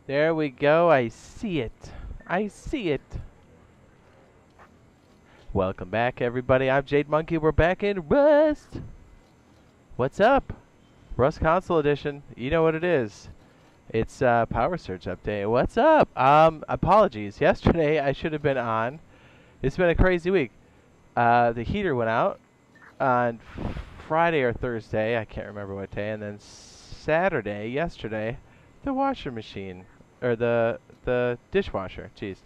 There we go. I see it. I see it. Welcome back, everybody. I'm Jade Monkey. We're back in Rust. What's up? Rust Console Edition. You know what it is. It's Power Surge update. What's up? Apologies. Yesterday I should have been on. It's been a crazy week. The heater went out on Friday or Thursday. I can't remember what day. And then Saturday, yesterday, the washer machine or the dishwasher. Jeez.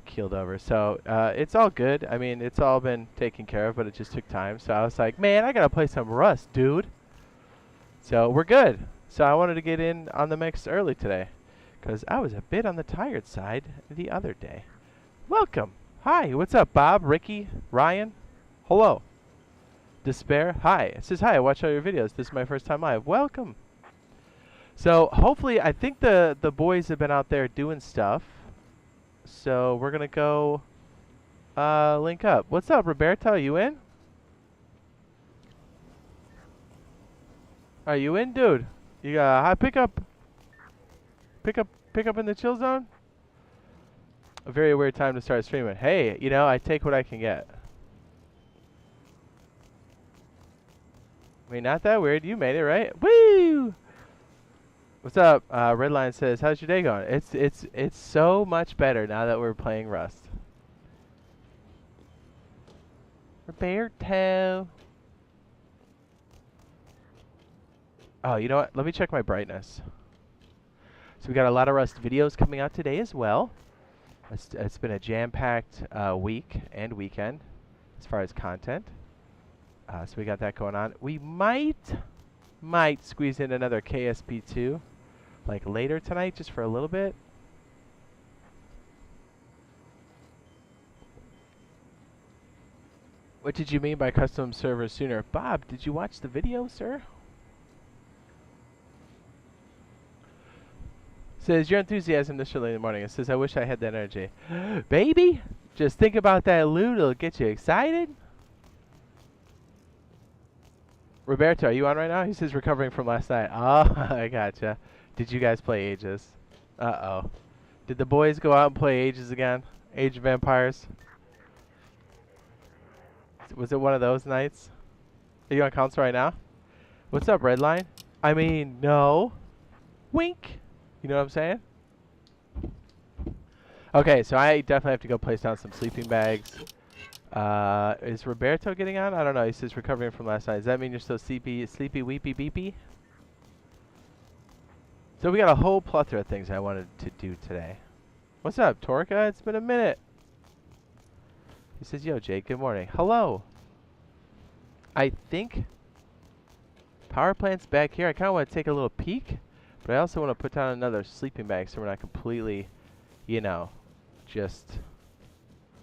Keeled over. So it's all good. I mean, it's all been taken care of, but it just took time. So I was like, man, I gotta play some Rust, dude. So we're good. So I wanted to get in on the mix early today, because I was a bit on the tired side the other day. Welcome. Hi. What's up, Bob, Ricky, Ryan? Hello. Despair. Hi. It says hi. I watch all your videos. This is my first time live. Welcome. So hopefully, I think the boys have been out there doing stuff. So we're gonna go link up. What's up, Roberto? Are you in? Are you in, dude? You got high pickup in the chill zone? A very weird time to start streaming. Hey, you know, I take what I can get. I mean, not that weird. You made it, right? Woo! What's up? Redline says, "How's your day going?" It's so much better now that we're playing Rust. Roberto. Oh, you know what? Let me check my brightness. So we got a lot of Rust videos coming out today as well. It's been a jam-packed week and weekend as far as content. So we got that going on. We might squeeze in another KSP2 like later tonight just for a little bit. What did you mean by custom servers sooner? Bob, did you watch the video, sir? Says, your enthusiasm this early in the morning. It says, I wish I had that energy. Baby, just think about that loot. It'll get you excited. Roberto, are you on right now? He says, recovering from last night. Oh, I gotcha. Did you guys play Ages? Uh-oh. Did the boys go out and play Ages again? Age of Empires? Was it one of those nights? Are you on console right now? What's up, Redline? I mean, no. Wink. You know what I'm saying? Okay, so I definitely have to go place down some sleeping bags. Is Roberto getting on? I don't know. He says recovering from last night. Does that mean you're still sleepy, weepy, beepy? So we got a whole plethora of things I wanted to do today. What's up, Torka? It's been a minute. He says, yo, Jake, good morning. Hello. I think power plant's back here. I kind of want to take a little peek, but I also want to put down another sleeping bag so we're not completely, you know, just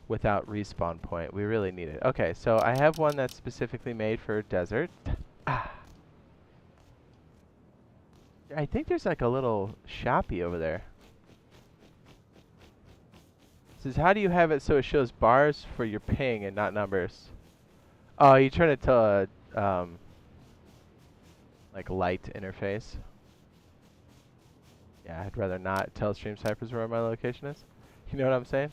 without respawn point. We really need it. Okay, so I have one that's specifically made for desert. Ah. I think there's like a little shoppy over there. It says, how do you have it so it shows bars for your ping and not numbers? Oh, you turn it to a like light interface. Yeah, I'd rather not tell stream snipers where my location is. You know what I'm saying?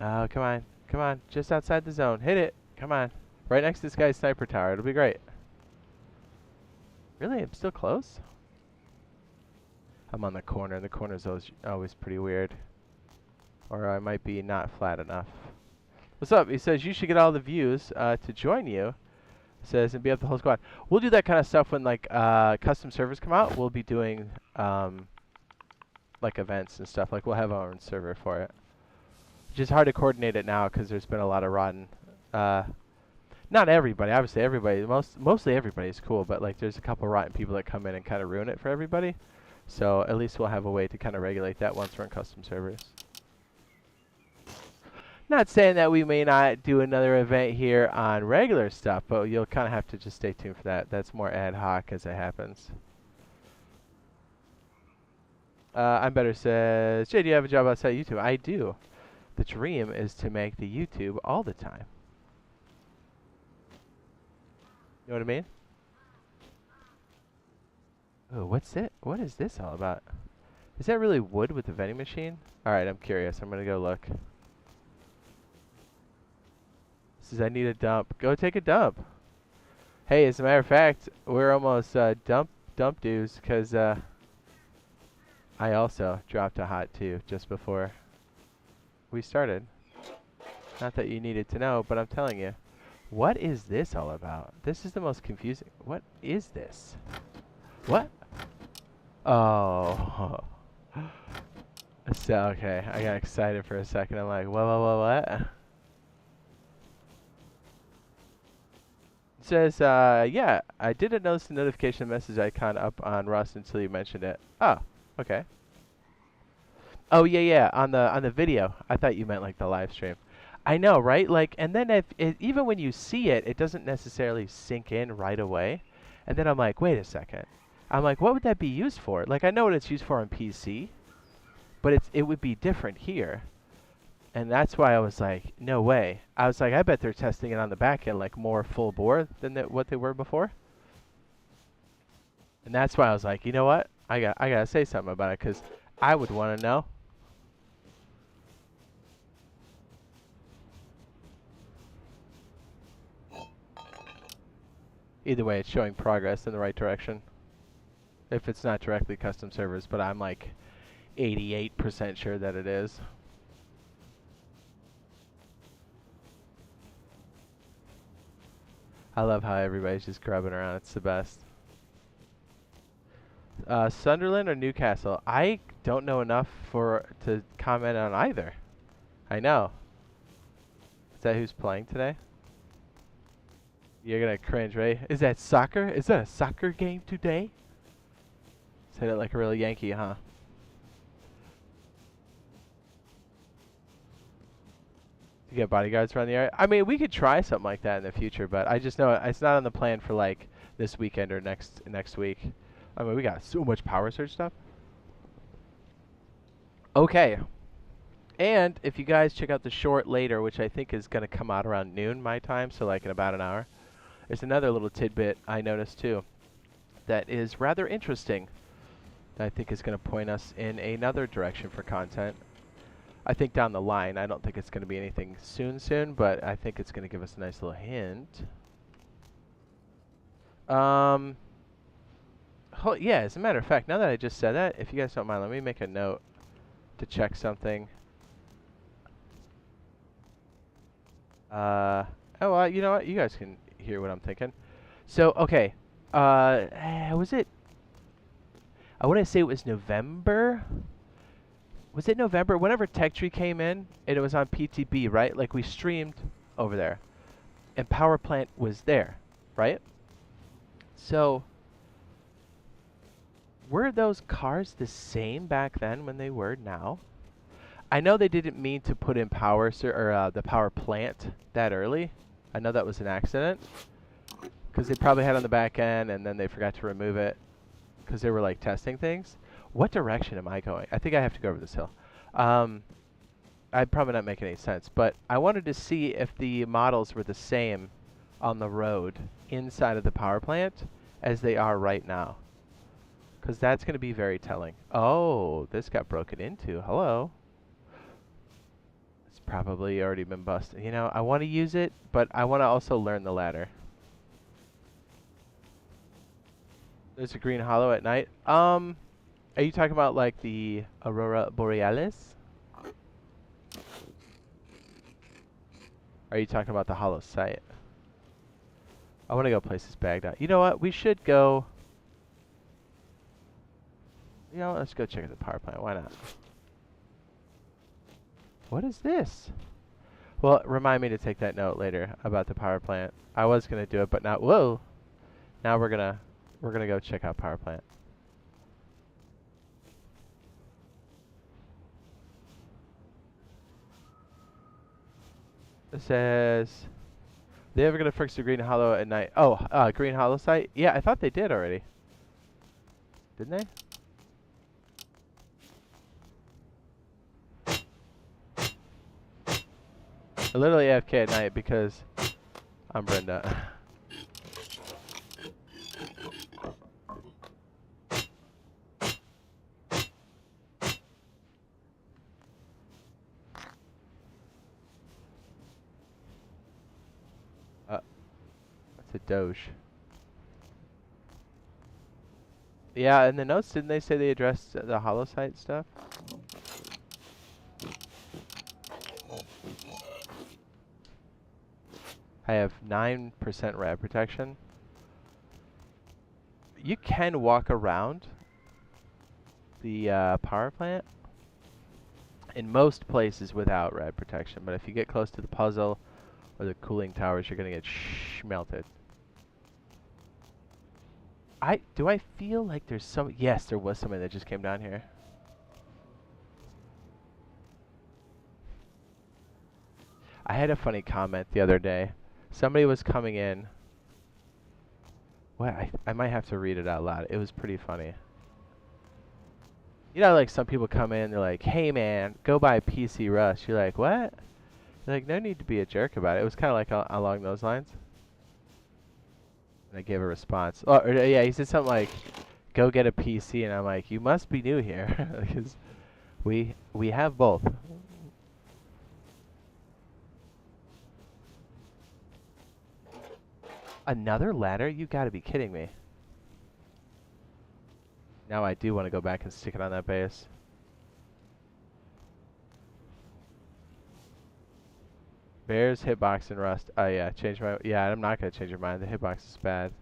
Oh, come on. Come on. Just outside the zone. Hit it. Come on. Right next to this guy's sniper tower. It'll be great. Really? I'm still close? I'm on the corner. The corner's always pretty weird. Or I might be not flat enough. What's up? He says you should get all the views to join you. Says and be up the whole squad. We'll do that kind of stuff when like custom servers come out. We'll be doing like events and stuff. Like we'll have our own server for it. Which is hard to coordinate it now because there's been a lot of rotten. Not everybody, obviously everybody. Mostly everybody's cool, but like there's a couple rotten people that come in and kind of ruin it for everybody. So at least we'll have a way to kind of regulate that once we're in custom servers. Not saying that we may not do another event here on regular stuff, but you'll kind of have to just stay tuned for that. That's more ad hoc as it happens. I'm better says, Jay, do you have a job outside YouTube? I do. The dream is to make the YouTube all the time. You know what I mean? Oh, what's it? What is this all about? Is that really wood with the vending machine? Alright, I'm curious. I'm gonna go look. It says I need a dump. Go take a dump. Hey, as a matter of fact, we're almost dump dues because I also dropped a hot 2 just before we started. Not that you needed to know, but I'm telling you. What is this all about? This is the most confusing. What is this? What? Oh. So, okay. I got excited for a second. I'm like, what? It says, yeah, I didn't notice the notification message icon up on Rust until you mentioned it. Oh, okay. Oh, yeah, on the video. I thought you meant like the live stream. I know, right? Like, and then even when you see it, it doesn't necessarily sink in right away. And then I'm like, wait a second. I'm like, what would that be used for? Like, I know what it's used for on PC, but it would be different here. And that's why I was like, no way. I was like, I bet they're testing it on the back end like more full bore than what they were before. And that's why I was like, you know what? I gotta say something about it because I would want to know. Either way, it's showing progress in the right direction. If it's not directly custom servers, but I'm like 88% sure that it is. I love how everybody's just grubbing around. It's the best. Sunderland or Newcastle? I don't know enough to comment on either. I know. Is that who's playing today? You're gonna cringe, right? Is that soccer? Is that a soccer game today? Said it like a real Yankee, huh? You get bodyguards around the area? I mean, we could try something like that in the future, but I just know it's not on the plan for like this weekend or next week. I mean, we got so much power surge stuff. Okay. And if you guys check out the short later, which I think is going to come out around noon my time, so like in about an hour, there's another little tidbit I noticed too that is rather interesting that I think is going to point us in another direction for content. I think down the line, I don't think it's going to be anything soon, but I think it's going to give us a nice little hint. Yeah, as a matter of fact, now that I just said that, if you guys don't mind, let me make a note to check something. Oh, well, you know what? You guys can hear what I'm thinking. So, okay. Was it? I want to say it was November. Was it November? Whenever Tech Tree came in, and it was on PTB, right? Like, we streamed over there. And Power Plant was there, right? So, were those cars the same back then when they were now? I know they didn't mean to put in the power plant that early. I know that was an accident. Because they probably had on the back end, and then they forgot to remove it. Because they were, like, testing things. What direction am I going? I think I have to go over this hill. I'd probably not make any sense. But I wanted to see if the models were the same on the road inside of the power plant as they are right now. Because that's going to be very telling. Oh, this got broken into. Hello. It's probably already been busted. You know, I want to use it, but I want to also learn the ladder. There's a green hollow at night. Are you talking about like the Aurora Borealis? Are you talking about the hollow site? I want to go place this bag down. You know what? We should go. You know, let's go check out the power plant. Why not? What is this? Well, remind me to take that note later about the power plant. I was gonna do it, but now, whoa! Now we're gonna go check out power plant. It says, they ever gonna fix the green hollow at night? Oh, green hollow site? Yeah, I thought they did already. Didn't they? I literally AFK at night because I'm Brenda. Doge. Yeah, in the notes, didn't they say they addressed the holosite stuff? I have 9% rad protection. You can walk around the power plant in most places without rad protection, but if you get close to the puzzle or the cooling towers, you're gonna get melted. Do I feel like there's some? Yes, there was somebody that just came down here. I had a funny comment the other day. Somebody was coming in. What? I might have to read it out loud. It was pretty funny. You know, like some people come in, they're like, "Hey man, go buy PC Rust." You're like, "What?" They're like, "No need to be a jerk about it." It was kind of like along those lines. And I gave a response. Oh, yeah, he said something like, "Go get a PC," and I'm like, "You must be new here, because we have both." Another ladder? You gotta be kidding me. Now I do want to go back and stick it on that base. Bears, hitbox, and rust. Oh yeah, yeah, I'm not gonna change your mind. The hitbox is bad.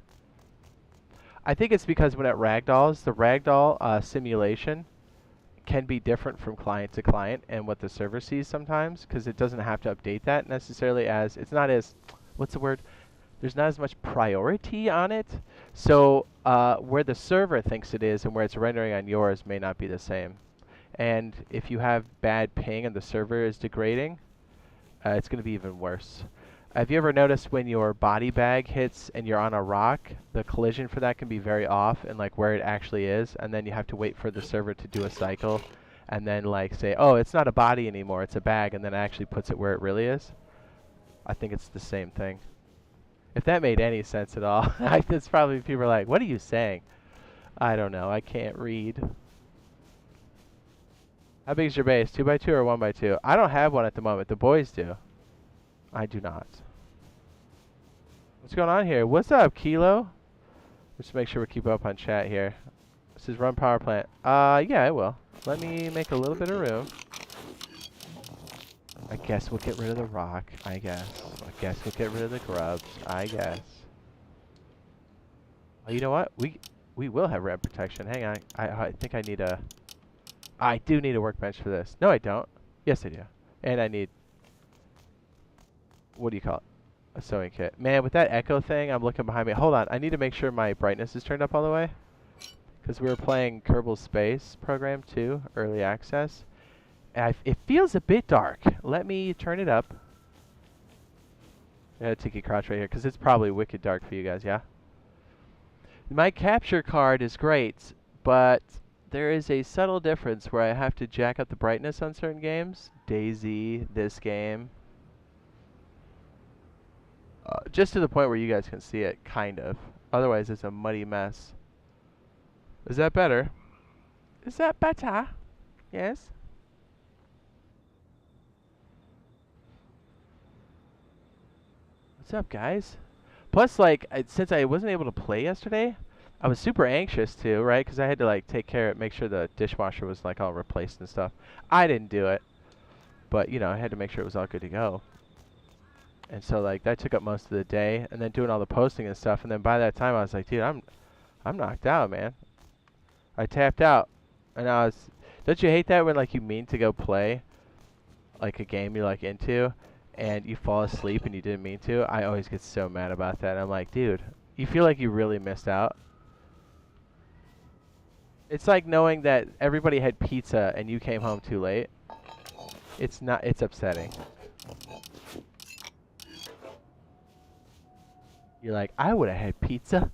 I think it's because when it ragdolls, the ragdoll simulation can be different from client to client and what the server sees sometimes, because it doesn't have to update that necessarily as, it's not as, what's the word? There's not as much priority on it. So where the server thinks it is and where it's rendering on yours may not be the same. And if you have bad ping and the server is degrading, it's going to be even worse. Have you ever noticed when your body bag hits and you're on a rock, the collision for that can be very off and like where it actually is, and then you have to wait for the server to do a cycle and then like say, oh, it's not a body anymore, it's a bag, and then it actually puts it where it really is? I think it's the same thing. If that made any sense at all. It's probably people are like, what are you saying? I don't know, I can't read. How big is your base? 2x2 or 1x2? I don't have one at the moment. The boys do. I do not. What's going on here? What's up, Kilo? Just make sure we keep up on chat here. This is run power plant. Yeah, I will. Let me make a little bit of room. I guess we'll get rid of the rock. I guess we'll get rid of the grubs. I guess. Oh, you know what? We will have rad protection. Hang on. I think I need a... I do need a workbench for this. No, I don't. Yes, I do. And I need... What do you call it? A sewing kit. Man, with that echo thing, I'm looking behind me. Hold on. I need to make sure my brightness is turned up all the way. Because we were playing Kerbal Space Program 2, Early Access. And it feels a bit dark. Let me turn it up. I gotta take a crouch right here, because it's probably wicked dark for you guys, yeah? My capture card is great, but there is a subtle difference where I have to jack up the brightness on certain games. DayZ, this game. Just to the point where you guys can see it, kind of. Otherwise, it's a muddy mess. Is that better? Is that better? Yes? What's up, guys? Plus, like, since I wasn't able to play yesterday, I was super anxious to, right? Because I had to, like, take care of, make sure the dishwasher was, like, all replaced and stuff. I didn't do it. But, you know, I had to make sure it was all good to go. And so, like, that took up most of the day. And then doing all the posting and stuff. And then by that time, I was like, dude, I'm knocked out, man. I tapped out. And I was... Don't you hate that when, like, you mean to go play, like, a game you're, like, into, and you fall asleep and you didn't mean to? I always get so mad about that. I'm like, dude, you feel like you really missed out? It's like knowing that everybody had pizza and you came home too late. It's not... It's upsetting. You're like, I would have had pizza.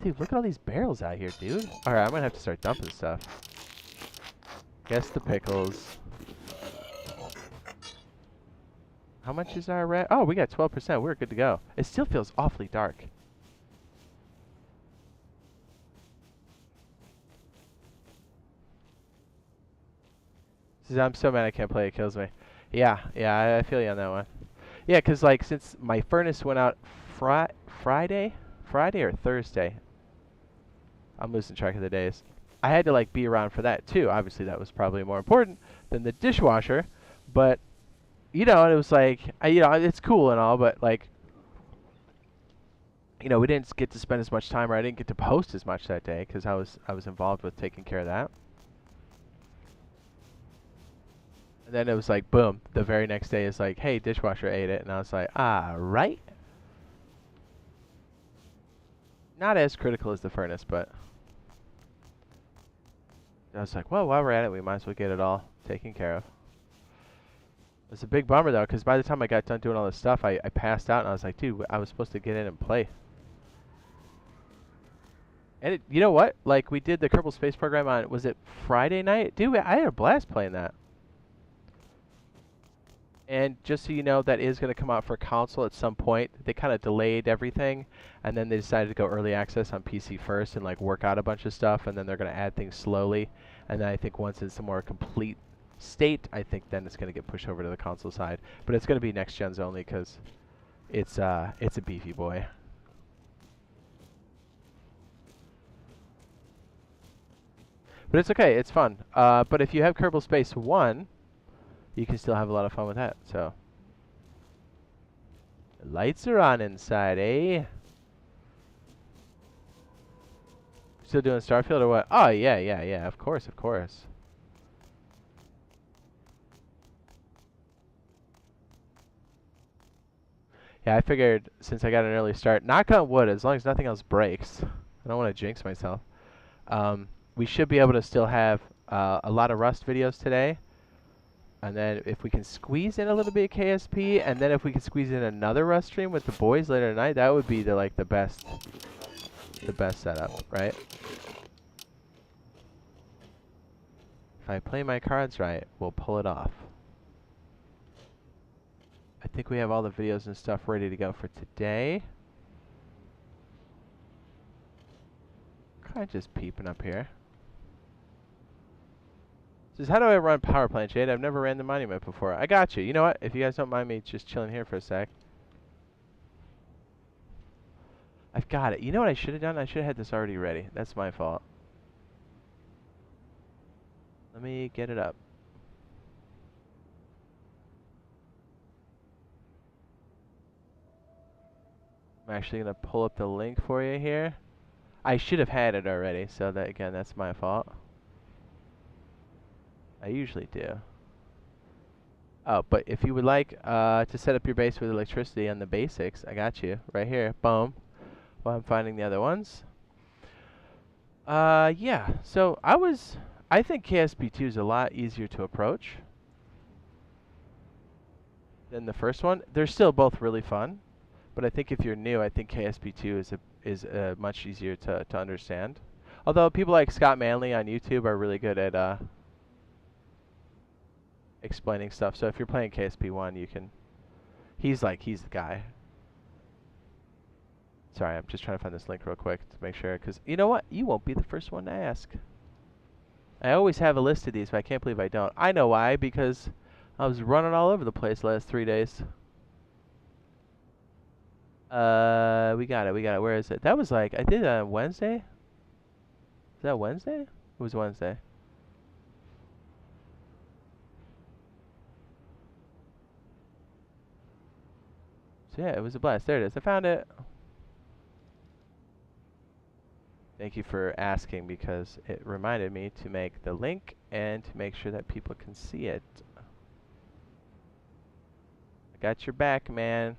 Dude, look at all these barrels out here, dude. Alright, I'm gonna have to start dumping stuff. Guess the pickles. How much is our rat? Oh, we got 12%. We're good to go. It still feels awfully dark. I'm so mad I can't play. It kills me. Yeah, I feel you on that one. Yeah, because, like, since my furnace went out Friday or Thursday. I'm losing track of the days. I had to like be around for that too. Obviously, that was probably more important than the dishwasher, but you know, it was like, you know, it's cool and all, but like, you know, we didn't get to spend as much time, or I didn't get to post as much that day because I was involved with taking care of that. And then it was like, boom, the very next day is like, hey, dishwasher ate it, and I was like, ah, right. Not as critical as the furnace, but I was like, well, while we're at it, we might as well get it all taken care of. It's a big bummer, though, because by the time I got done doing all this stuff, I passed out, and I was like, dude, I was supposed to get in and play. And you know what? Like, we did the Kerbal Space Program on, was it Friday night? Dude, I had a blast playing that. And just so you know, that is going to come out for console at some point. They kind of delayed everything, and then they decided to go early access on PC first and like work out a bunch of stuff, and then they're going to add things slowly. And then I think once it's a more complete state, I think then it's going to get pushed over to the console side. But it's going to be next gens only because it's a beefy boy. But it's okay, it's fun. But if you have Kerbal Space 1, you can still have a lot of fun with that, so. The lights are on inside, eh? Still doing Starfield or what? Oh, yeah, of course. Yeah, I figured since I got an early start, knock on wood, as long as nothing else breaks. I don't want to jinx myself. We should be able to still have a lot of Rust videos today. And then if we can squeeze in a little bit of KSP, and then if we can squeeze in another Rust stream with the boys later tonight, that would be the best setup, right? If I play my cards right, we'll pull it off. I think we have all the videos and stuff ready to go for today. Kind of just peeping up here. Says, how do I run power plant, Jade? I've never ran the monument before. I got you. You know what? If you guys don't mind me just chilling here for a sec. I've got it. You know what I should have done? I should have had this already ready. That's my fault. Let me get it up. I'm actually going to pull up the link for you here. I should have had it already, so that again, that's my fault. I usually do. Oh, but if you would like to set up your base with electricity on the basics, I got you right here. Boom. While I'm finding the other ones. Yeah. So I think KSP2 is a lot easier to approach than the first one. They're still both really fun, but I think if you're new, I think KSP2 is much easier to understand. Although people like Scott Manley on YouTube are really good at explaining stuff. So if you're playing KSP1, you can. He's the guy. Sorry, I'm just trying to find this link real quick to make sure, because you know what? You won't be the first one to ask. I always have a list of these, but I can't believe I don't. I know why, because I was running all over the place the last 3 days. We got it. Where is it? That was like, I did it on Wednesday? Is that Wednesday? It was Wednesday. So yeah, it was a blast. There it is. I found it. Thank you for asking, because it reminded me to make the link and to make sure that people can see it. I got your back, man.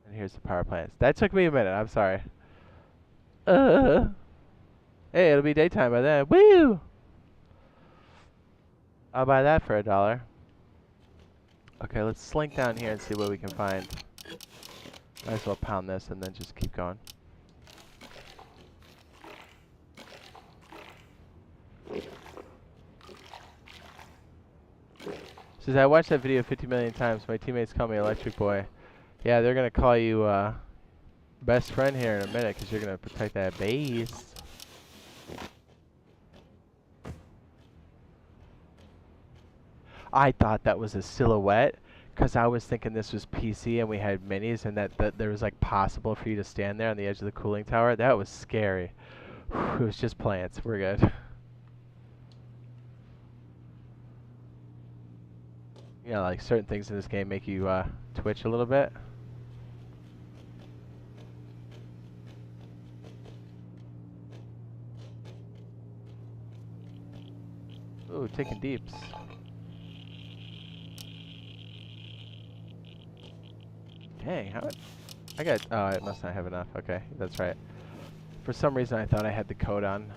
And here's the power plants. That took me a minute. I'm sorry. Hey, it'll be daytime by then. Woo! I'll buy that for $1. Okay, let's slink down here and see what we can find. Might as well pound this and then just keep going. Says, I watched that video 50 million times. My teammates call me Electric Boy. Yeah, they're going to call you best friend here in a minute, because you're going to protect that base. I thought that was a silhouette because I was thinking this was PC and we had minis and that there was like possible for you to stand there on the edge of the cooling tower. That was scary. It was just plants. We're good. You know, like certain things in this game make you twitch a little bit. Ooh, taking deeps. Dang, how? I got. Oh, I must not have enough. Okay, that's right. For some reason, I thought I had the code on.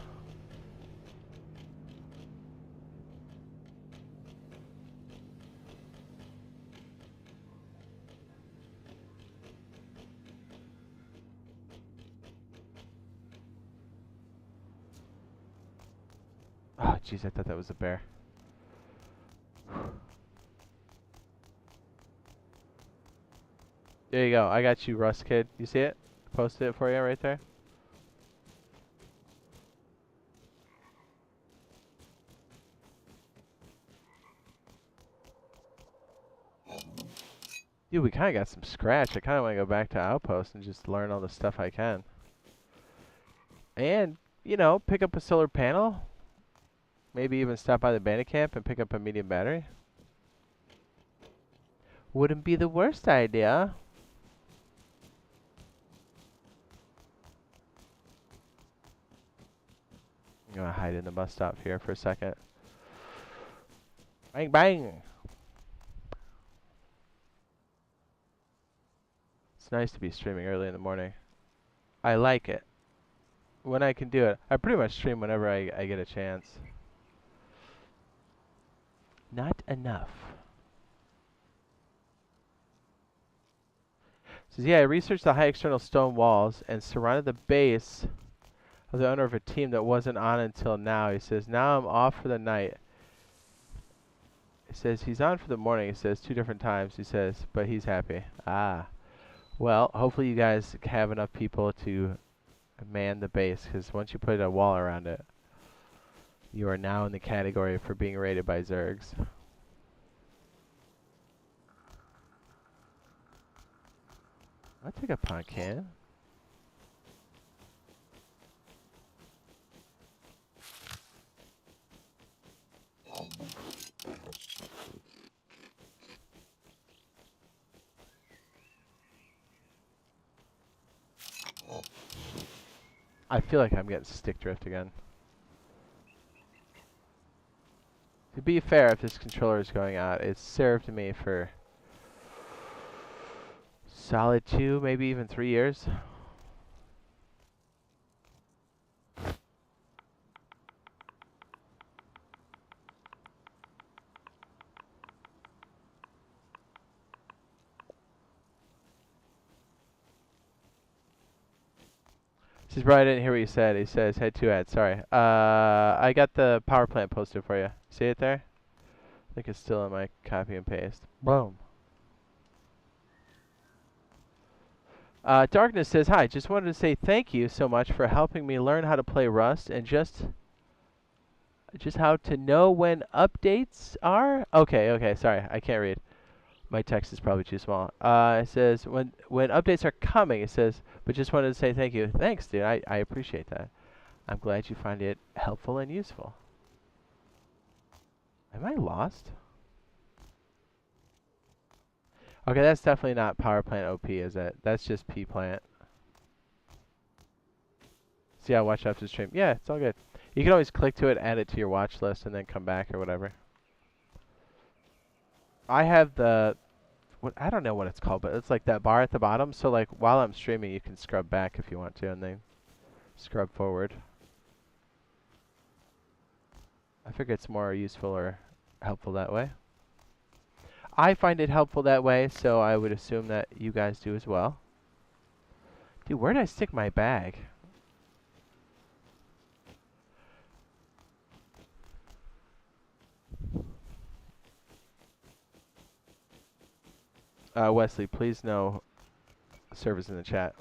Oh, jeez, I thought that was a bear. There you go. I got you, Rust Kid. You see it? Posted it for you right there. Dude, we kind of got some scratch. I kind of want to go back to Outpost and just learn all the stuff I can. And, you know, pick up a solar panel. Maybe even stop by the bandit camp and pick up a medium battery. Wouldn't be the worst idea. I'm going to hide in the bus stop here for a second. Bang, bang. It's nice to be streaming early in the morning. I like it. When I can do it. I pretty much stream whenever I get a chance. Not enough. Says, yeah, I researched the high external stone walls and surrounded the base of the owner of a team that wasn't on until now. He says, now I'm off for the night. He says, he's on for the morning. He says, 2 different times. He says, but he's happy. Ah. Well, hopefully you guys have enough people to man the base, because once you put a wall around it, you are now in the category for being raided by Zergs. I'll take a pond can. I feel like I'm getting stick drift again. To be fair, if this controller is going out, it's served me for solid 2, maybe even 3 years. Says, bro, I didn't hear what you said. He says, head 2 ads. Sorry. I got the power plant posted for you. See it there? I think it's still in my copy and paste. Boom. Darkness says, hi, just wanted to say thank you so much for helping me learn how to play Rust and just how to know when updates are. Okay, sorry, I can't read. My text is probably too small. It says, when updates are coming, it says, but just wanted to say thank you. Thanks, dude, I appreciate that. I'm glad you find it helpful and useful. Am I lost? Okay, that's definitely not power plant OP, is it? That's just P plant. See, I watch after the stream. Yeah, it's all good. You can always click to it, add it to your watch list, and then come back or whatever. I have the, I don't know what it's called, but it's like that bar at the bottom. So like while I'm streaming, you can scrub back if you want to, and then scrub forward. I figure it's more useful or helpful that way. I find it helpful that way, so I would assume that you guys do as well. Dude, where did I stick my bag? Wesley, please no service in the chat.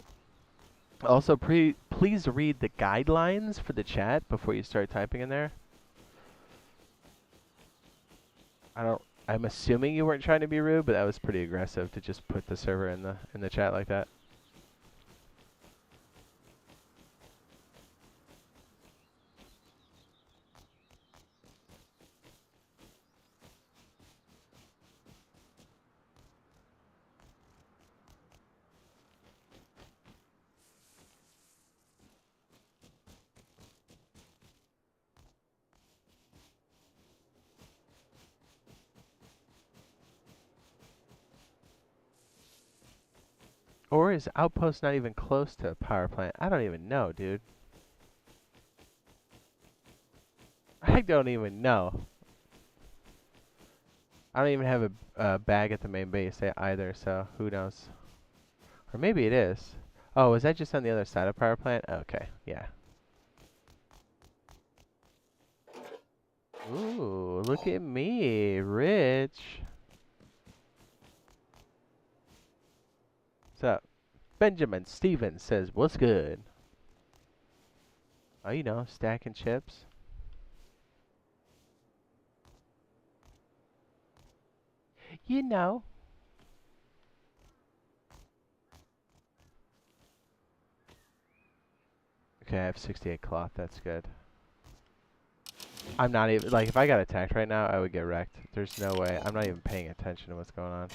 Also, please read the guidelines for the chat before you start typing in there. I'm assuming you weren't trying to be rude, but that was pretty aggressive to just put the server in the chat like that. Or is Outpost not even close to a power plant? I don't even know, dude. I don't even know. I don't even have a bag at the main base either, so who knows? Or maybe it is. Oh, is that just on the other side of power plant? Okay, yeah. Ooh, look at me, rich. What's up? Benjamin Stevens says, what's good? Oh, you know, stacking chips. You know. Okay, I have 68 cloth. That's good. I'm not even, like, if I got attacked right now, I would get wrecked. There's no way. I'm not even paying attention to what's going on.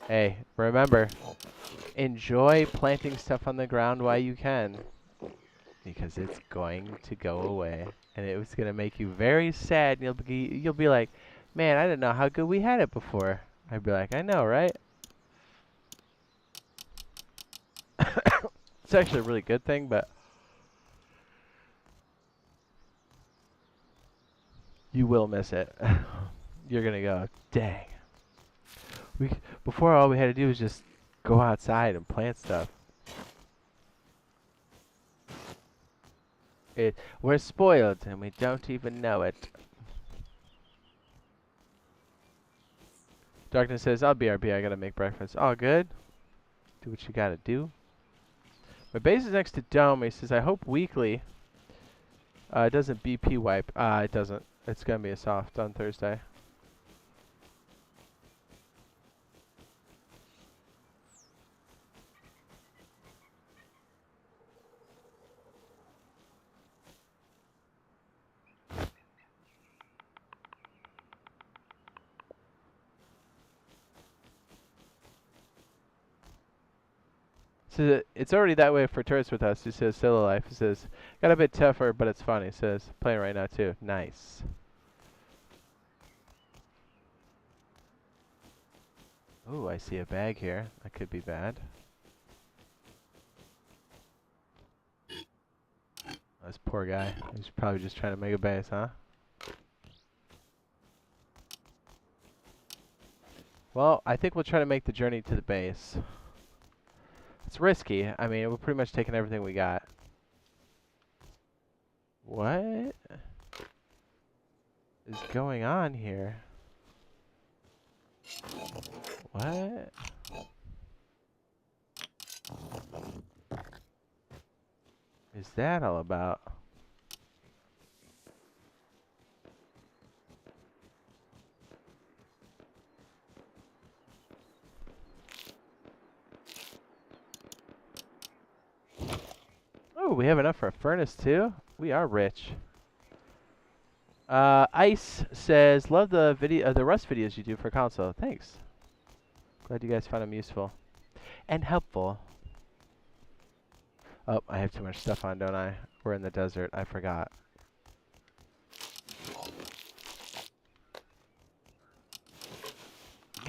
Hey, remember, enjoy planting stuff on the ground while you can. Because it's going to go away. And it was going to make you very sad. And you'll be like, man, I didn't know how good we had it before. I'd be like, I know, right? It's actually a really good thing, but you will miss it. You're going to go, dang. Before all we had to do was just go outside and plant stuff. We're spoiled and we don't even know it. Darkness says, I'll BRB, I gotta make breakfast. All good. Do what you gotta do. My base is next to Dome. He says, I hope weekly it doesn't BP wipe. It doesn't. It's gonna be a soft on Thursday. So it's already that way for turrets with us. He says, still alive. He says, got a bit tougher, but it's fun. He says, playing right now too. Nice. Ooh, I see a bag here. That could be bad. This poor guy. He's probably just trying to make a base, huh? Well, I think we'll try to make the journey to the base. It's risky. I mean, we're pretty much taking everything we got. What is going on here? What? Is that all about? Oh, we have enough for a furnace too? We are rich. Ice says, love the Rust videos you do for console. Thanks. Glad you guys found them useful and helpful. Oh, I have too much stuff on, don't I? We're in the desert. I forgot.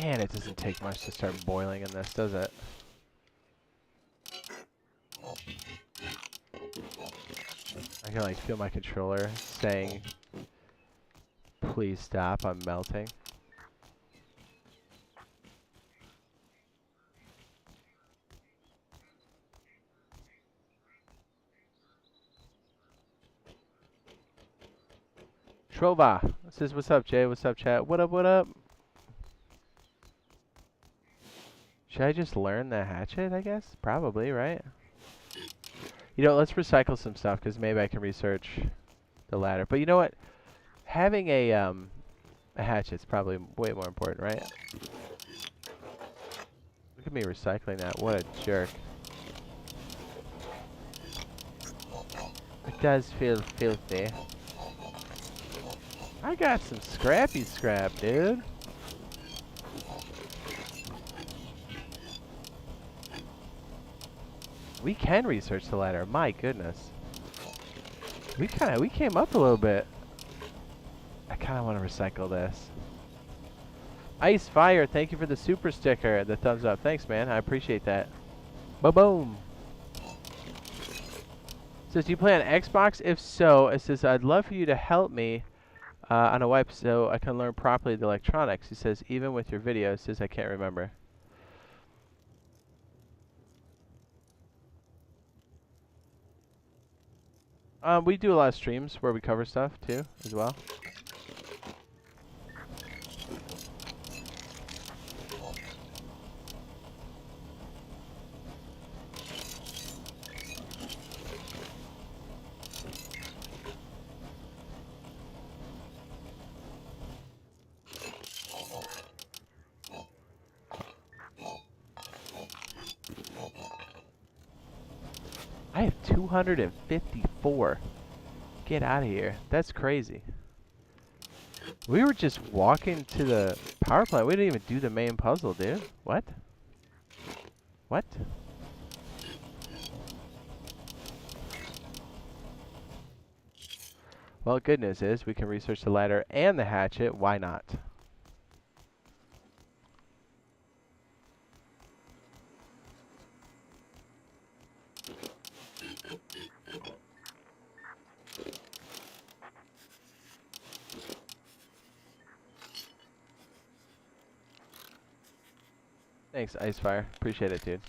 Man, it doesn't take much to start boiling in this, does it? I can like feel my controller saying, please stop, I'm melting. Trova says, what's up, Jay? What's up, chat? What up, what up? Should I just learn the hatchet, I guess? Probably, right? You know, let's recycle some stuff, because maybe I can research the ladder. But you know what? Having a A hatchet's probably way more important, right? Look at me recycling that. What a jerk. It does feel filthy. I got some scrappy scrap, dude. We can research the ladder. My goodness. We came up a little bit. I kind of want to recycle this. Ice Fire, thank you for the super sticker, the thumbs up. Thanks, man. I appreciate that. Ba-boom. Says, do you play on Xbox? If so, it says, I'd love for you to help me on a wipe so I can learn properly the electronics. He says, even with your videos, says, I can't remember. We do a lot of streams where we cover stuff, too, as well. I have 254. Get out of here. That's crazy. We were just walking to the power plant. We didn't even do the main puzzle, dude. What? What? Well, good news is we can research the ladder and the hatchet. Why not? Thanks, Icefire. Appreciate it, dude.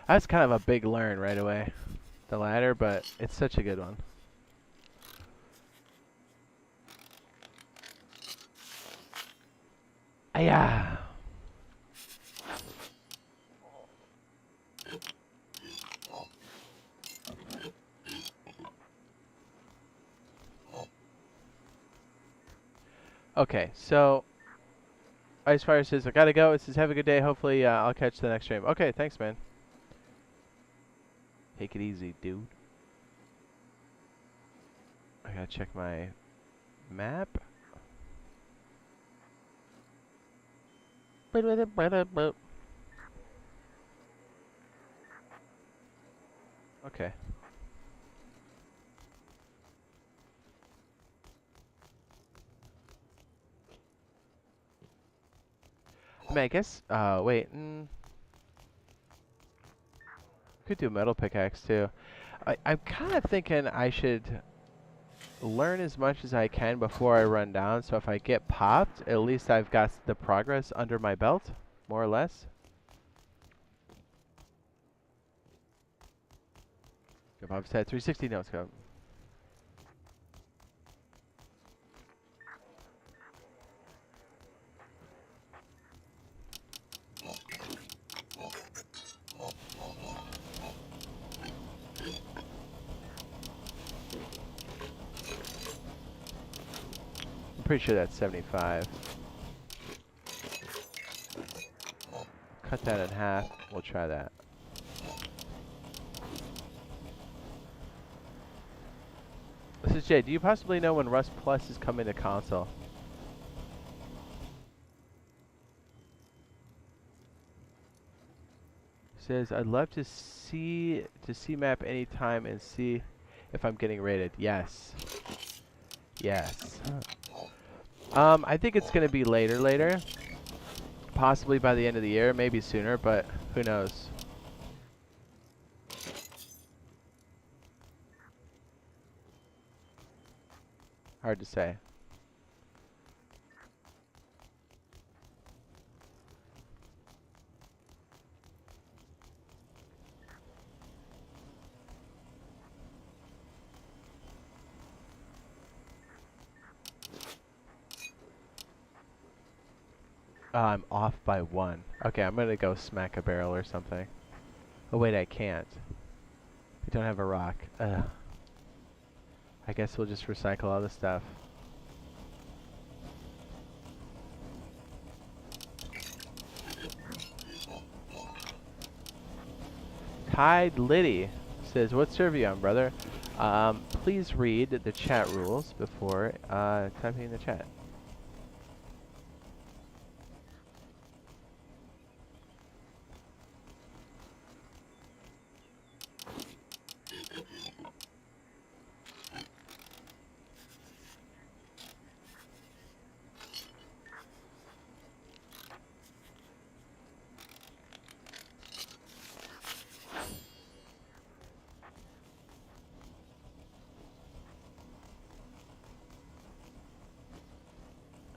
That's kind of a big learn right away. The ladder, but it's such a good one. Yeah. Okay, so Icefire says, I gotta go. It says, have a good day. Hopefully, I'll catch the next stream. Okay, thanks, man. Take it easy, dude. I gotta check my map. Okay. I mean, I guess, wait. Could do a metal pickaxe, too. I'm kind of thinking I should learn as much as I can before I run down, so if I get popped, at least I've got the progress under my belt, more or less. I've said 360 notes go. I'm pretty sure that's 75. Cut that in half. We'll try that. This is Jade. Do you possibly know when Rust Plus is coming to console? Says, I'd love to see map anytime and see if I'm getting rated. Yes. Yes. I think it's gonna be later. Possibly by the end of the year, maybe sooner, but who knows? Hard to say. I'm off by 1. Okay, I'm gonna go smack a barrel or something. Oh wait, I can't. I don't have a rock. Ugh. I guess we'll just recycle all the stuff. Tide Liddy says, "What server you on, brother? Please read the chat rules before typing in the chat."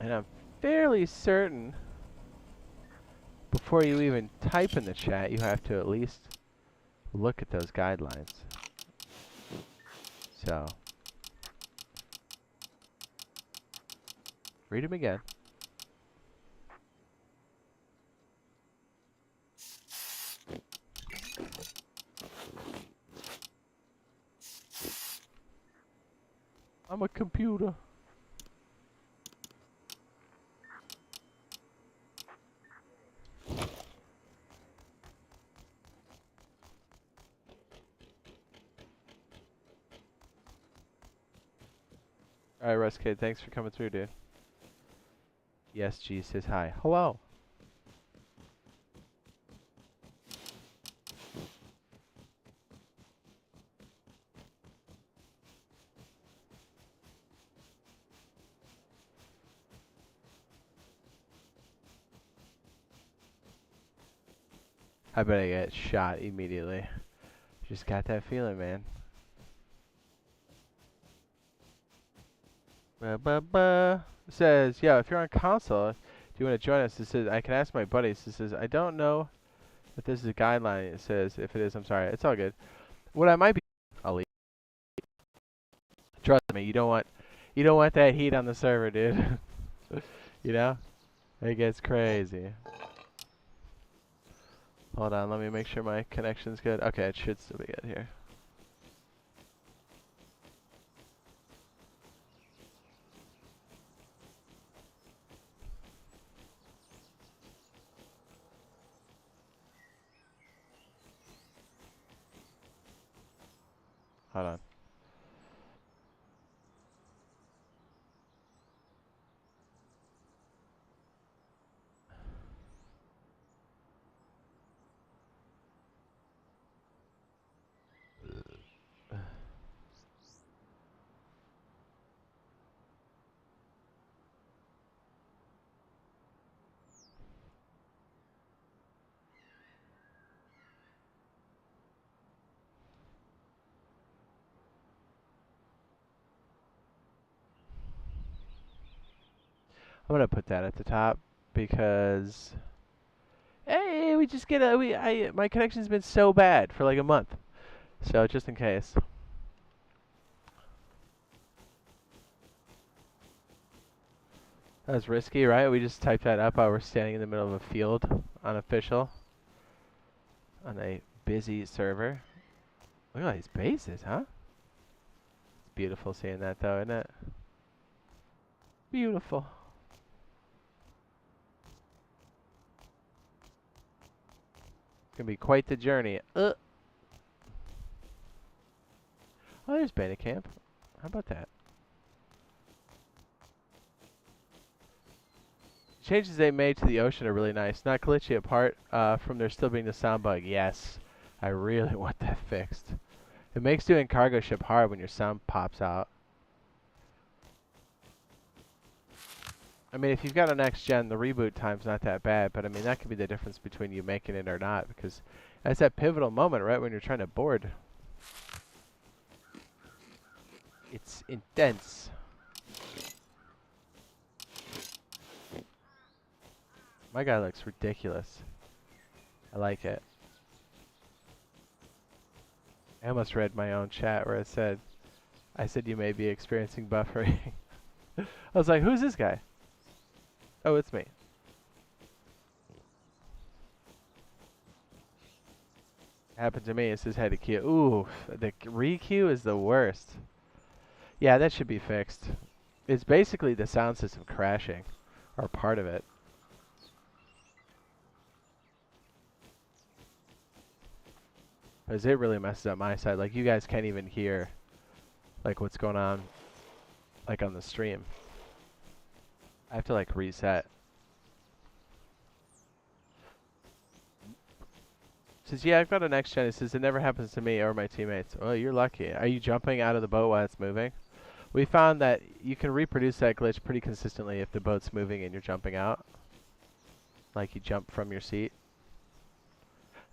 And I'm fairly certain before you even type in the chat, you have to at least look at those guidelines. So, read them again. I'm a computer. Alright, Russ Kid, thanks for coming through, dude. Yes, G says hi. Hello. I bet I get shot immediately. Just got that feeling, man. Says, yeah, if you're on console, do you want to join us? It says, I can ask my buddies. It says, I don't know if this is a guideline. It says, if it is, I'm sorry. It's all good. What I might be, I'll leave. Trust me, you don't want that heat on the server, dude. You know? It gets crazy. Hold on, let me make sure my connection's good. Okay, it should still be good here. Hold on. I'm gonna put that at the top because hey, we just get a my connection's been so bad for like a month. So just in case. That was risky, right? We just typed that up while we're standing in the middle of a field, unofficial, on a busy server. Look at all these bases, huh? It's beautiful seeing that though, isn't it? Beautiful. It's gonna be quite the journey. Oh, there's Beta Camp. How about that? Changes they made to the ocean are really nice. Not glitchy apart from there still being the sound bug. Yes, I really want that fixed. It makes doing cargo ship hard when your sound pops out. I mean, if you've got a next gen, the reboot time's not that bad, but I mean, that could be the difference between you making it or not, because that's that pivotal moment, right, when you're trying to board. It's intense. My guy looks ridiculous. I like it. I almost read my own chat where I said you may be experiencing buffering. I was like, who's this guy? Oh, it's me. Happened to me. It says head to queue. Ooh, the re-queue is the worst. Yeah, that should be fixed. It's basically the sound system crashing, or part of it. Because it really messes up my side. Like, you guys can't even hear, like, what's going on, like, on the stream. I have to, like, reset. It says, yeah, I've got a next gen. It says, it never happens to me or my teammates. Oh, you're lucky. Are you jumping out of the boat while it's moving? We found that you can reproduce that glitch pretty consistently if the boat's moving and you're jumping out. Like, you jump from your seat.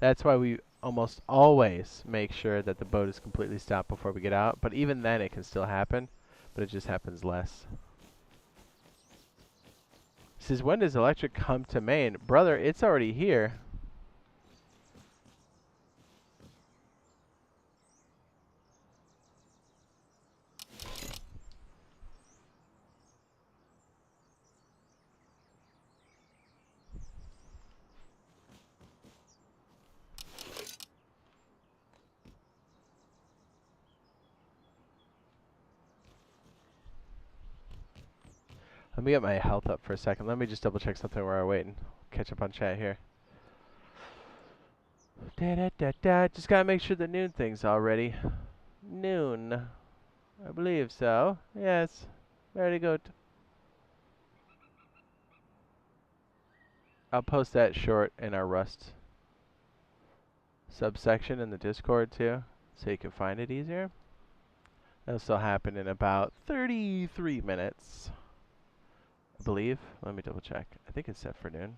That's why we almost always make sure that the boat is completely stopped before we get out. But even then, it can still happen, but it just happens less. It says, when does electric come to Maine? Brother, it's already here. Let me get my health up for a second. Let me just double check something while we're waiting. Catch up on chat here. Just gotta make sure the noon thing's all ready. Noon. I believe so. Yes. Very good. I'll post that short in our Rust subsection in the Discord too, so you can find it easier. That'll still happen in about 33 minutes, I believe. Let me double check. I think it's set for noon.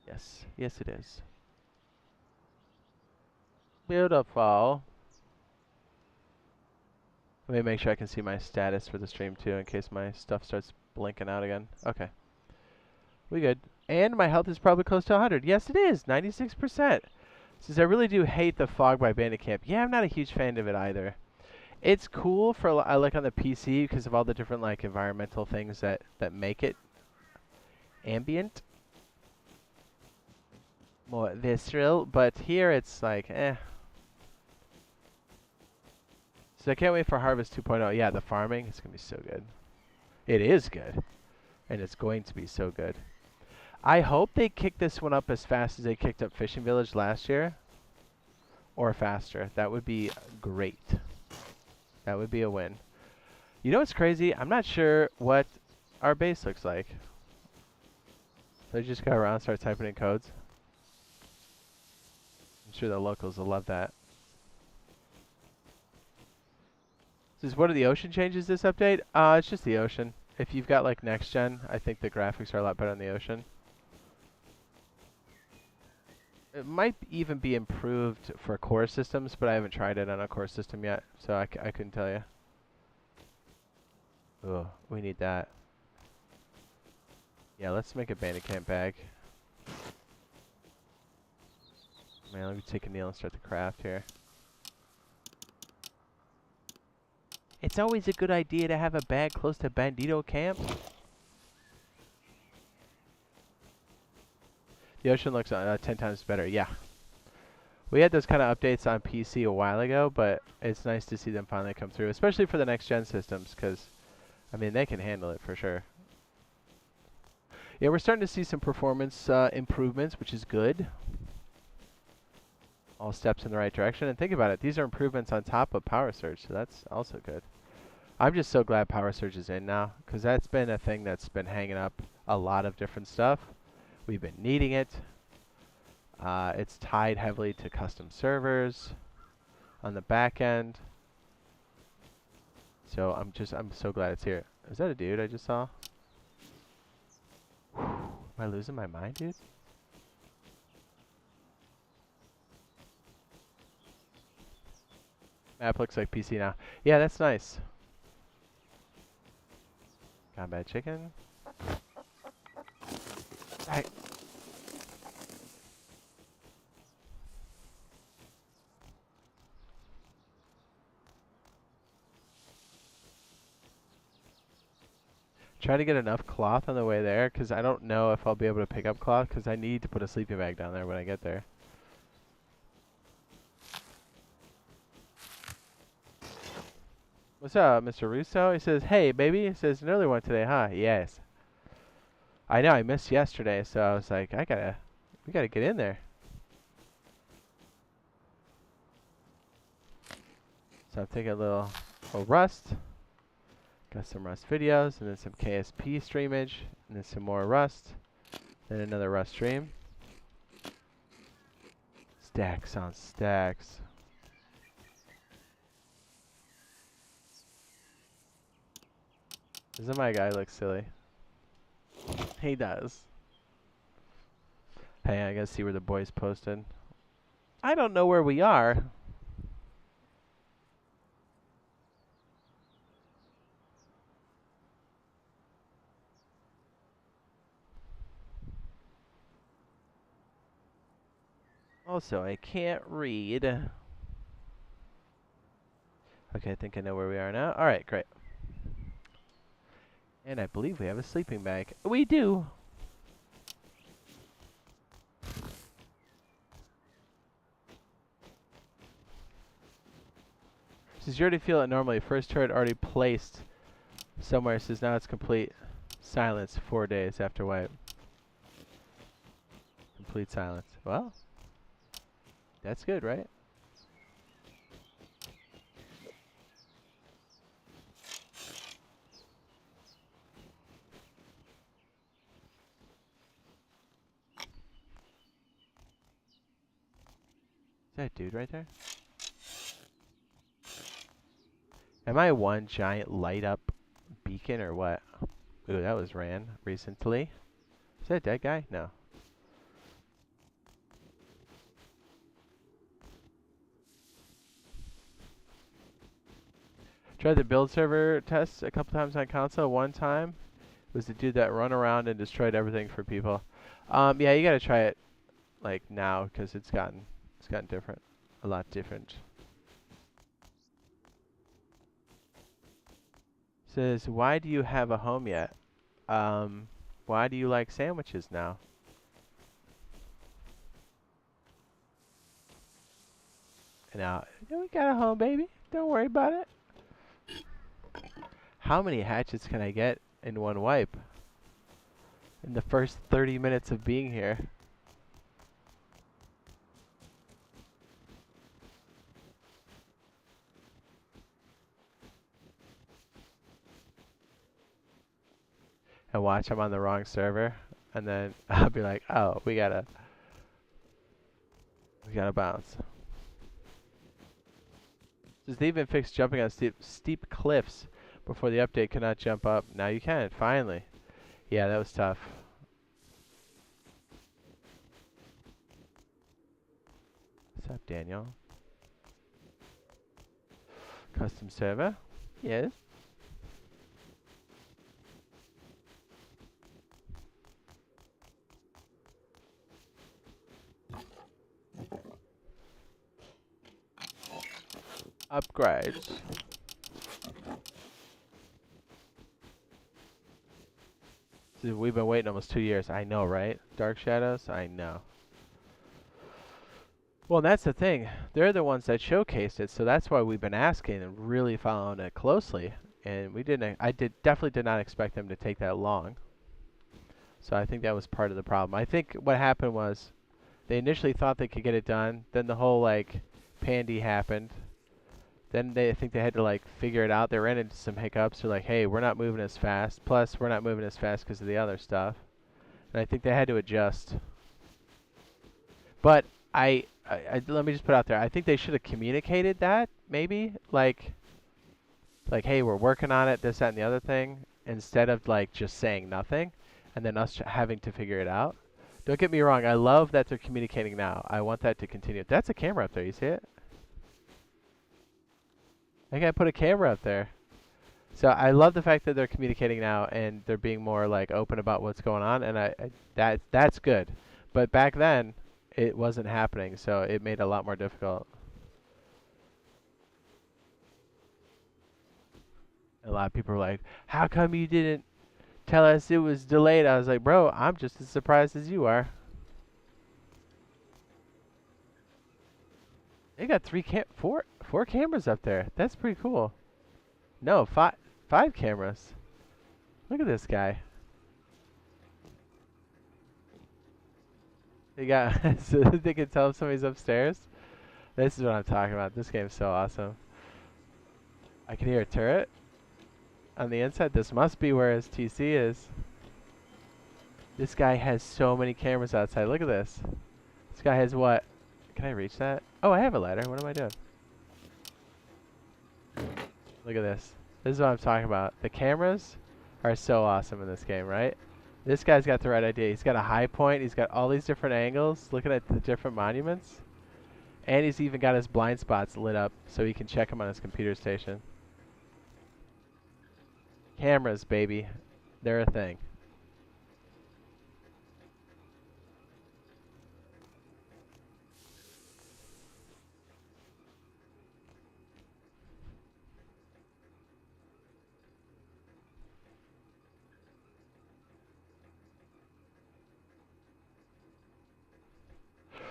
Yes. Yes, it is. Beautiful. Let me make sure I can see my status for the stream too, in case my stuff starts blinking out again. Okay. We good. And my health is probably close to 100. Yes, it is. 96%. Says, I really do hate the fog by Bandicamp. Yeah, I'm not a huge fan of it either. It's cool for like on the PC because of all the different like environmental things that make it ambient, more visceral. But here it's like, eh. So I can't wait for Harvest 2.0. Yeah, the farming, it's gonna be so good. It is good, and it's going to be so good. I hope they kick this one up as fast as they kicked up Fishing Village last year, or faster. That would be great. That would be a win. You know what's crazy? I'm not sure what our base looks like. So I just go around and start typing in codes. I'm sure the locals will love that. This is one of the ocean changes this update? It's just the ocean. If you've got like next gen, I think the graphics are a lot better on the ocean. It might even be improved for core systems, but I haven't tried it on a core system yet, so I couldn't tell you. Oh, we need that. Yeah, let's make a Bandicamp bag. Man, let me take a kneel and start the craft here. It's always a good idea to have a bag close to Bandito Camp. The ocean looks 10 times better, yeah. We had those kind of updates on PC a while ago, but it's nice to see them finally come through, especially for the next-gen systems, because, I mean, they can handle it for sure. Yeah, we're starting to see some performance improvements, which is good. All steps in the right direction. And think about it, these are improvements on top of Power Surge, so that's also good. I'm just so glad Power Surge is in now, because that's been a thing that's been hanging up a lot of different stuff. We've been needing it. It's tied heavily to custom servers on the back end. So I'm so glad it's here. Is that a dude I just saw? Am I losing my mind, dude? Map looks like PC now. Yeah, that's nice. Combat chicken. Right. Try to get enough cloth on the way there, because I don't know if I'll be able to pick up cloth, because I need to put a sleeping bag down there when I get there. What's up, Mr. Russo? He says, hey, baby. He says, an early one today, huh? Yes. I know, I missed yesterday, so I was like, we gotta get in there. So I'm taking a little Rust. Got some Rust videos, and then some KSP streamage, and then some more Rust, then another Rust stream. Stacks on stacks. Doesn't my guy look silly? He does. Hey, I gotta see where the boys posted. I don't know where we are. Also, I can't read. Okay, I think I know where we are now. Alright, great. And I believe we have a sleeping bag. We do! Says you already feel it normally. First turret already placed somewhere. Says now it's complete silence 4 days after wipe. Complete silence. Well, that's good, right? Is that dude right there? Am I one giant light up beacon or what? Ooh, that was ran recently. Is that a dead guy? No. Tried the build server test a couple times on console. One time was the dude that run around and destroyed everything for people. Yeah, you gotta try it like now because it's gotten different, a lot different. Says, why do you have a home yet? Why do you like sandwiches now? Now, we got a home, baby. Don't worry about it. How many hatchets can I get in one wipe? In the first 30 minutes of being here. And watch, I'm on the wrong server. And then I'll be like, oh, we gotta bounce. Says they even fixed jumping on steep cliffs before the update. Could not jump up. Now you can, finally. Yeah, that was tough. What's up, Daniel? Custom server? Yes. Upgrades. So we've been waiting almost 2 years. I know, right? Dark Shadows? I know. Well, that's the thing. They're the ones that showcased it, so that's why we've been asking and really following it closely. And we didn't. Definitely did not expect them to take that long. So I think that was part of the problem. I think what happened was they initially thought they could get it done. Then the whole like pandy happened. Then I think they had to like figure it out. They ran into some hiccups. They're like, hey, we're not moving as fast. Plus, we're not moving as fast because of the other stuff. And I think they had to adjust. But let me just put out there. I think they should have communicated that maybe like, hey, we're working on it, this, that, and the other thing, instead of like just saying nothing, and then us having to figure it out. Don't get me wrong. I love that they're communicating now. I want that to continue. That's a camera up there. You see it? I think I put a camera up there. So I love the fact that they're communicating now and they're being more like open about what's going on, and that's good. But back then, it wasn't happening, so it made it a lot more difficult. A lot of people were like, "How come you didn't tell us it was delayed?" I was like, "Bro, I'm just as surprised as you are." They got four cameras up there. That's pretty cool. No, five cameras. Look at this guy. They got so they can tell if somebody's upstairs. This is what I'm talking about. This game's so awesome. I can hear a turret on the inside. This must be where his TC is. This guy has so many cameras outside. Look at this. This guy has what? Can I reach that? Oh, I have a ladder. What am I doing? Look at this. This is what I'm talking about. The cameras are so awesome in this game, right? This guy's got the right idea. He's got a high point. He's got all these different angles, looking at the different monuments. And he's even got his blind spots lit up so he can check them on his computer station. Cameras, baby. They're a thing.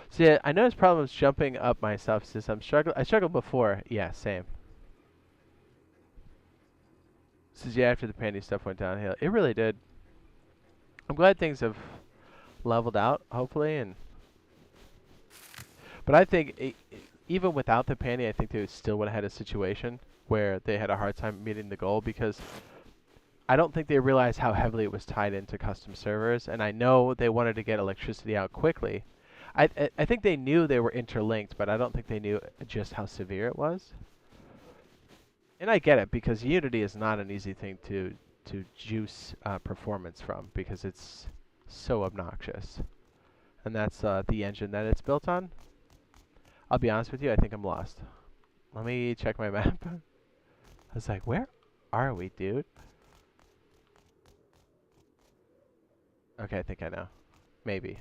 See, I noticed problems jumping up myself since I struggled before. Yeah, same. This is after the panty stuff went downhill. It really did. I'm glad things have leveled out, hopefully, and but I think even without the panty, I think they still would have had a situation where they had a hard time meeting the goal because I don't think they realized how heavily it was tied into custom servers, and I know they wanted to get electricity out quickly. I think they knew they were interlinked, but I don't think they knew just how severe it was. And I get it because Unity is not an easy thing to juice performance from because it's so obnoxious, and that's the engine that it's built on. I'll be honest with you, I think I'm lost. Let me check my map. I was like, where are we, dude? Okay, I think I know. Maybe.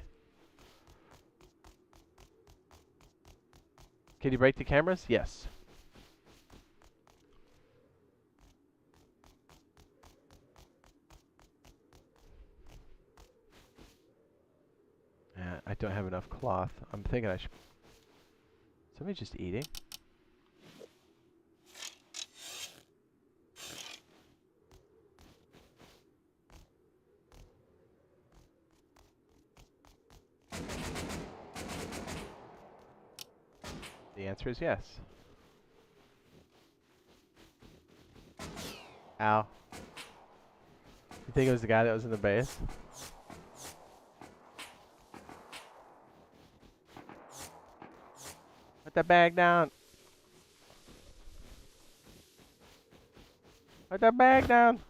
Can you break the cameras? Yes. I don't have enough cloth. I'm thinking I should... Somebody just eating? The answer is yes. Ow. You think it was the guy that was in the base? Put that bag down. Put that bag down.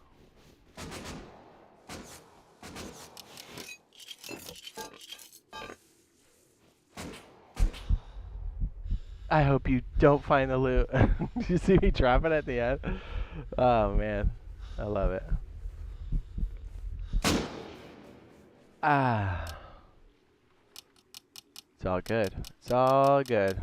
I hope you don't find the loot. Did you see me drop it at the end? Oh man, I love it. Ah. It's all good. It's all good.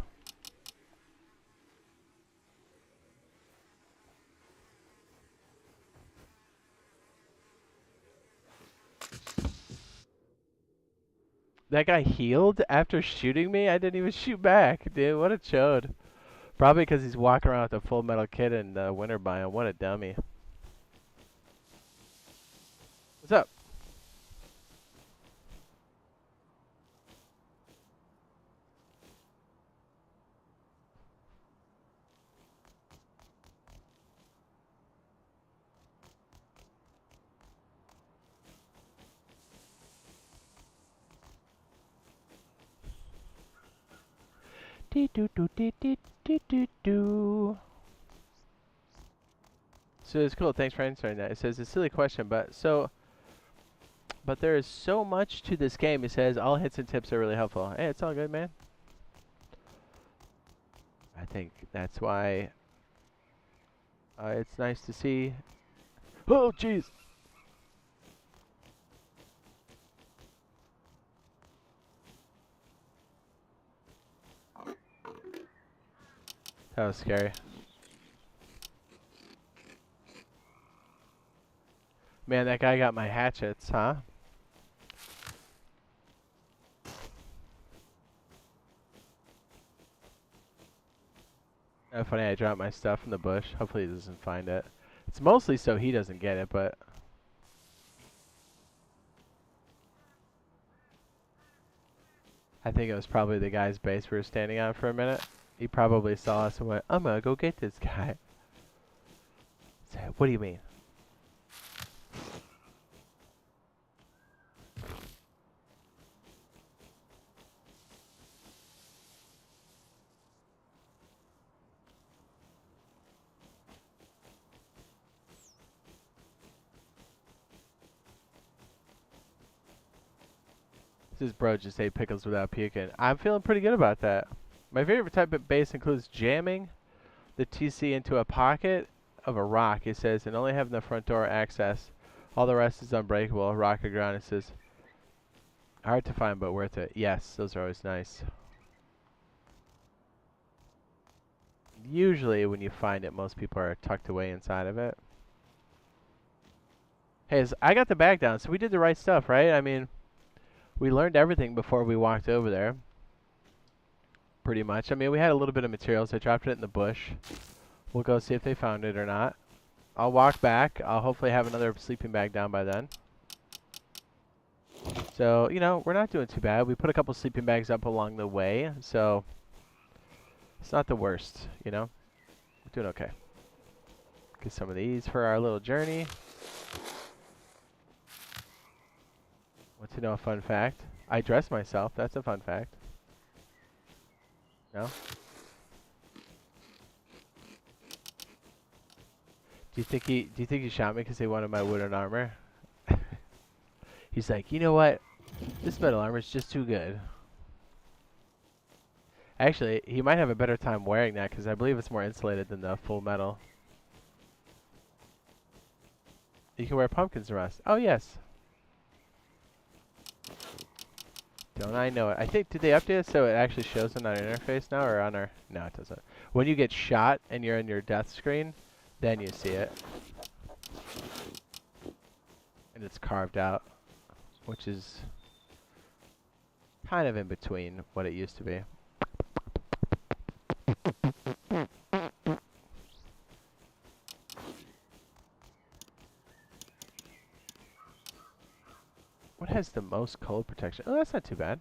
That guy healed after shooting me? I didn't even shoot back, dude. What a chode. Probably because he's walking around with a full metal kit in the winter biome. What a dummy. What's up? Do. So it's cool. Thanks for answering that. It says it's a silly question, but there is so much to this game. It says all hits and tips are really helpful. Hey, it's all good, man. I think that's why it's nice to see. Oh, jeez. That was scary. Man, that guy got my hatchets, huh? Funny, I dropped my stuff in the bush. Hopefully he doesn't find it. It's mostly so he doesn't get it, but I think it was probably the guy's base we were standing on for a minute. He probably saw us and went, I'm gonna go get this guy. Said, what do you mean? This is bro just ate pickles without puking. I'm feeling pretty good about that. My favorite type of base includes jamming the TC into a pocket of a rock, he says, and only having the front door access. All the rest is unbreakable. Rock or ground, it says. Hard to find, but worth it. Yes, those are always nice. Usually when you find it, most people are tucked away inside of it. Hey, I got the bag down, so we did the right stuff, right? I mean, we learned everything before we walked over there. Pretty much. I mean, we had a little bit of materials. I dropped it in the bush. We'll go see if they found it or not. I'll walk back. I'll hopefully have another sleeping bag down by then. So, you know, we're not doing too bad. We put a couple sleeping bags up along the way, so it's not the worst, you know? We're doing okay. Get some of these for our little journey. Want to know a fun fact? I dress myself. That's a fun fact. No? Do you think he shot me because he wanted my wooden armor? He's like, you know what? This metal armor is just too good. Actually, he might have a better time wearing that because I believe it's more insulated than the full metal. You can wear pumpkins and rust. Oh, yes. Don't I know it? I think, did they update it so it actually shows on our interface now or on our... No, it doesn't. When you get shot and you're in your death screen, then you see it. And it's carved out, which is kind of in between what it used to be. What has the most cold protection? Oh, that's not too bad.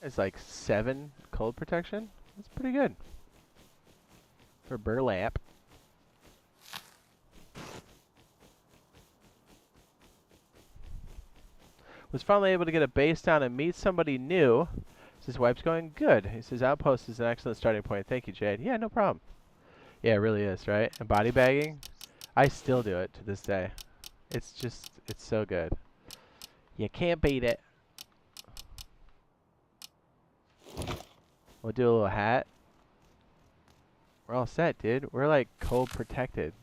It's like 7 cold protection. That's pretty good. For burlap. Was finally able to get a base down and meet somebody new. Says Wipe's going good. He says Outpost is an excellent starting point. Thank you, Jade. Yeah, no problem. Yeah, it really is, right? And body bagging, I still do it to this day. It's just, it's so good. You can't beat it. We'll do a little hat. We're all set, dude. We're like cold protected.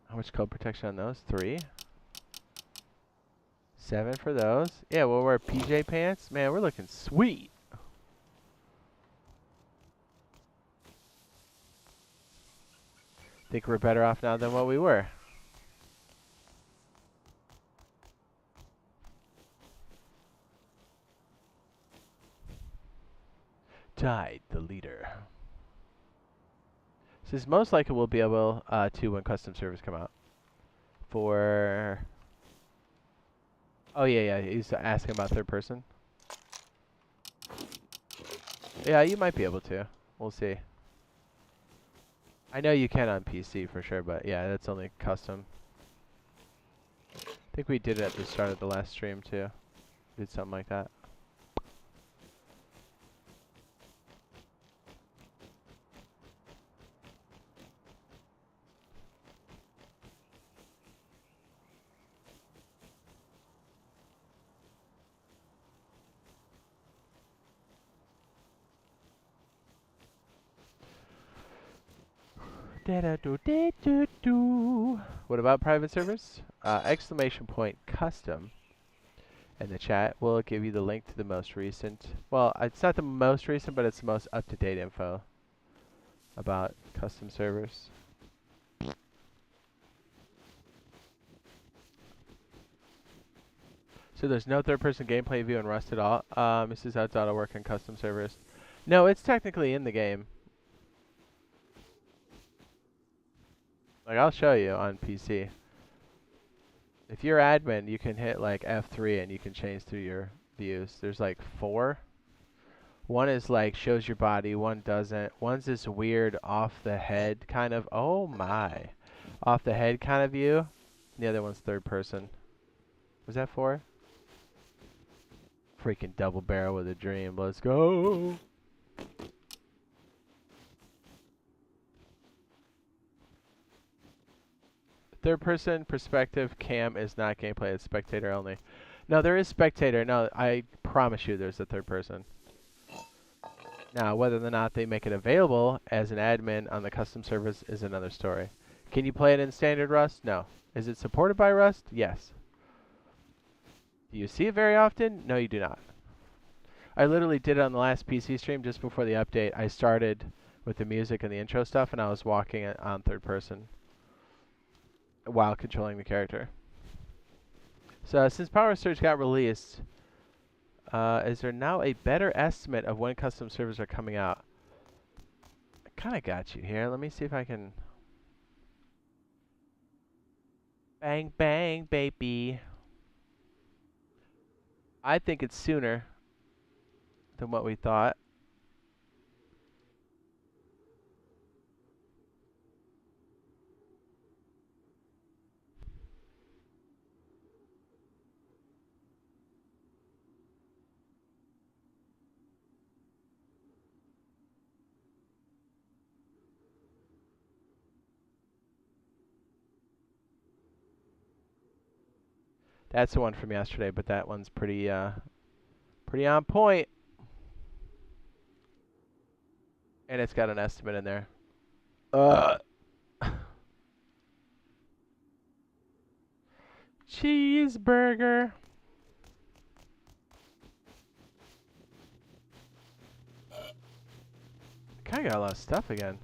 How much cold protection on those? 3? 7 for those. Yeah, we'll wear PJ pants. Man, we're looking sweet. Think we're better off now than what we were. Jade, the leader. Says most likely we'll be able to when custom servers come out. For... Oh, yeah, he's asking about third person. Yeah, you might be able to. We'll see. I know you can on PC for sure, but yeah, that's only custom. I think we did it at the start of the last stream too. Did something like that. What about private servers? Exclamation point custom. In the chat, we'll give you the link to the most recent. Well, it's not the most recent, but it's the most up-to-date info about custom servers. So there's no third-person gameplay view in Rust at all. This is how it's auto work in custom servers. No, it's technically in the game. Like, I'll show you on PC. If you're admin, you can hit like F3 and you can change through your views. There's like 4. One is like shows your body, one doesn't. One's this weird off the head kind of, oh my, off the head kind of view. The other one's third person. Was that 4? Freaking double barrel with a dream. Let's go. Third person perspective cam is not gameplay, it's spectator only. No, there is spectator. No, I promise you there's a third person. Now, whether or not they make it available as an admin on the custom service is another story. Can you play it in standard Rust? No. Is it supported by Rust? Yes. Do you see it very often? No, you do not. I literally did it on the last PC stream just before the update. I started with the music and the intro stuff, and I was walking it on third person while controlling the character. So since Power Surge got released, is there now a better estimate of when custom servers are coming out? I kind of got you here. Let me see if I can... Bang, bang, baby. I think it's sooner than what we thought. That's the one from yesterday, but that one's pretty on point. And it's got an estimate in there. Cheeseburger. Kinda got a lot of stuff again.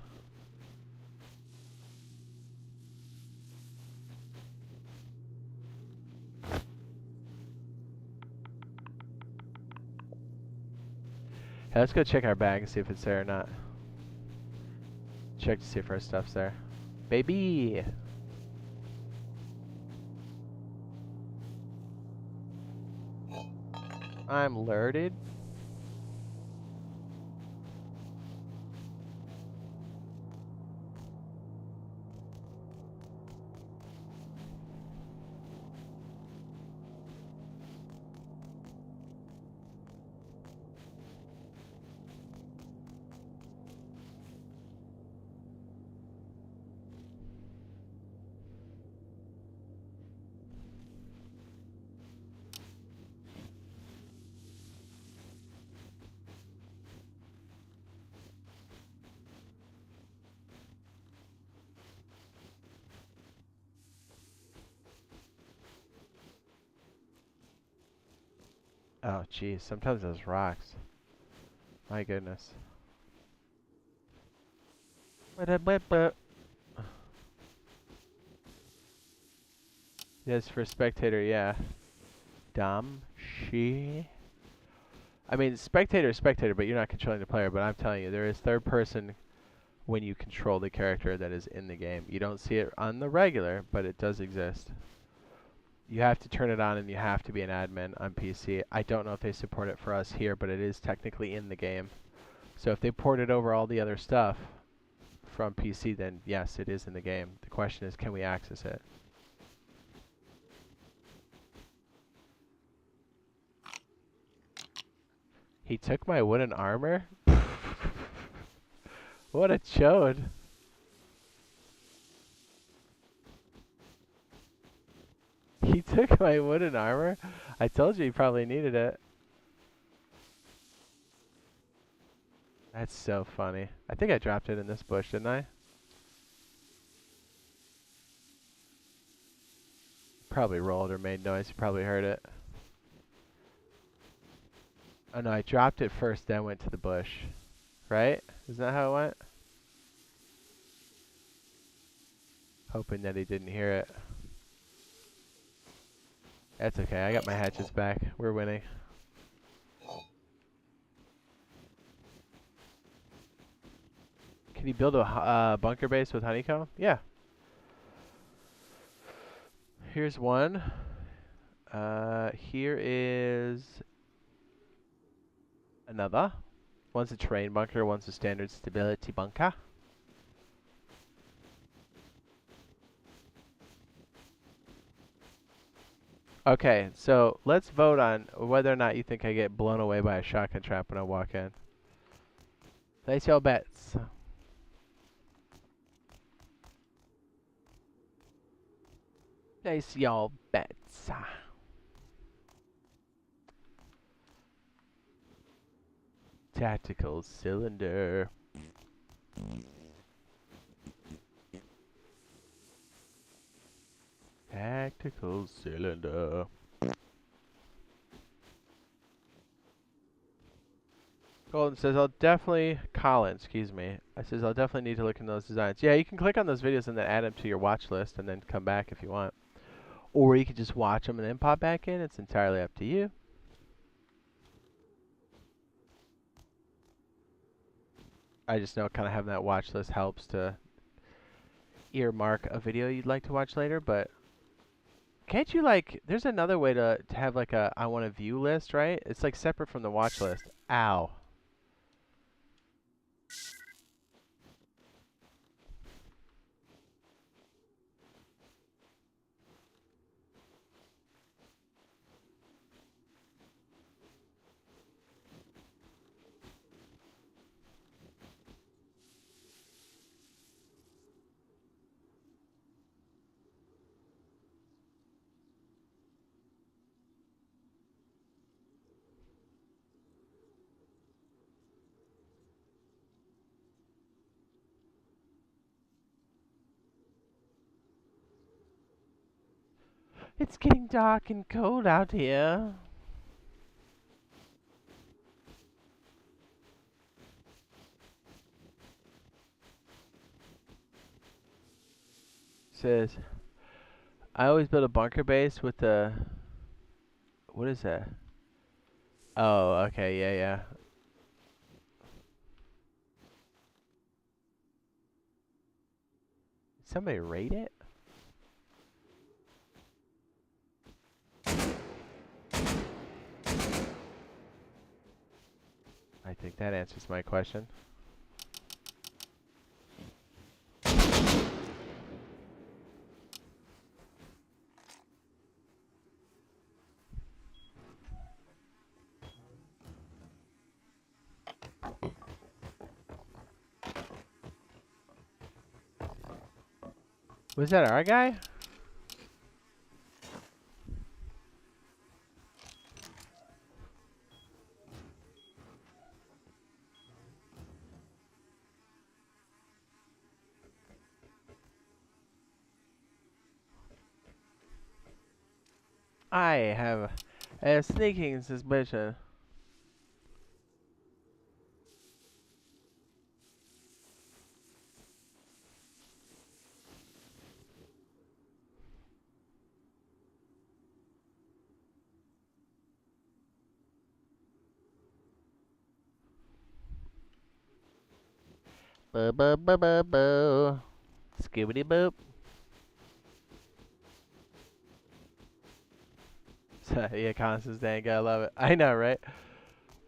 Hey, let's go check our bag and see if it's there or not. Check to see if our stuff's there. Baby! I'm alerted. Oh, jeez. Sometimes those rocks. My goodness. Yes, for spectator, yeah. Dumb shit. I mean, spectator is spectator, but you're not controlling the player. But I'm telling you, there is third person when you control the character that is in the game. You don't see it on the regular, but it does exist. You have to turn it on, and you have to be an admin on PC. I don't know if they support it for us here, but it is technically in the game. So if they ported over all the other stuff from PC, then yes, it is in the game. The question is, can we access it? He took my wooden armor? What a chode. He took my wooden armor? I told you he probably needed it. That's so funny. I think I dropped it in this bush, didn't I? Probably rolled or made noise. You probably heard it. Oh no, I dropped it first, then went to the bush. Right? Isn't that how it went? Hoping that he didn't hear it. That's okay. I got my hatches back. We're winning. Can you build a bunker base with honeycomb? Yeah. Here's one. Here is another. One's a terrain bunker, one's a standard stability bunker. Okay, so let's vote on whether or not you think I get blown away by a shotgun trap when I walk in. Place your bets. Place your bets. Tactical cylinder. Tactical cylinder. Golden says, Colin, excuse me. I says, I'll definitely need to look in those designs. Yeah, you can click on those videos and then add them to your watch list and then come back if you want. Or you could just watch them and then pop back in. It's entirely up to you. I just know kind of having that watch list helps to earmark a video you'd like to watch later, but can't you like, there's another way to have like a I want to view list, right? It's like separate from the watch list. Ow. It's getting dark and cold out here. Says, I always build a bunker base with the, what is that? Oh, okay, yeah. Did somebody rate it? I think that answers my question. Was that our guy? I have a sneaking suspicion. Boo boo boo boo boo. Skibbity boop. Yeah, Constance dang, I love it. I know, right?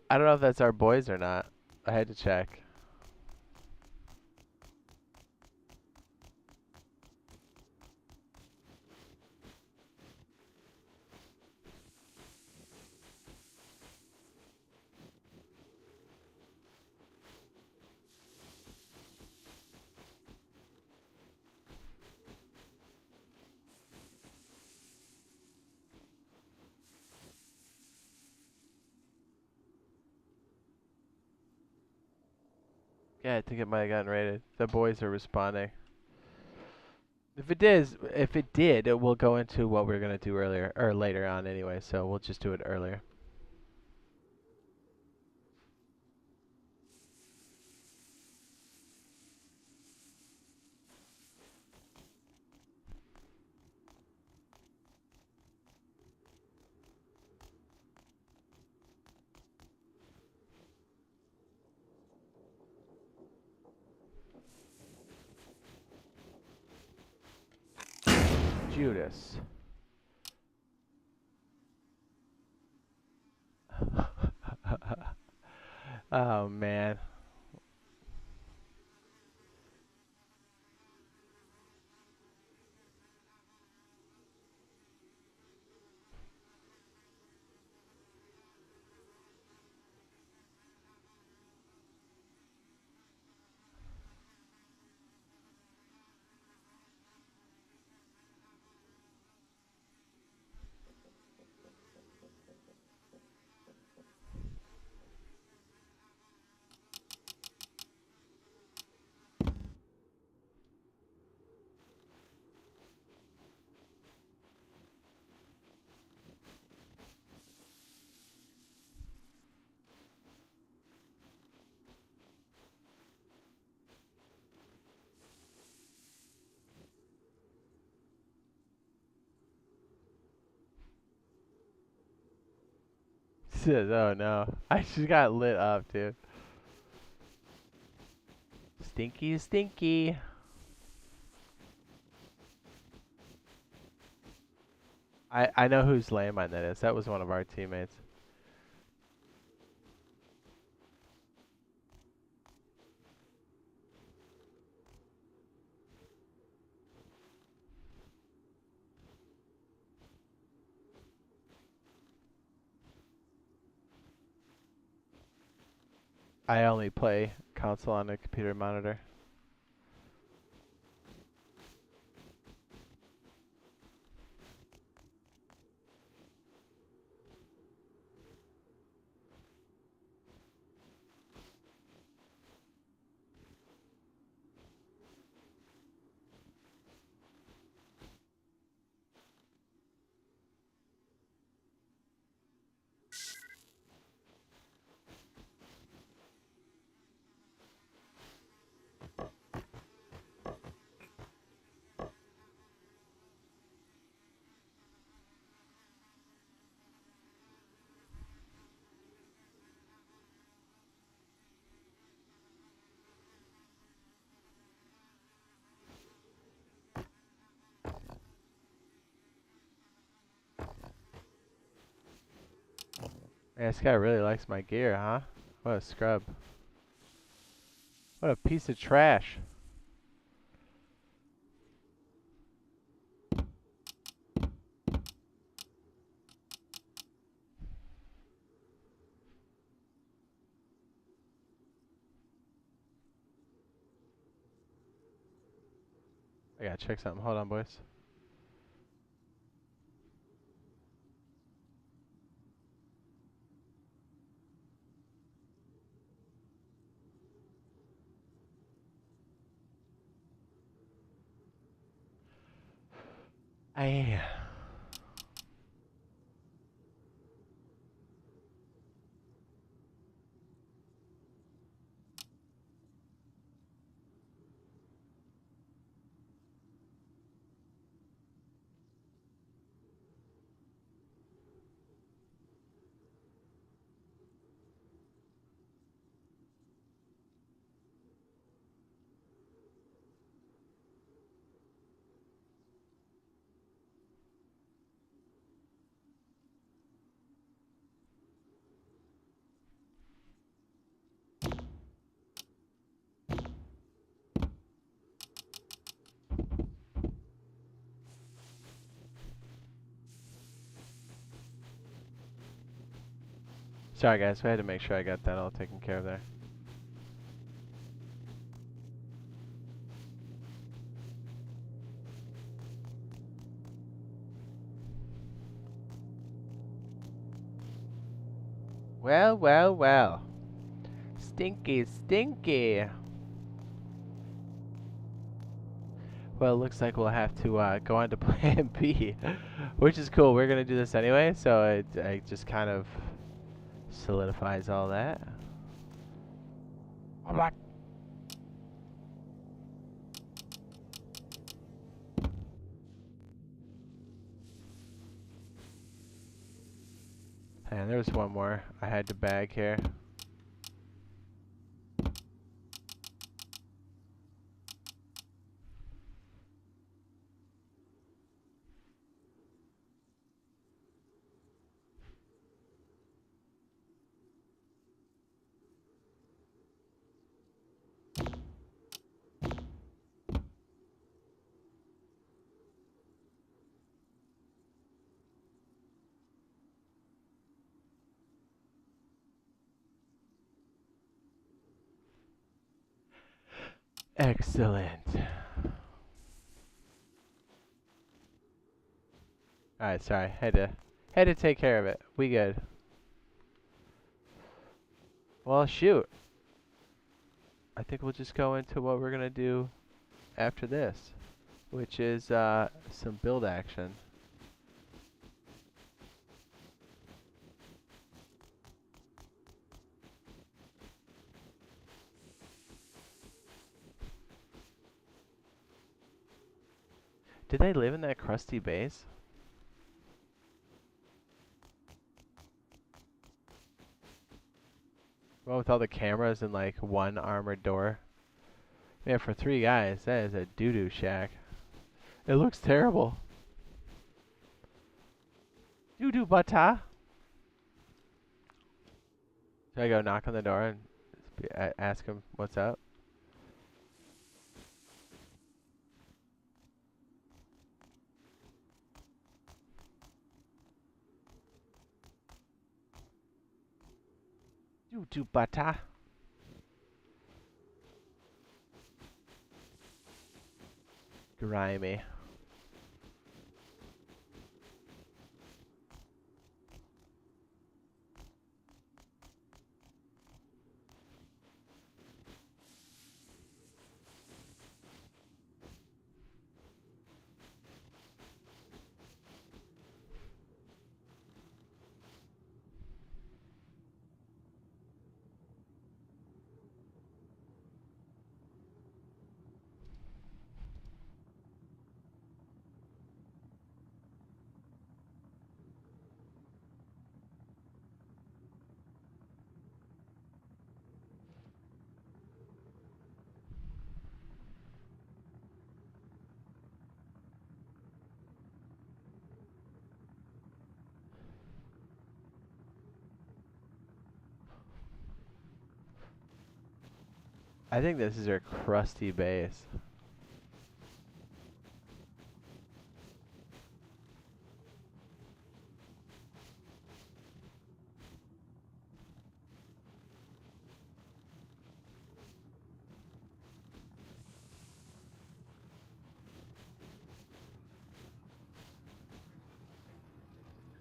I don't know if that's our boys or not. I had to check. Yeah, I think it might have gotten rated. The boys are responding. If it did, it will go into what we are gonna do earlier or later on anyway. So we'll just do it earlier. Judas. Oh man. Says, oh no. I just got lit up, dude. Stinky, stinky. I know whose landmine that is. That was one of our teammates. I only play console on a computer monitor. Man, this guy really likes my gear, huh? What a scrub. What a piece of trash. I gotta check something. Hold on, boys. I Sorry guys, we had to make sure I got that all taken care of there. Well, well, well. Stinky, stinky. Well, it looks like we'll have to go on to plan B, which is cool. We're going to do this anyway, so it just kind of solidifies all that. Oh my. And there's one more I had to bag here. Excellent. Alright, sorry. Had to take care of it. We good. Well, shoot. I think we'll just go into what we're gonna do after this, which is some build action. Did they live in that crusty base? Well, with all the cameras and like one armored door. Yeah, for 3 guys, that is a doo-doo shack. It looks terrible. Doo-doo bata. Should I go knock on the door and ask him what's up? Doo-doo bata. Grimy. I think this is her crusty base.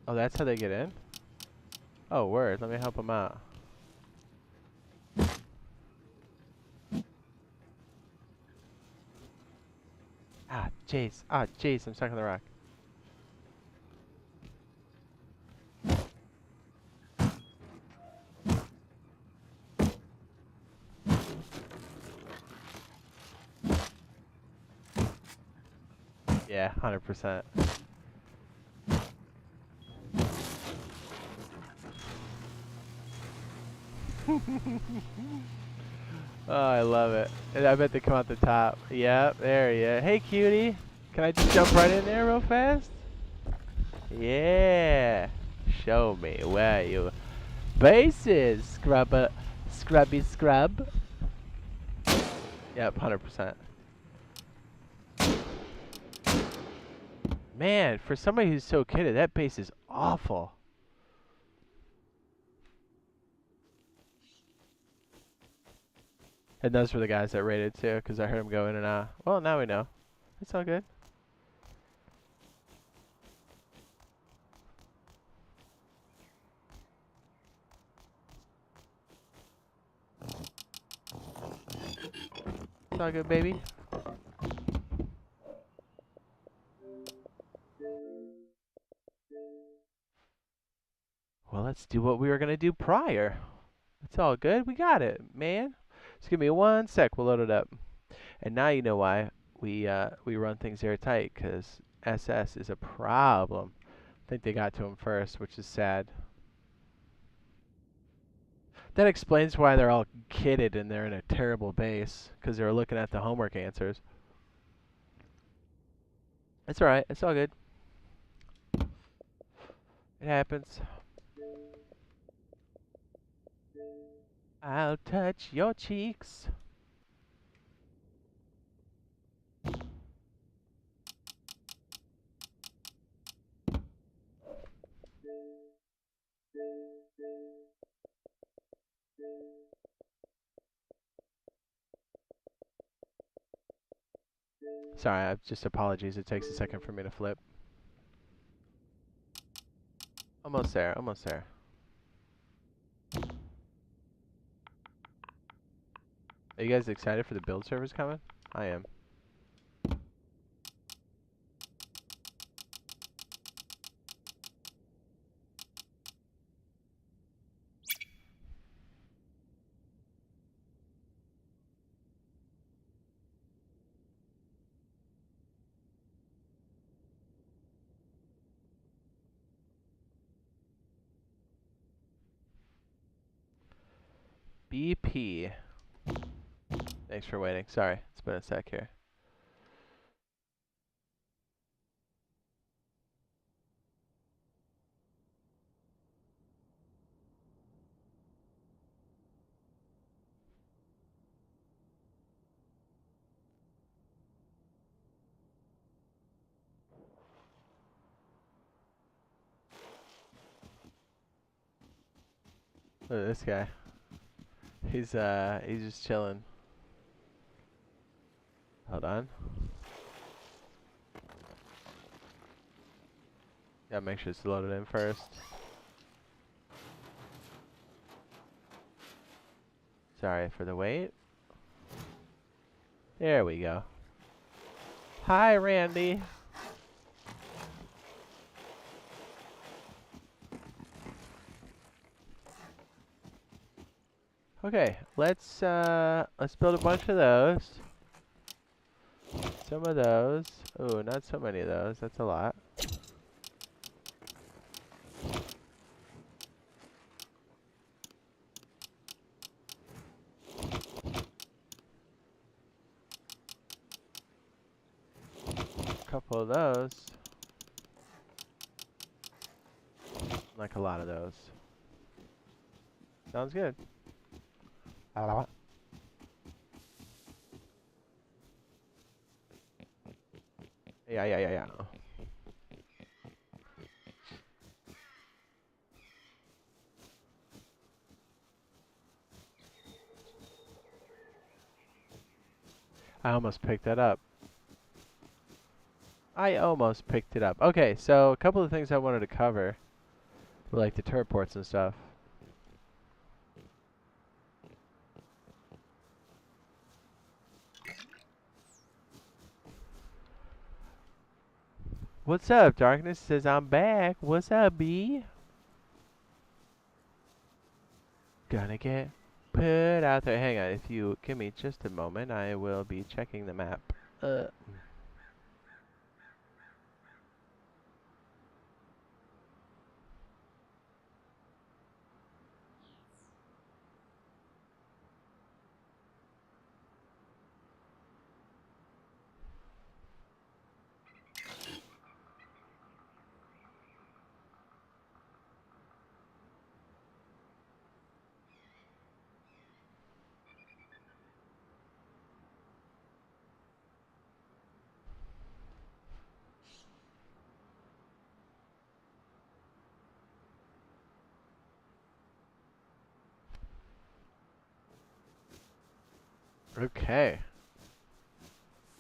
Oh, that's how they get in? Oh, word. Let me help them out. Ah, Jace. Ah, Jace, I'm stuck on the rock. Yeah, 100%. Oh, I love it. And I bet they come out the top. Yep, there he is. Hey, cutie. Can I just jump right in there real fast? Yeah. Show me where you base is, scrubby scrub. Yep, 100%. Man, for somebody who's so kitted, that base is awful. And those were the guys that raided too, because I heard them go in and out. Well, now we know. It's all good. It's all good, baby. Well, let's do what we were going to do prior. It's all good. We got it, man. Just give me 1 sec. We'll load it up. And now you know why we run things airtight, because SS is a problem. I think they got to him first, which is sad. That explains why they're all kitted and they're in a terrible base, because they were looking at the homework answers. It's alright. It's all good. It happens. I'll touch your cheeks. Sorry, just apologies. It takes a second for me to flip. Almost there, almost there. Are you guys excited for the build servers coming? I am. BP. Thanks for waiting. Sorry, it's been a sec here. Look at this guy. He's just chilling. Hold on. Gotta make sure it's loaded in first. Sorry for the wait. There we go. Hi, Randy. Okay, let's build a bunch of those. Some of those. Oh, not so many of those. That's a lot. Couple of those. Like a lot of those. Sounds good. Yeah. I almost picked that up. Okay, so a couple of things I wanted to cover were like the turret ports and stuff. What's up? Darkness says I'm back. What's up, B? Gonna get put out there. Hang on, if you give me just a moment, I will be checking the map. Okay.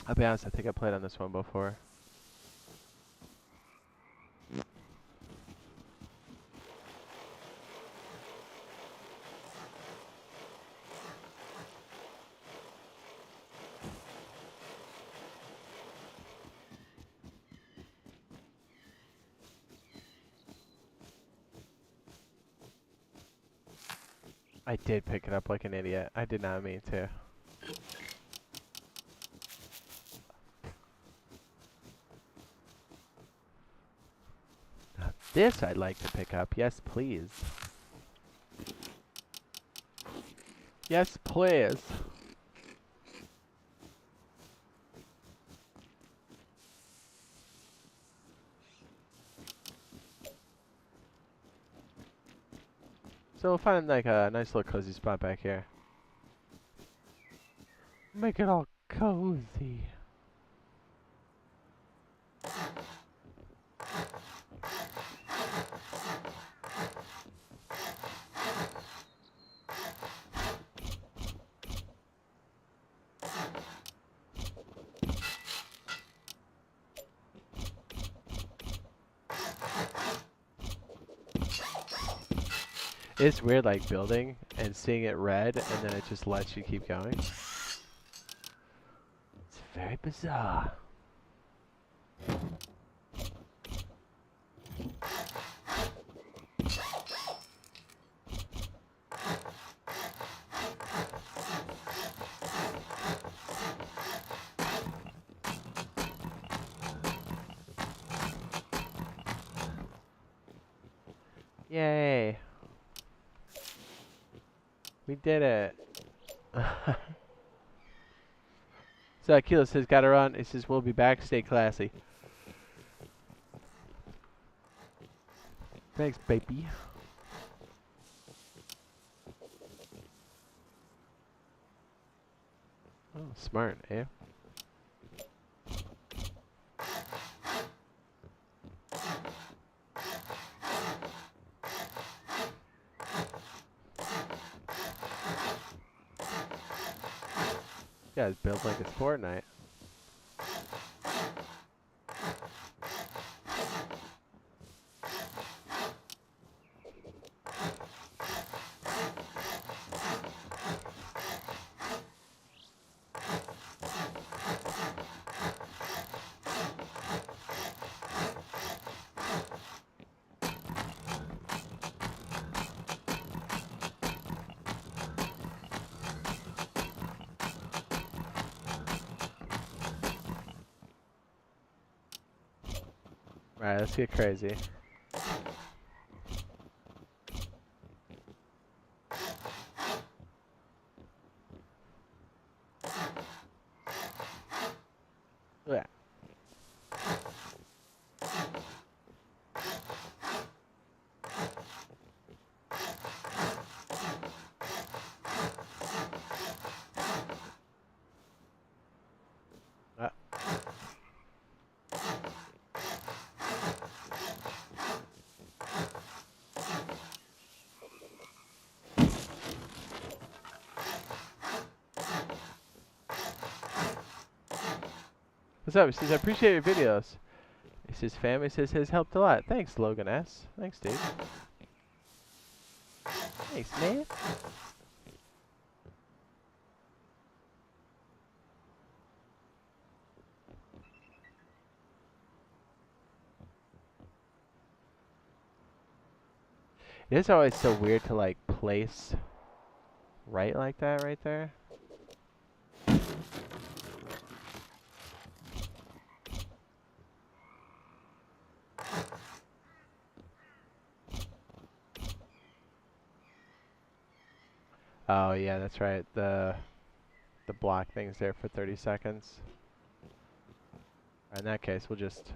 I'll be honest, I think I played on this one before. I did pick it up like an idiot. I did not mean to. Now this I'd like to pick up. Yes, please. Yes, please. So we'll find like a nice little cozy spot back here. Make it all cozy. It's weird, like building and seeing it red, and then it just lets you keep going. It's very bizarre. Yay. We did it. So Akila says, gotta run. He says, we'll be back. Stay classy. Thanks, baby. Oh, smart, eh? Yeah, it's built like it's Fortnite. Alright, let's get crazy. Yeah. What's up? He says, I appreciate your videos. He says, fam, he says, has helped a lot. Thanks, Logan S. Thanks, dude. Thanks, man. It is always so weird to, like, place right like that right there. Oh, yeah, that's right. The block thing's there for 30 seconds. In that case, we'll just...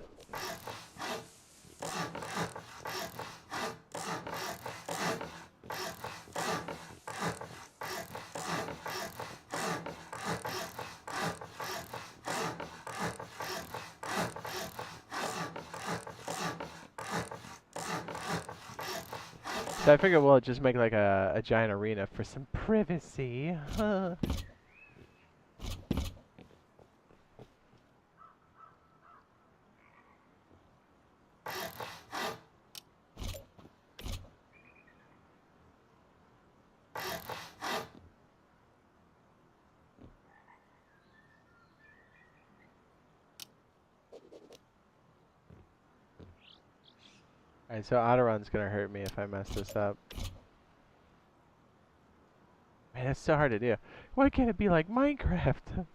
So I figured we'll just make like a giant arena for some privacy. Alright, so autorun's gonna hurt me if I mess this up. Man, that's so hard to do. Why can't it be like Minecraft?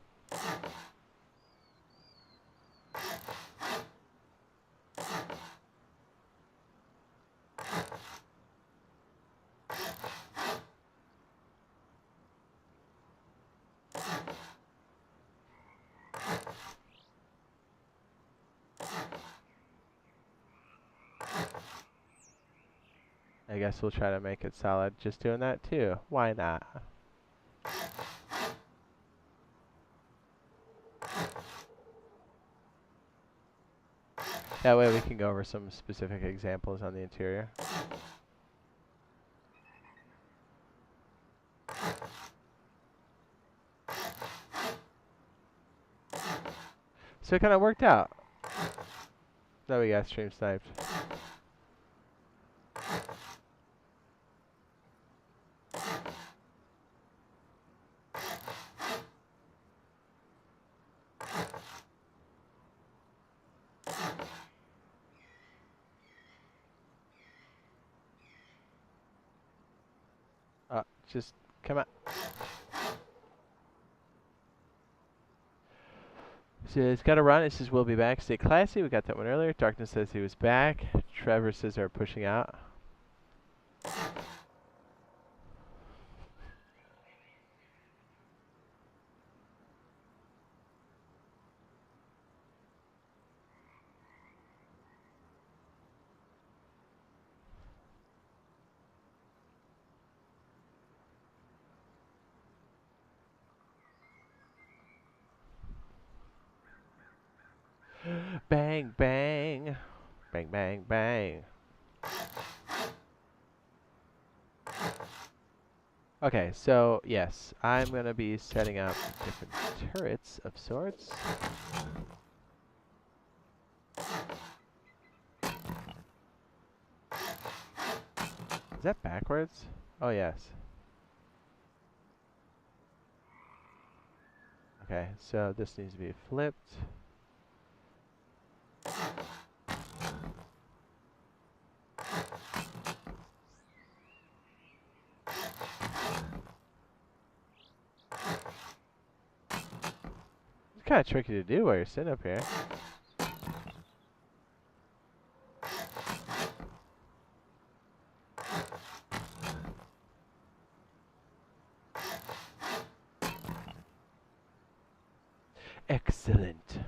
I guess we'll try to make it solid just doing that too. Why not? That way we can go over some specific examples on the interior. So it kind of worked out. That we got stream sniped. Just come out. So it's got to run. It says we'll be back. Stay classy. We got that one earlier. Darkness says he was back. Trevor says they're pushing out. Bang, bang. Bang, bang, bang. Okay, so yes, I'm going to be setting up different turrets of sorts. Is that backwards? Oh, yes. Okay, so this needs to be flipped. It's kind of tricky to do while you're sitting up here. Excellent.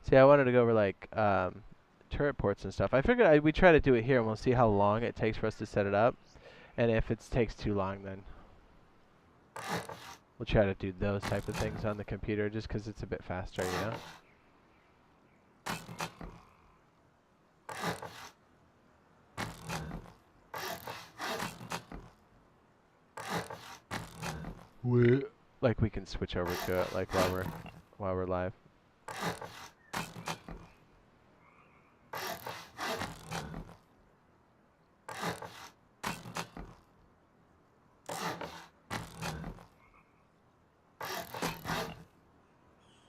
See, I wanted to go over like turret ports and stuff. I figured we try to do it here, and we'll see how long it takes for us to set it up. And if it takes too long, then we'll try to do those type of things on the computer, just because it's a bit faster, you know. Like we can switch over to it, like while we're live.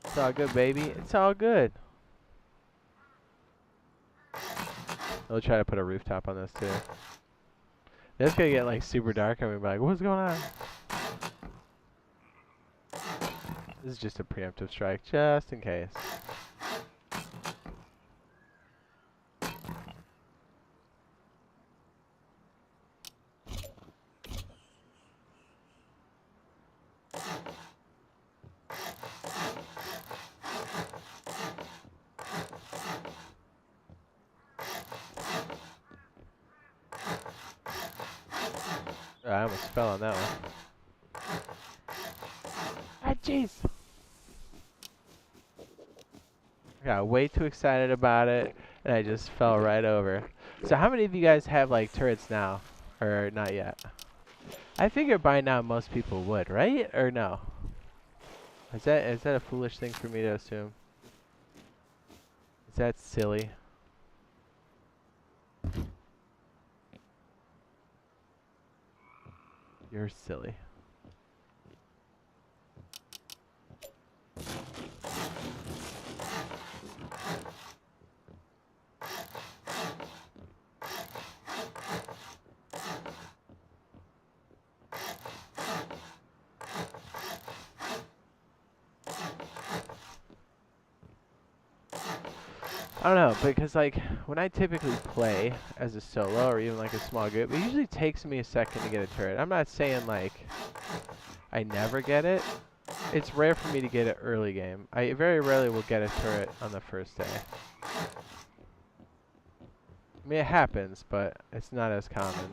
It's all good, baby. It's all good. We'll try to put a rooftop on this too. It's gonna get like super dark, and we'll be like, "What's going on?" This is just a preemptive strike, just in case. I almost fell on that one. Ah, jeez. I got way too excited about it, and I just fell right over. So how many of you guys have like turrets now, or not yet? I figure by now most people would, right? Or no? Is that a foolish thing for me to assume? Is that silly? You're silly. I don't know, because like when I typically play as a solo or even like a small group, it usually takes me a second to get a turret. I'm not saying like I never get it. It's rare for me to get it early game. I very rarely will get a turret on the first day. I mean, it happens, but it's not as common.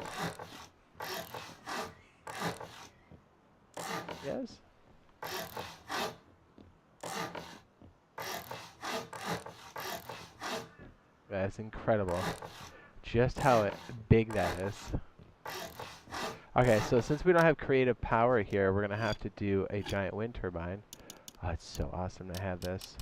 Yes? That's incredible. Just how big that is. Okay, so since we don't have creative power here, we're going to have to do a giant wind turbine. Oh, it's so awesome to have this.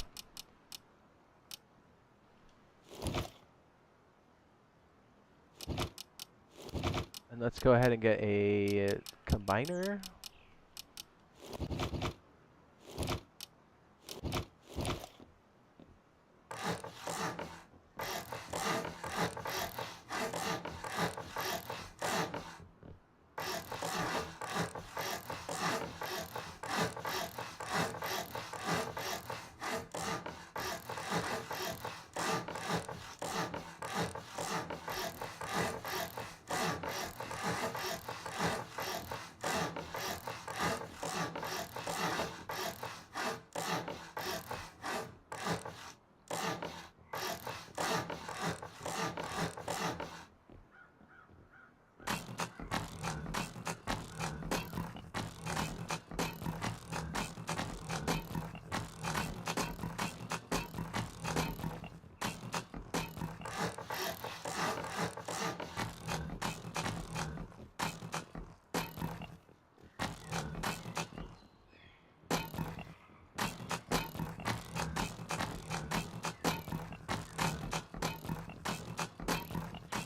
And let's go ahead and get a combiner.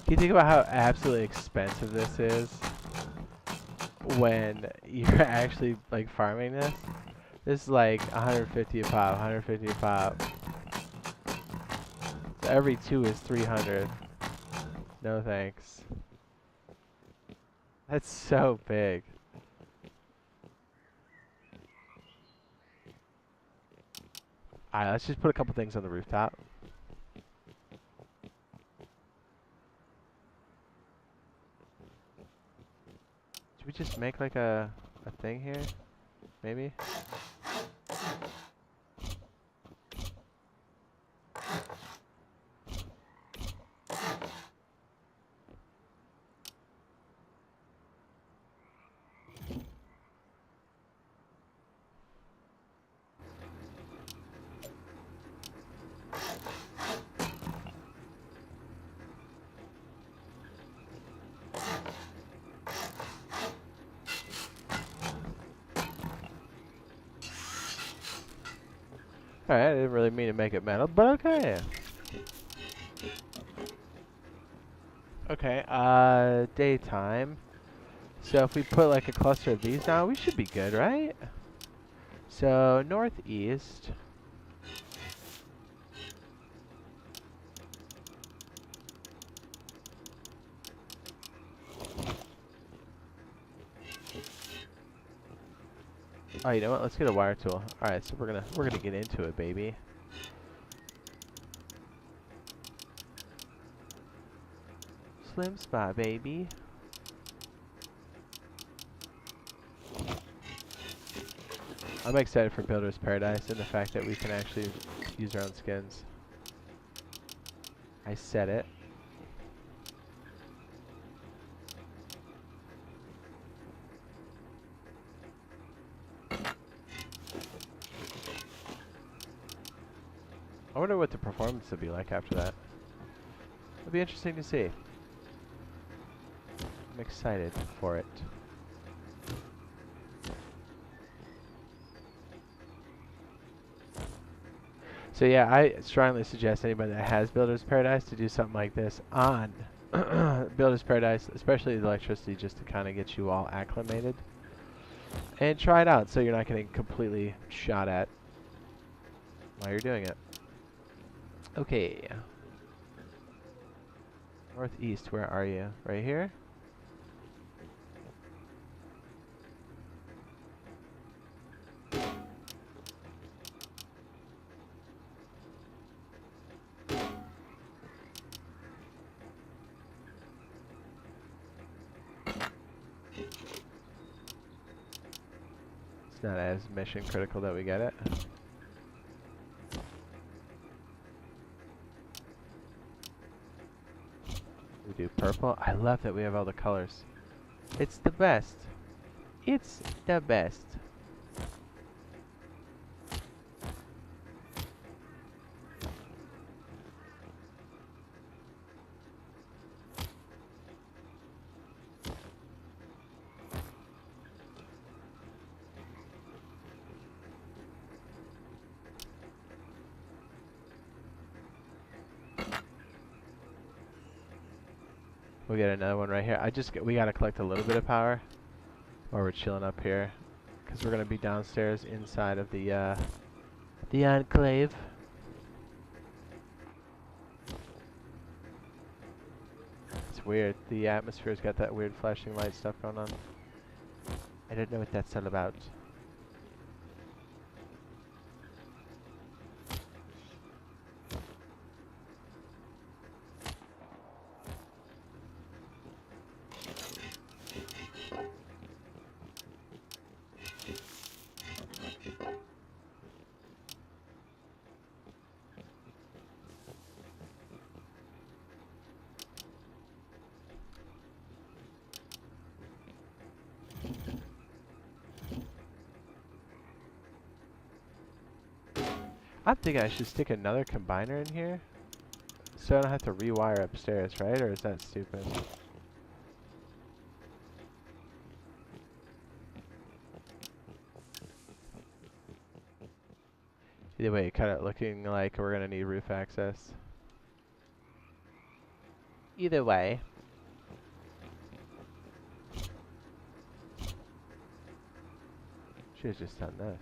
Can you think about how absolutely expensive this is when you're actually like farming this? This is like 150 a pop, 150 a pop. So every 2 is 300. No thanks. That's so big. Alright, let's just put a couple things on the rooftop. Should we just make like a thing here? Maybe? Alright, I didn't really mean to make it metal, but okay. Okay, daytime. So if we put like a cluster of these down, we should be good, right? So northeast. Oh, you know what? Let's get a wire tool. All right, so we're gonna get into it, baby. Slim spot, baby. I'm excited for Builder's Paradise and the fact that we can actually use our own skins. I said it. I wonder what the performance will be like after that. It'll be interesting to see. I'm excited for it. So yeah, I strongly suggest anybody that has Builder's Paradise to do something like this on Builder's Paradise, especially the electricity, just to kind of get you all acclimated. And try it out so you're not getting completely shot at while you're doing it. Okay. Northeast, where are you? Right here? It's not as mission critical that we get it. We do purple. I love that we have all the colors. It's the best. It's the best. We'll get another one right here. We gotta collect a little bit of power while we're chilling up here, because we're gonna be downstairs inside of the enclave. It's weird. The atmosphere's got that weird flashing light stuff going on. I don't know what that's all about. I'm thinking I should stick another combiner in here, so I don't have to rewire upstairs, right? Or is that stupid? Either way, kind of looking like we're gonna need roof access. Either way. Should've just done this.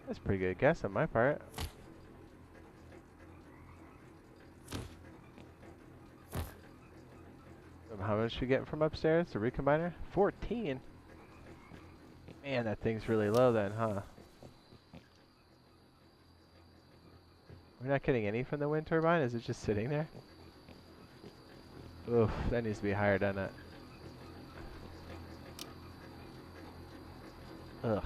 That's a pretty good guess on my part. How much you getting from upstairs? The recombiner? 14? Man, that thing's really low then, huh? We're not getting any from the wind turbine? Is it just sitting there? Oof, that needs to be higher, doesn't it? Ugh.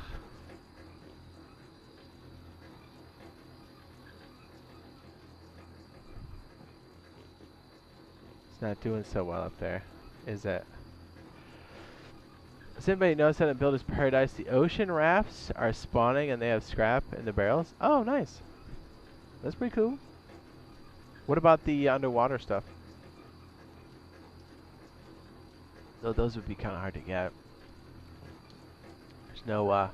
It's not doing so well up there, is it? Does anybody notice that in Builder's Paradise, the ocean rafts are spawning and they have scrap in the barrels? Oh, nice. That's pretty cool. What about the underwater stuff? Though those would be kind of hard to get. There's no, what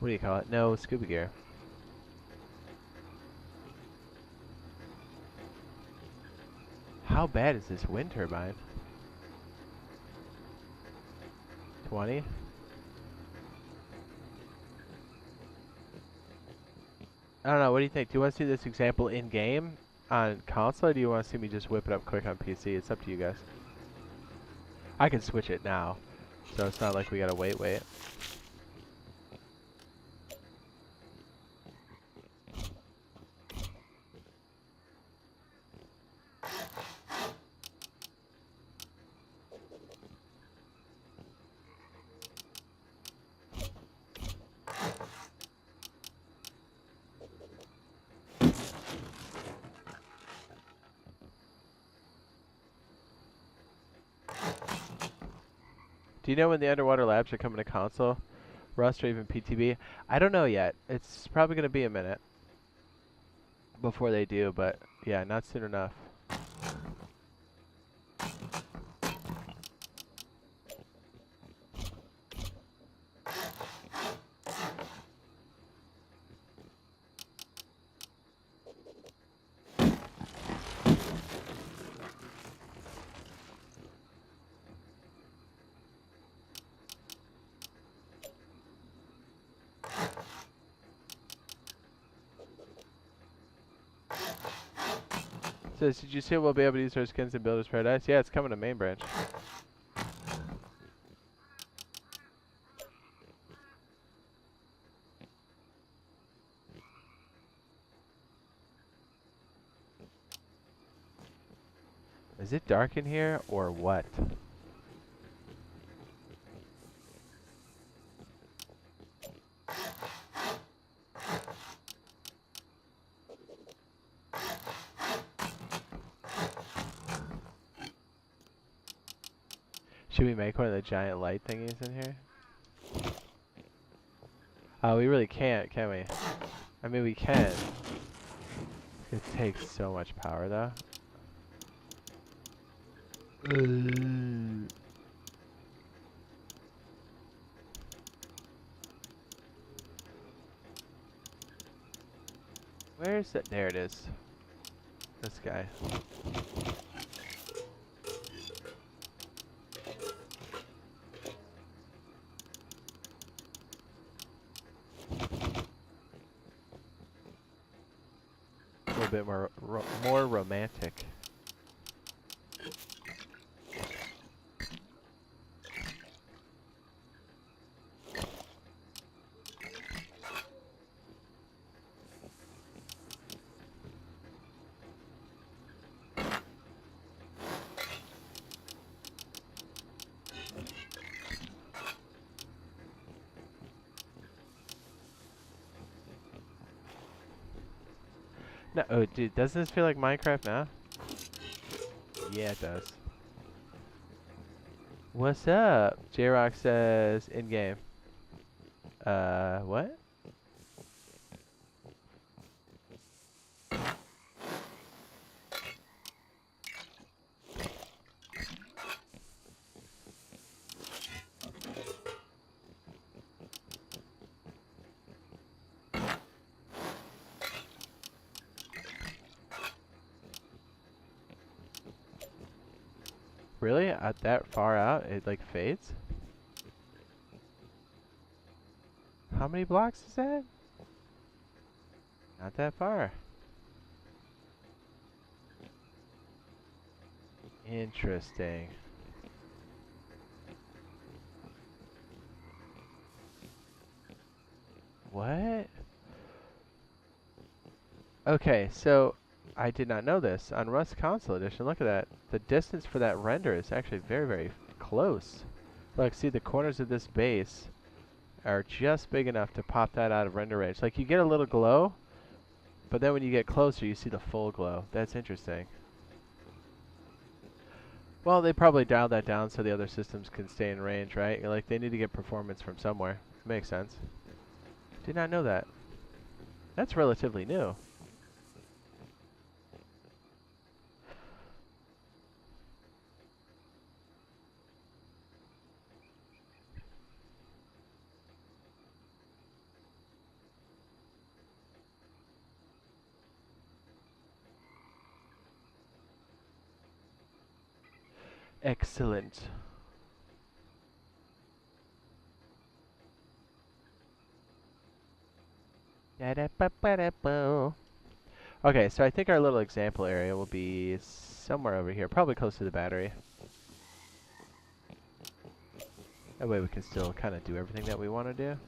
do you call it? No scuba gear. How bad is this wind turbine? 20? I don't know, what do you think? Do you want to see this example in-game on console, or do you want to see me just whip it up quick on PC? It's up to you guys. I can switch it now, so it's not like we gotta wait. Do you know when the underwater labs are coming to console? Rust or even PTB? I don't know yet. It's probably going to be a minute before they do, but yeah, not soon enough. So did you say we'll be able to use our skins in Builder's Paradise? Yeah, it's coming to main branch. Is it dark in here or what? Should we make one of the giant light thingies in here? Oh, we really can't, can we? I mean, we can. It takes so much power, though. Where is it? There it is. This guy. A little bit more romantic. No, oh, dude, doesn't this feel like Minecraft now? Yeah, it does. What's up? J-Rock says in-game. What? Really? At that far out, it like fades? How many blocks is that? Not that far. Interesting. What? Okay, so I did not know this. On Rust Console Edition, look at that. The distance for that render is actually very, very close. Look, see the corners of this base are just big enough to pop that out of render range. Like you get a little glow, but then when you get closer, you see the full glow. That's interesting. Well, they probably dialed that down so the other systems can stay in range, right? Like they need to get performance from somewhere. Makes sense. Did not know that. That's relatively new. Excellent. Okay, so I think our little example area will be somewhere over here, probably close to the battery. That way we can still kind of do everything that we want to do.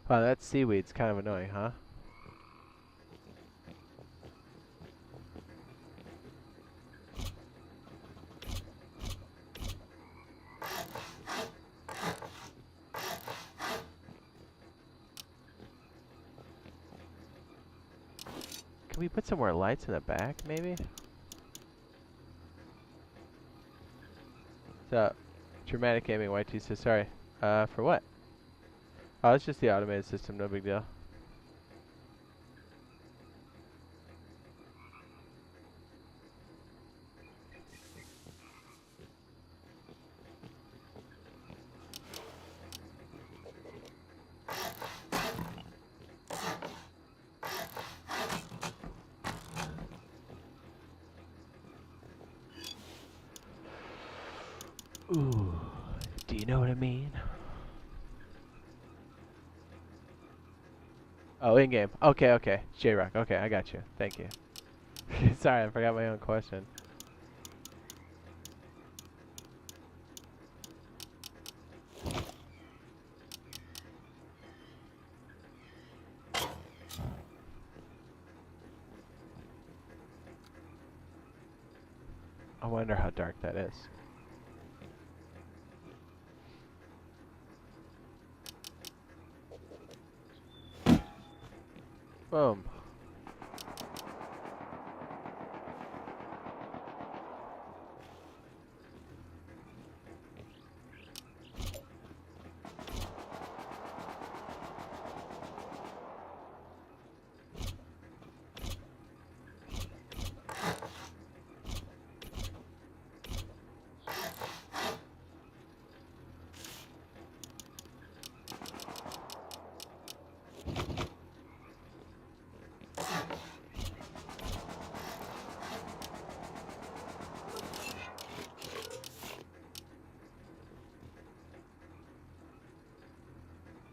Wow, that seaweed's kind of annoying, huh? Can we put some more lights in the back, maybe? So, dramatic gaming, YT says, sorry. For what? Oh, it's just the automated system, no big deal. Ooh, do you know what I mean? Oh, in-game. Okay, okay. J-Rock. Okay, I got you. Thank you. Sorry, I forgot my own question. I wonder how dark that is. Boom.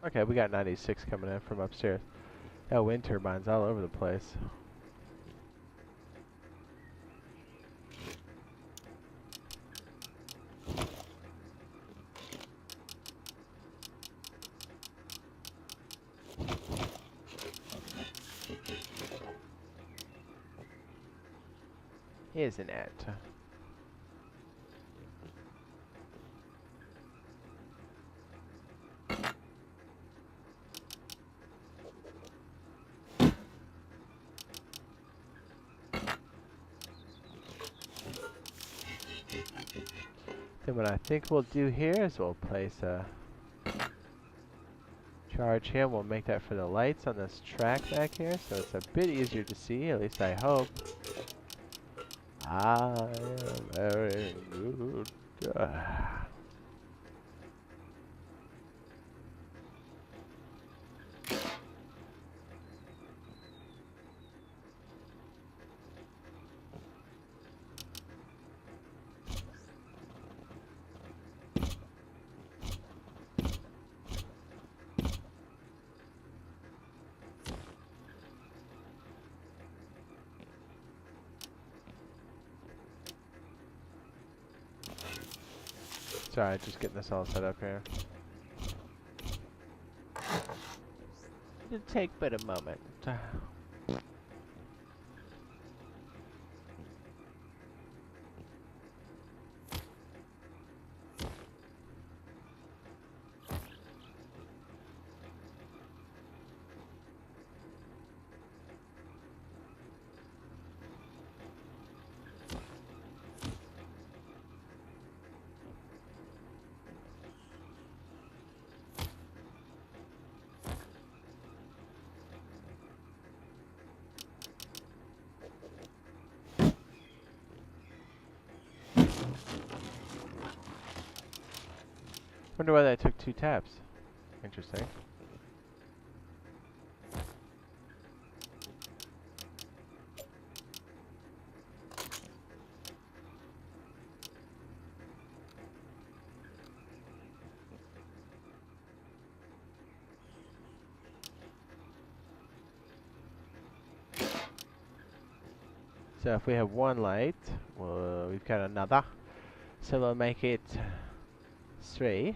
Okay, we got 96 coming in from upstairs. That wind turbine's all over the place. Isn't it? Then what I think we'll do here is we'll place a charge here. We'll make that for the lights on this track back here, so it's a bit easier to see, at least I hope. I am very good. Sorry, just getting this all set up here. It'll take but a moment. Wonder why that took 2 taps. Interesting. So if we have 1 light, well, we've got another. So we'll make it 3.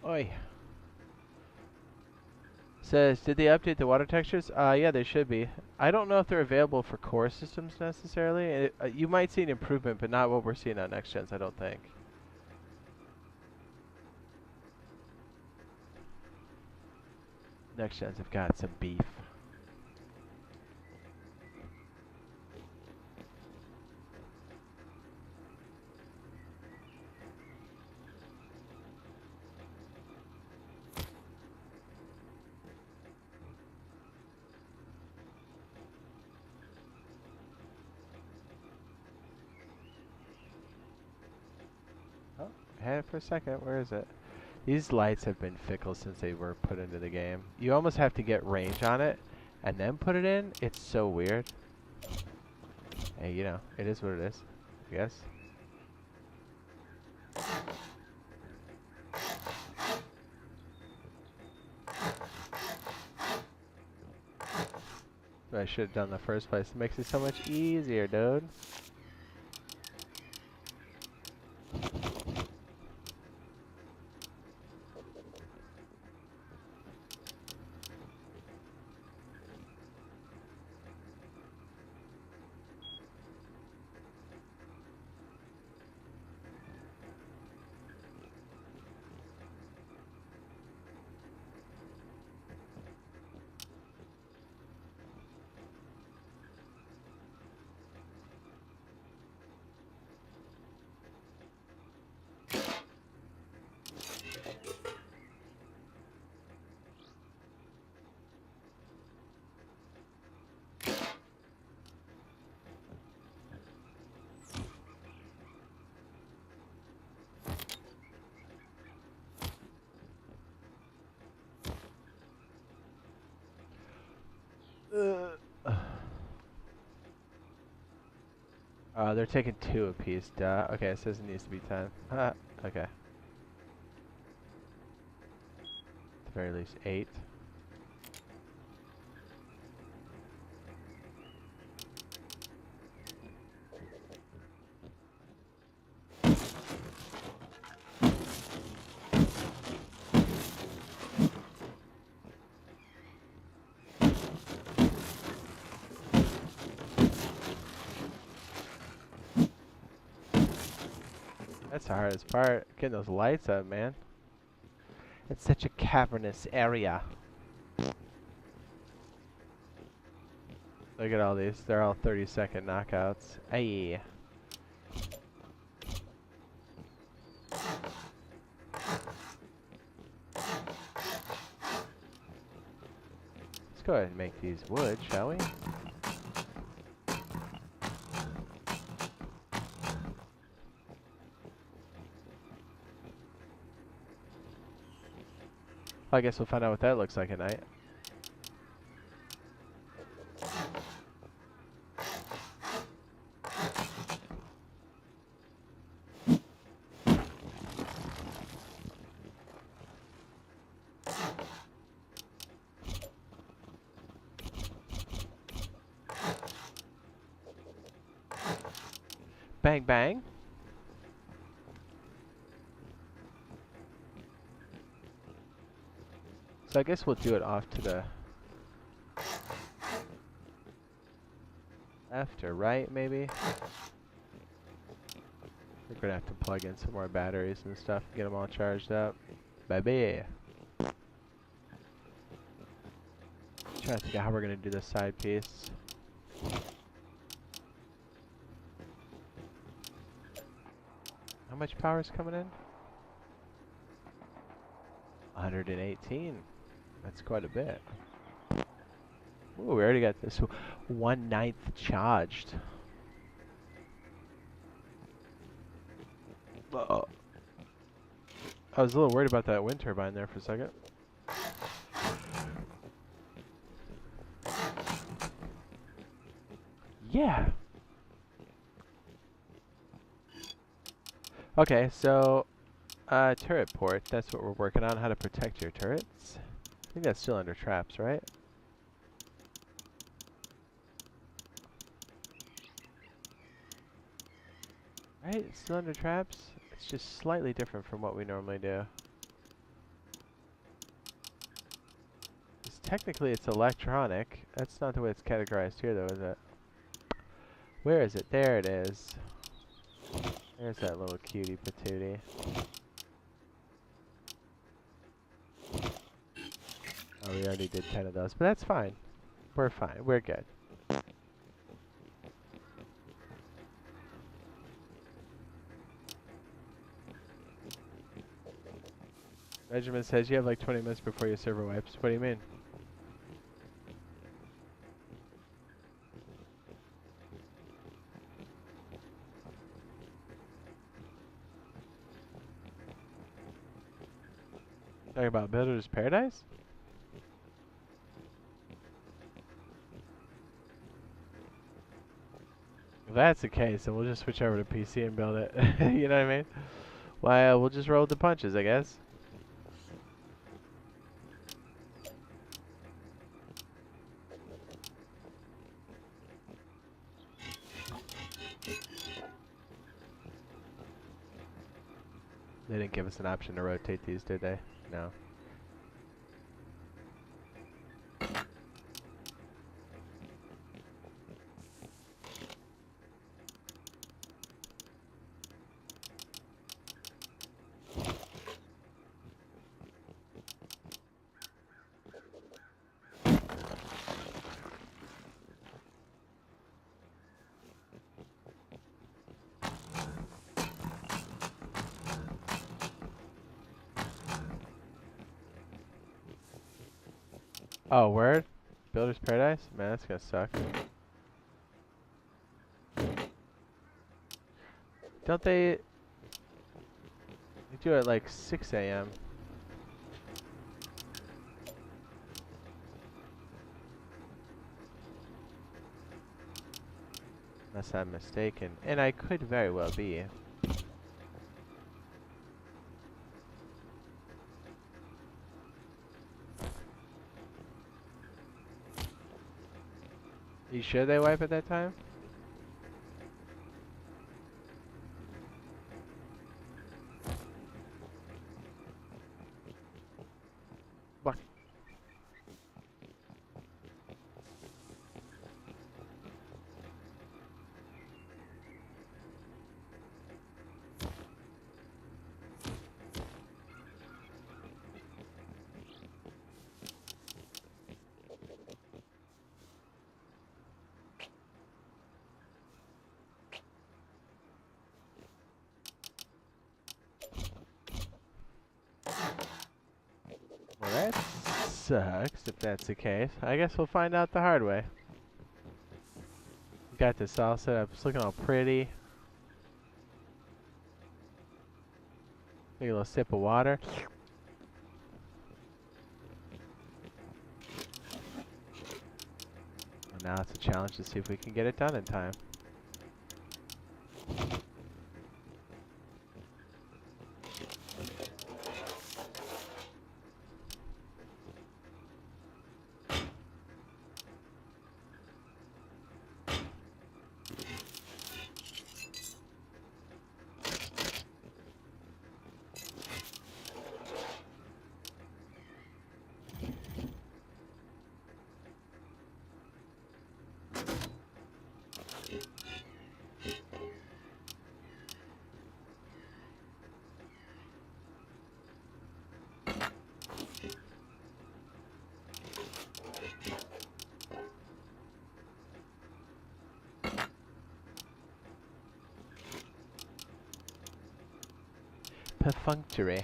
Oi. Says, did they update the water textures? Yeah, they should be. I don't know if they're available for core systems necessarily. You might see an improvement, but not what we're seeing on next gens, I don't think. Next gens have got some beef. Oh, I had it for a second. Where is it? These lights have been fickle since they were put into the game. You almost have to get range on it and then put it in. It's so weird. Hey, you know, it is what it is, I guess. What I should have done in the first place. It makes it so much easier, dude. They're taking 2 apiece, duh. Okay, it says it needs to be 10. Okay. At the very least, 8. That's the hardest part, getting those lights up, man. It's such a cavernous area. Look at all these. They're all 30-second knockouts. Ayy. Let's go ahead and make these wood, shall we? I guess we'll find out what that looks like at night. Bang, bang. So I guess we'll do it off to the left or right, maybe. We're gonna have to plug in some more batteries and stuff, get them all charged up. Baby. Trying to figure out how we're gonna do this side piece. How much power is coming in? 118. That's quite a bit. Ooh, we already got this 1/9 charged. Uh-oh. I was a little worried about that wind turbine there for a second. Yeah. Okay, so turret port, that's what we're working on, how to protect your turrets. I think that's still under traps, right? Right? It's still under traps? It's just slightly different from what we normally do. Technically it's electronic. That's not the way it's categorized here though, is it? Where is it? There it is. There's that little cutie patootie. Oh, we already did 10 of those, but that's fine. We're fine. We're good. Regiment says you have like 20 minutes before your server wipes. What do you mean? Talking about Builder's Paradise? If that's the case, then we'll just switch over to PC and build it. You know what I mean? Well, we'll just roll with the punches, I guess. They didn't give us an option to rotate these, did they? No. Oh, word? Builder's Paradise? Man, that's gonna suck. Don't they do it at like 6 a.m. Unless I'm mistaken. And I could very well be. You sure they wipe at that time? Fuck. sucks if that's the case. I guess we'll find out the hard way. Got this all set up. It's looking all pretty. Take a little sip of water. And now it's a challenge to see if we can get it done in time. Perfunctory.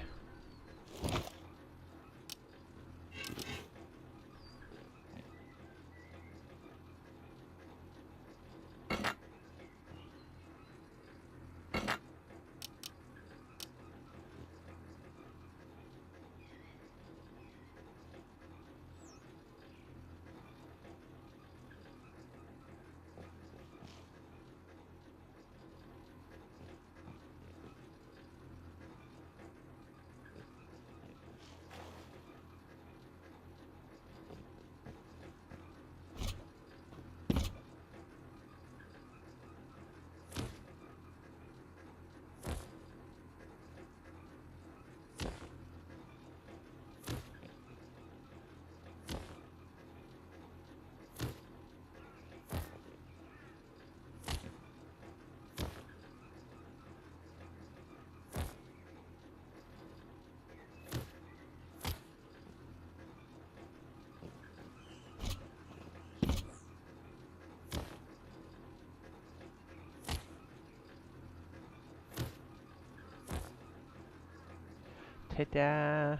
Ta-da!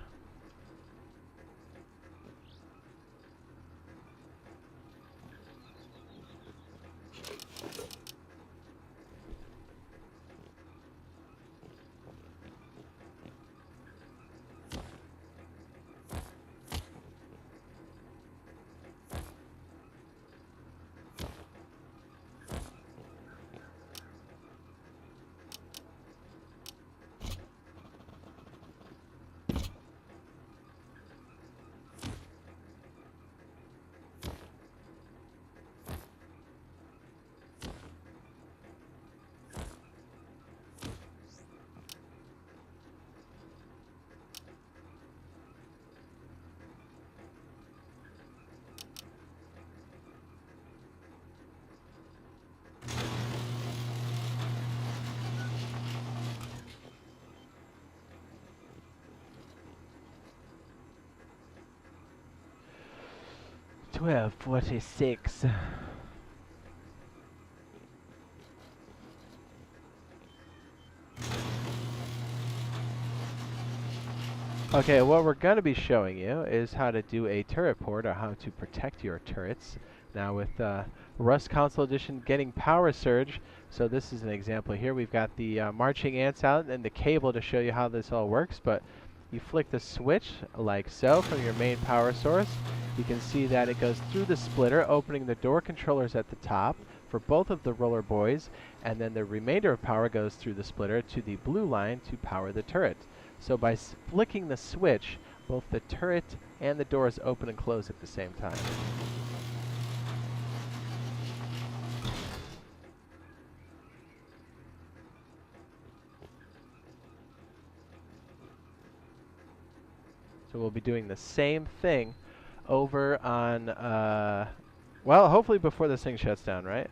$12.46. Okay, what we're going to be showing you is how to do a turret port, or how to protect your turrets. Now with Rust Console Edition getting power surge, so this is an example here. We've got the marching ants out and the cable to show you how this all works, but you flick the switch like so from your main power source. You can see that it goes through the splitter, opening the door controllers at the top for both of the roller boys, and then the remainder of power goes through the splitter to the blue line to power the turret. So by flicking the switch, both the turret and the doors open and close at the same time. So we'll be doing the same thing over on, well, hopefully before this thing shuts down, right?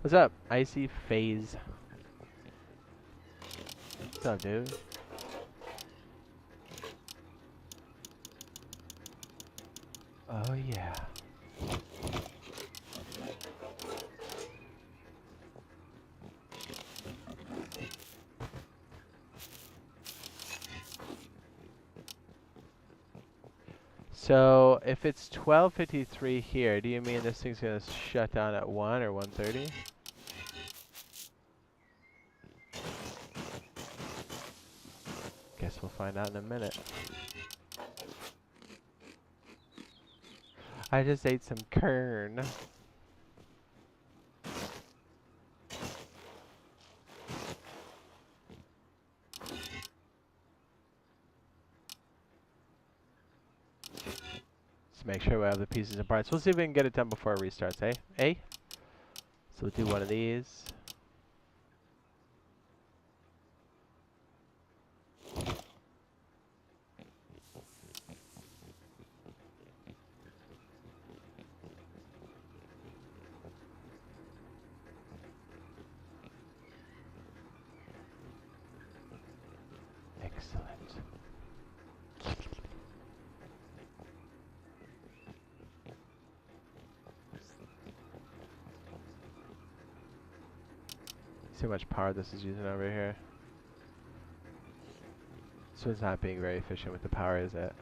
What's up, Icy Phase? What's up, dude? Oh, yeah. So if it's 12:53 here, do you mean this thing's gonna shut down at 1 or 1:30? Guess we'll find out in a minute. I just ate some kern. Let's make sure we have the pieces and parts. We'll see if we can get it done before it restarts, eh? Eh? So we'll do one of these. Excellent. See how much power this is using over here. So it's not being very efficient with the power, is it?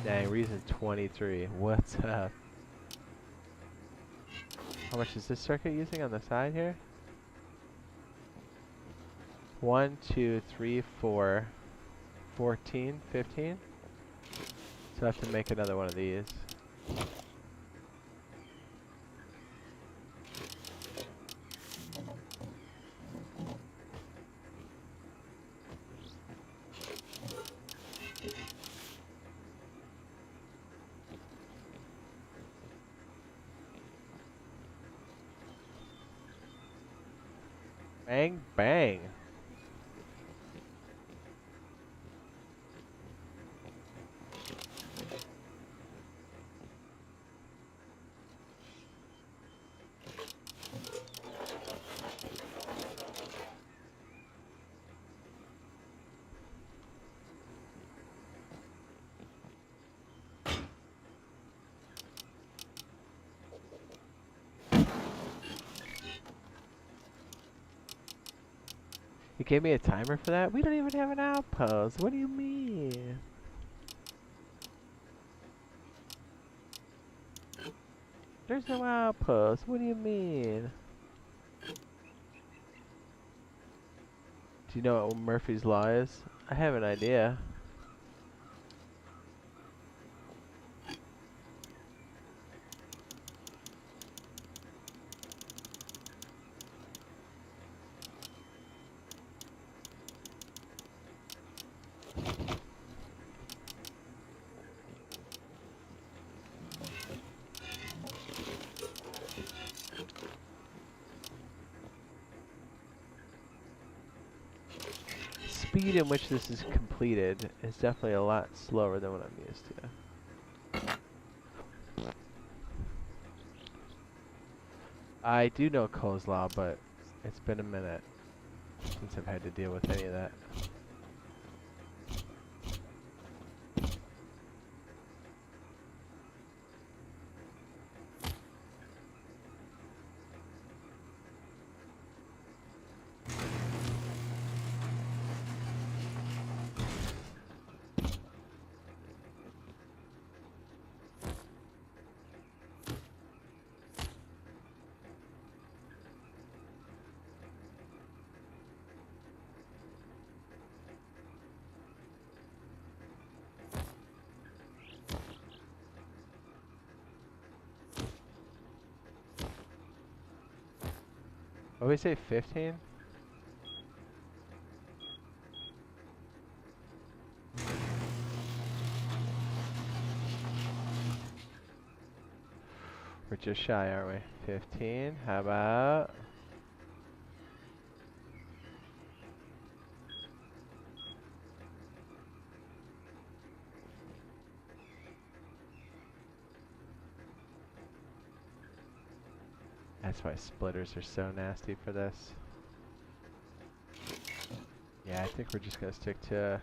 Dang, reason 23. What's up? How much is this circuit using on the side here? 1, 2, 3, 4, 14, 15. So I have to make another one of these. Bang, bang. You gave me a timer for that? We don't even have an outpost. What do you mean? There's no outpost. What do you mean? Do you know what Murphy's Law is? I have an idea. Speed in which this is completed is definitely a lot slower than what I'm used to. I do know Cole's Law, but it's been a minute since I've had to deal with any of that. What did we say, 15? We're just shy, aren't we? 15, how about... That's why splitters are so nasty for this. Yeah, I think we're just gonna stick to...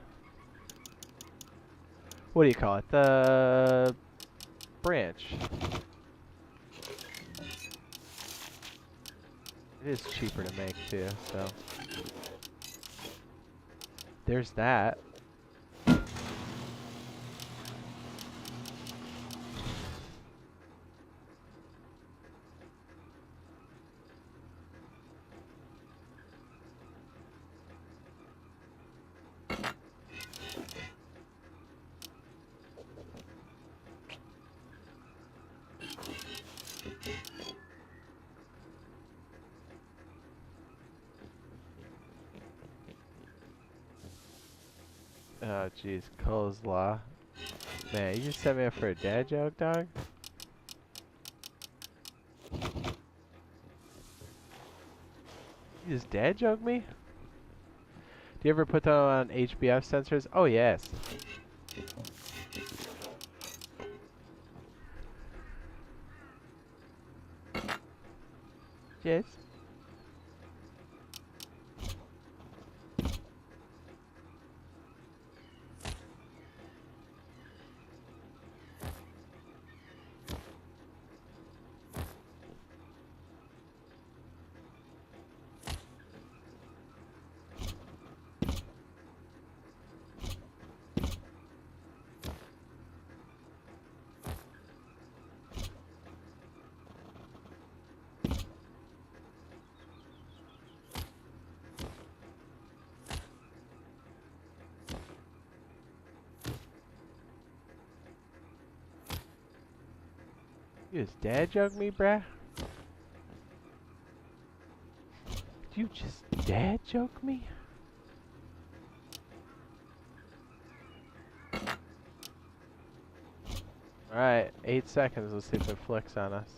What do you call it? The... branch. It is cheaper to make too, so... There's that. Oh, jeez. Coleslaw. Man, you just set me up for a dad joke, dog? You just dad joke me? Do you ever put them on HBF sensors? Oh, yes. Yes. You just dad joke me, bruh? Did you just dad joke me? Alright, 8 seconds. Let's see if it flicks on us.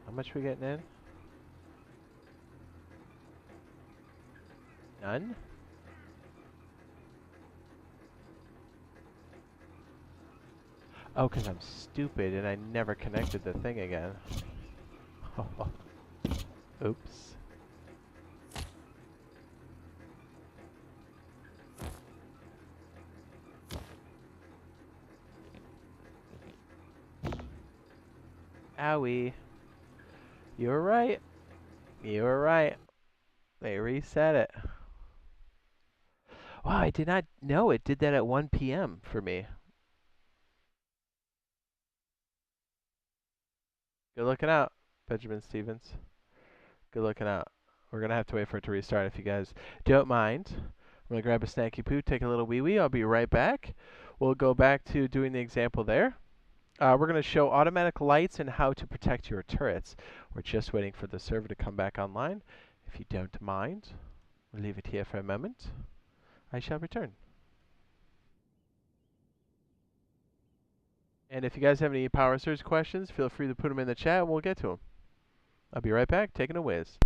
How much we getting in? None? Oh, because I'm stupid and I never connected the thing again. Oops. Owie. You were right. You were right. They reset it. Wow, I did not know it did that at 1 p.m. for me. Good looking out, Benjamin Stevens. Good looking out. We're going to have to wait for it to restart if you guys don't mind. I'm going to grab a snacky poo, take a little wee-wee. I'll be right back. We'll go back to doing the example there. We're going to show automatic lights and how to protect your turrets. We're just waiting for the server to come back online. If you don't mind, we'll leave it here for a moment. I shall return. And if you guys have any Power Surge questions, feel free to put them in the chat and we'll get to them. I'll be right back, taking a whiz.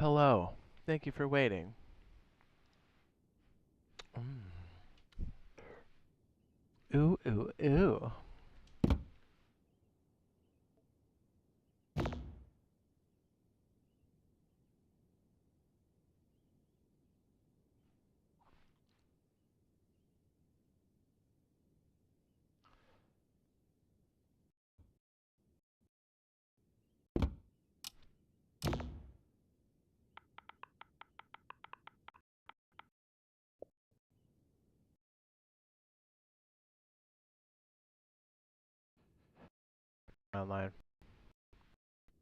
hello. Thank you for waiting. Ooh, ooh, ooh. Online.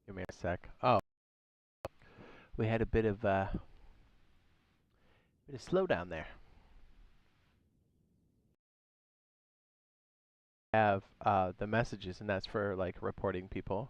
Give me a sec. Oh, we had a bit of slowdown there. Have the messages, and that's for like reporting people.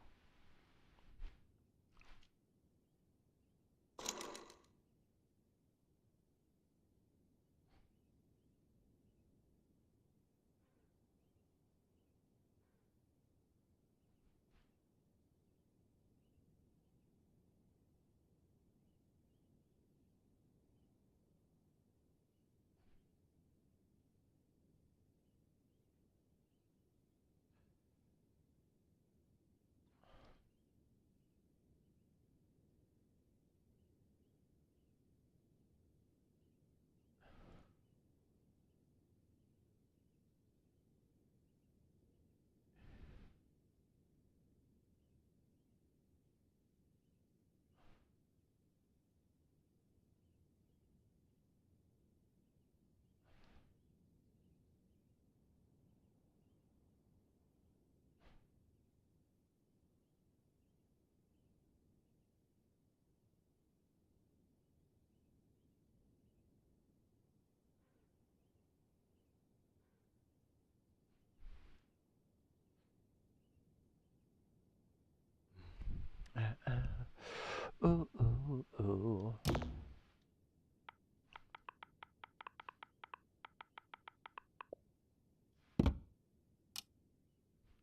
Ooh, ooh, ooh.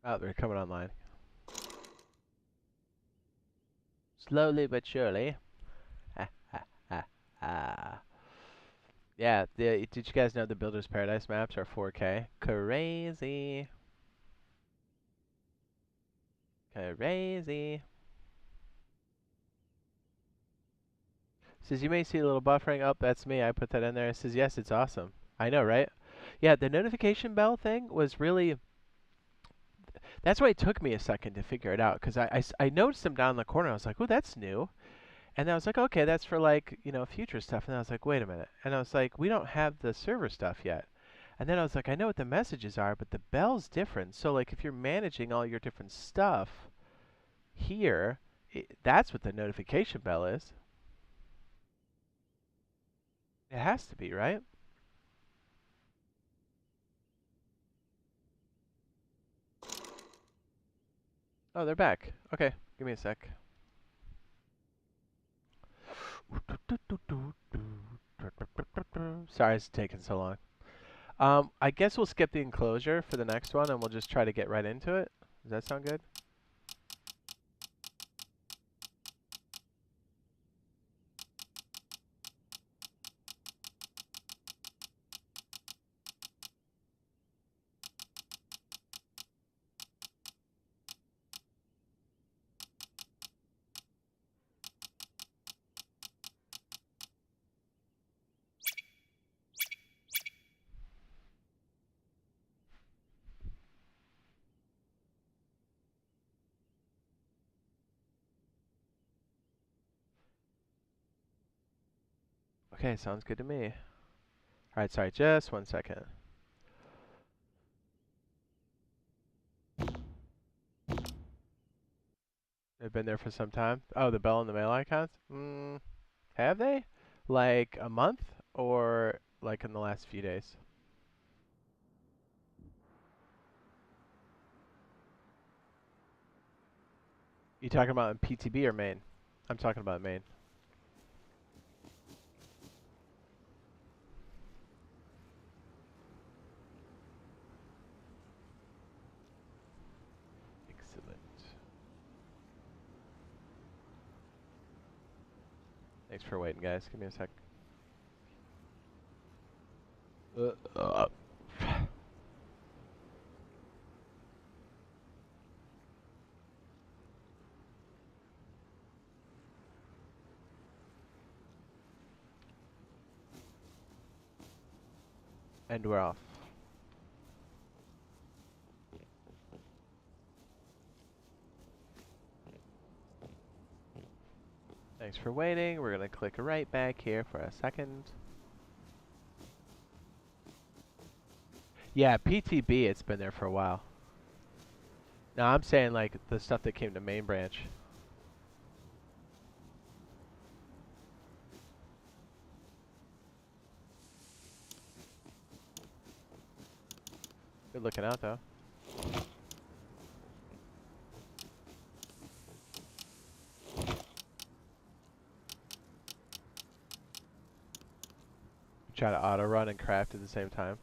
Oh, they're coming online. Slowly but surely. Ha, ha, ha, ha. Yeah, did you guys know the Builder's Paradise maps are 4K? Crazy. Crazy. Says you may see a little buffering. Oh, that's me. I put that in there. It says yes, it's awesome. I know, right? Yeah, the notification bell thing was really. That's why it took me a second to figure it out because I noticed them down in the corner. I was like, oh, that's new. And I was like, okay, that's for like, future stuff. And I was like, wait a minute. And I was like, we don't have the server stuff yet. And then I was like, I know what the messages are, but the bell's different. So like if you're managing all your different stuff here, that's what the notification bell is. It has to be, right? Oh, they're back. Okay, give me a sec. Sorry it's taking so long. I guess we'll skip the enclosure for the next one and we'll just try to get right into it. Does that sound good? Okay, sounds good to me. Alright, sorry, just 1 second. They've been there for some time. Oh, the bell and the mail icons? Have they? Like a month or like in the last few days? You talking about in PTB or main? I'm talking about main. Excellent. Thanks for waiting, guys. Give me a sec. Uh. And we're off. Thanks for waiting. We're going to click right back here for a second. Yeah, PTB, it's been there for a while. No, I'm saying like the stuff that came to main branch. Good looking out though. Try to auto run and craft at the same time.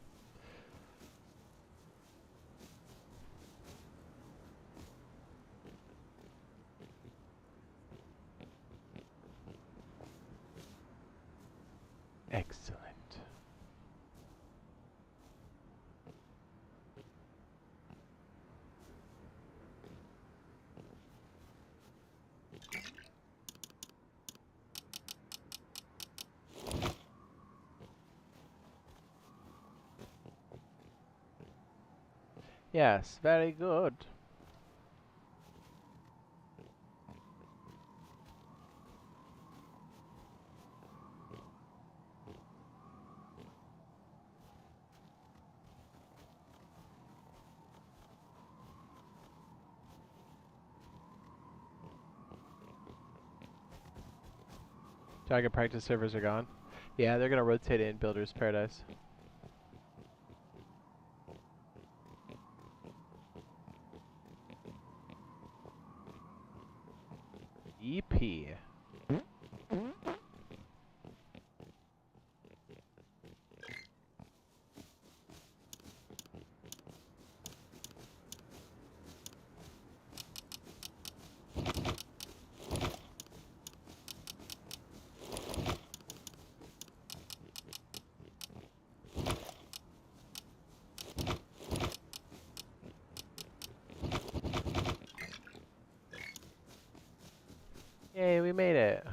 Excellent. Yes, very good. Target practice servers are gone. Yeah, they're gonna rotate in Builder's Paradise. EP. Yay, we made it.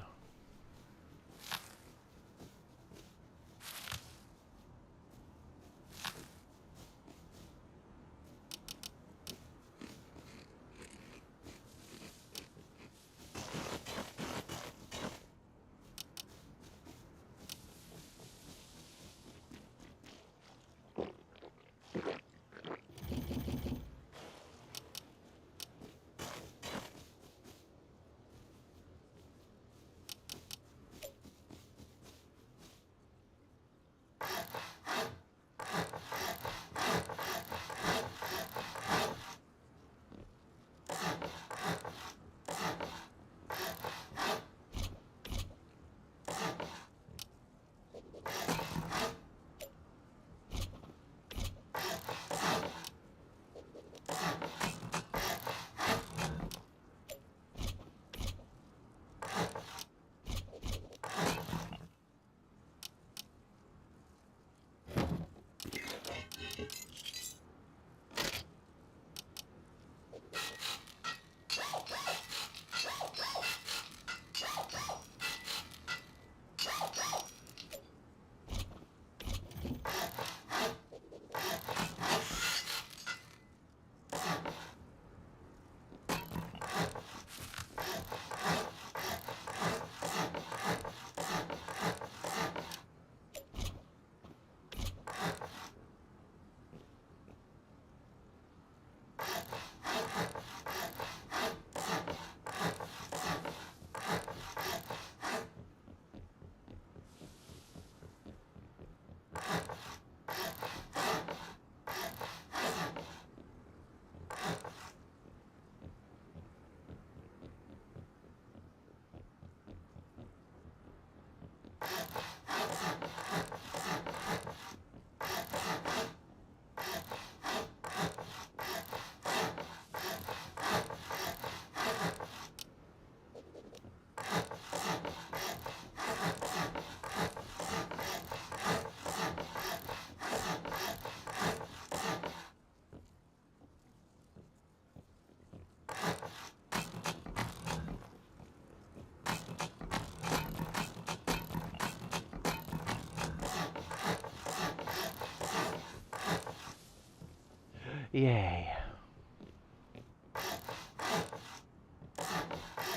Yay.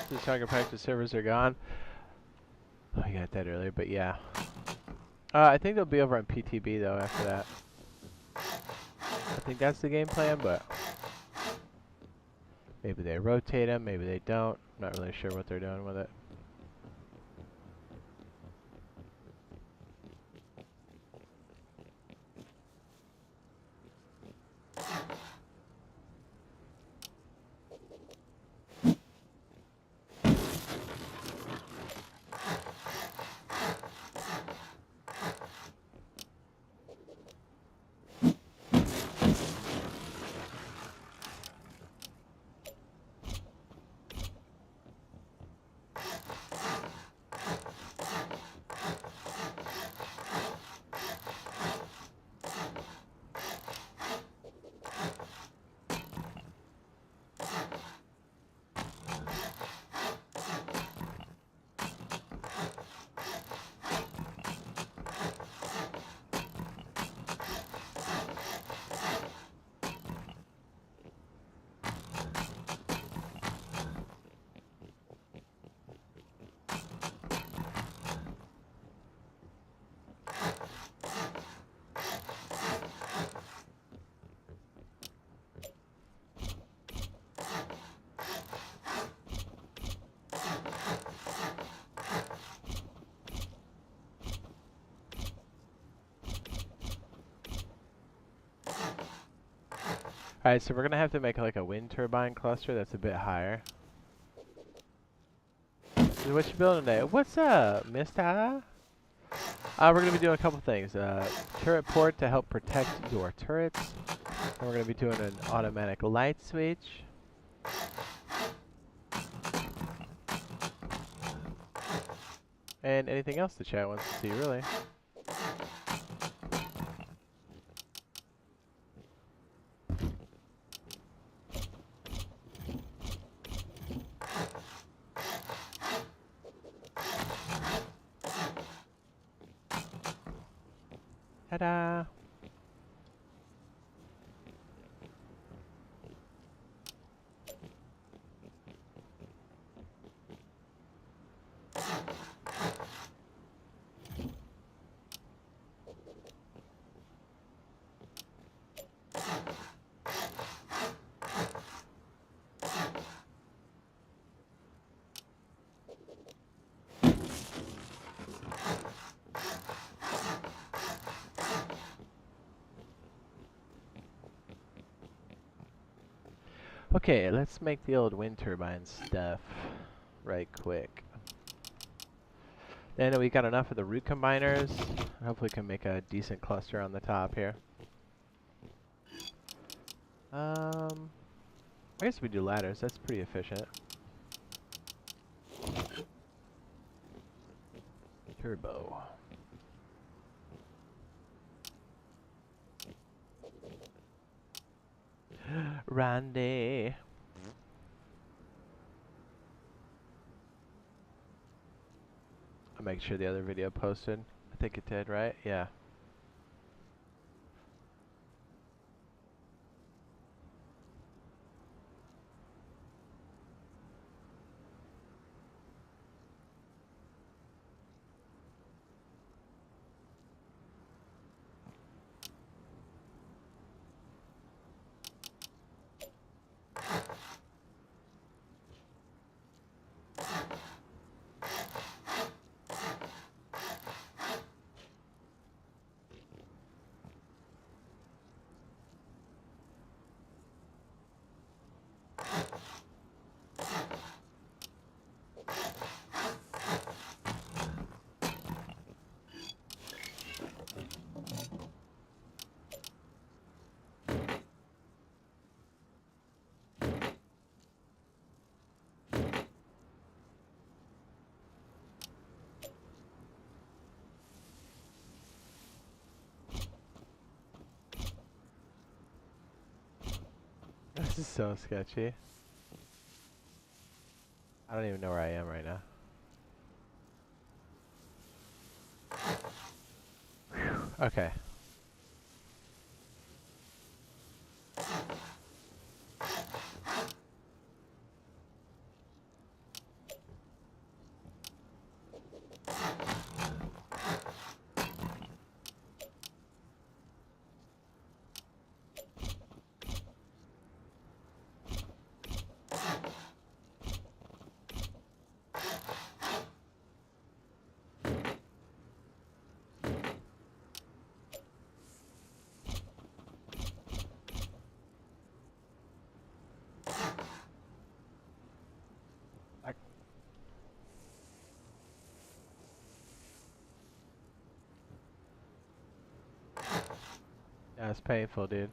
The target practice servers are gone. Oh, I got that earlier, but yeah. I think they'll be over on PTB though after that. I think that's the game plan, but maybe they rotate them, maybe they don't. Not really sure what they're doing with it. Alright, so we're gonna have to make like a wind turbine cluster that's a bit higher. So what you building today? What's up, mister? We're gonna be doing a couple things. Turret port to help protect your turrets. And we're gonna be doing an automatic light switch. And anything else the chat wants to see, really. Ta-da! Okay, let's make the old wind turbine stuff right quick. Then we got enough of the root combiners. Hopefully can make a decent cluster on the top here. I guess we do ladders, that's pretty efficient. Turbo. Randy. I'll make sure the other video posted. I think it did, right? Yeah. This is so sketchy. I don't even know where I am right now. Whew. Okay. That's painful, dude.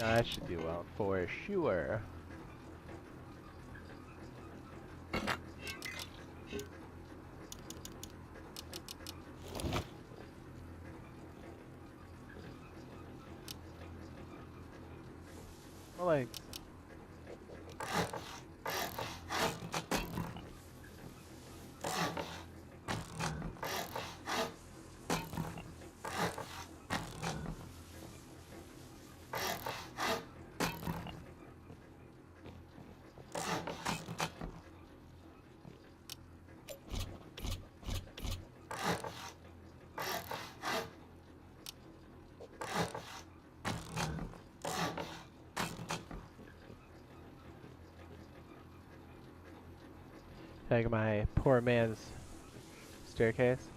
No, that should do well for sure. Well, like. Like my poor man's staircase.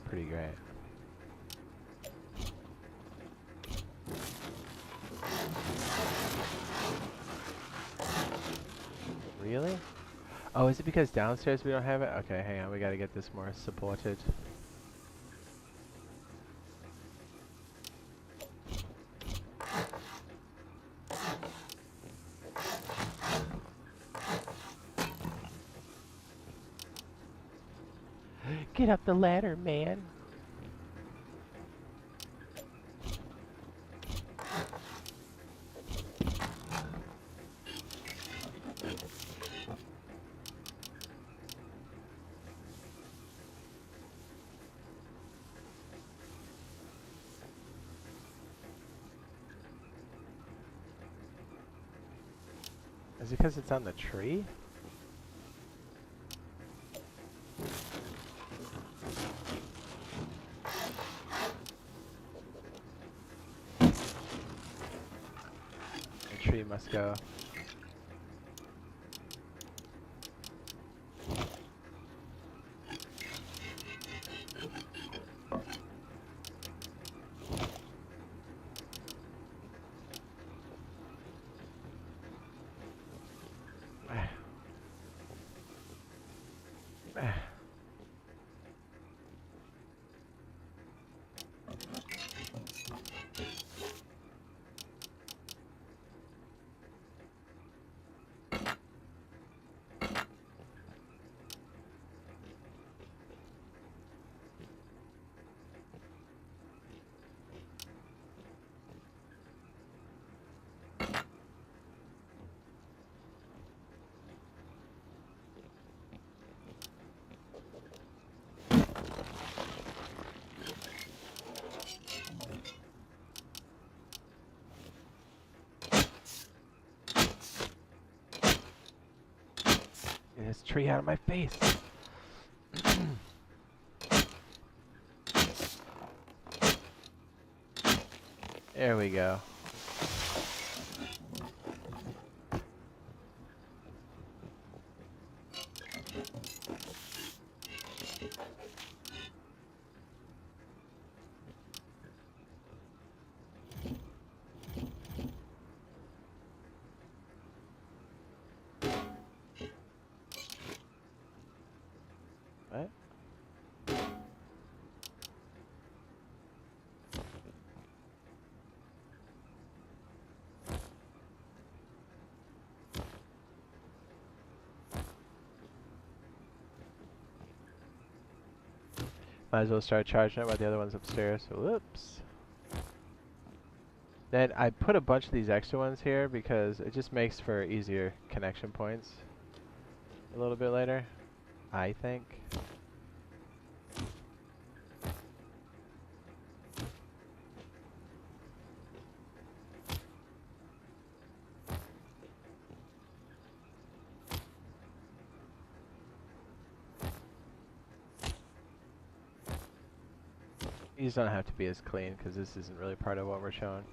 Pretty great. Really? Oh, is it because downstairs we don't have it? Okay, hang on, we gotta get this more supported. Get up the ladder, man. Is it because it's on the tree? The tree must go. Get this tree out of my face. There we go. What? Might as well start charging it while the other one's upstairs. Whoops. Then I put a bunch of these extra ones here because it just makes for easier connection points a little bit later, I think. These don't have to be as clean because this isn't really part of what we're showing.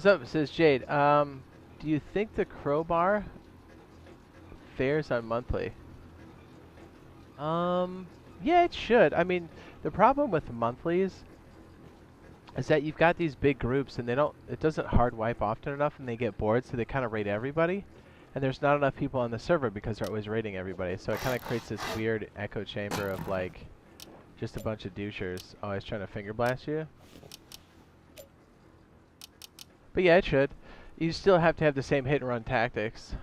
What's up? It says Jade. Do you think the crowbar fares on monthly? Yeah, it should. I mean, the problem with monthlies is that you've got these big groups and it doesn't hard wipe often enough and they get bored, so they kind of raid everybody. And there's not enough people on the server because they're always raiding everybody. So it kind of creates this weird echo chamber of like just a bunch of douchers always trying to finger blast you. But yeah, it should. You still have to have the same hit and run tactics.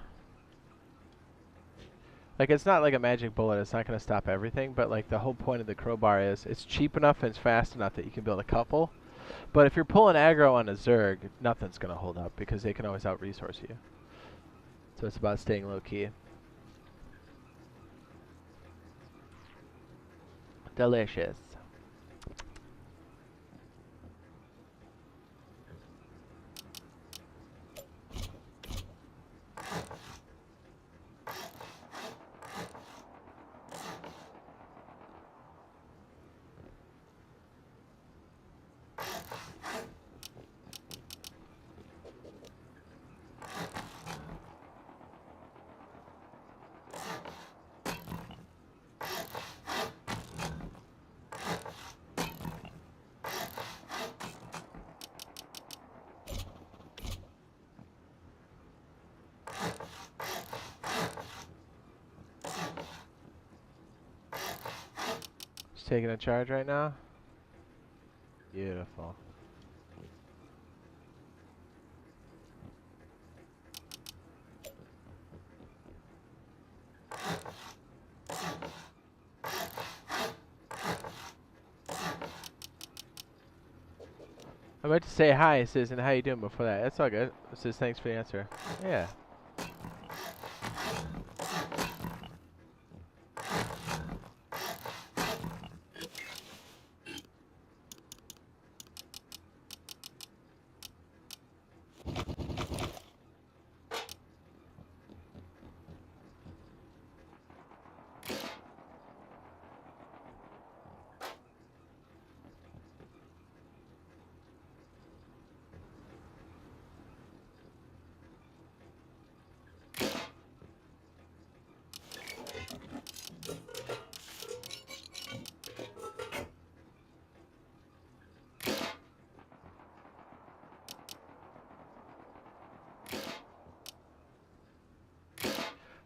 Like, it's not like a magic bullet, it's not going to stop everything, but like the whole point of the crowbar is it's cheap enough and it's fast enough that you can build a couple. But if you're pulling aggro on a Zerg, nothing's going to hold up because they can always out-resource you. So it's about staying low-key. Delicious. Just taking a charge right now. Beautiful. I meant to say hi, it says, and how you doing before that. That's all good. It says thanks for the answer. Yeah.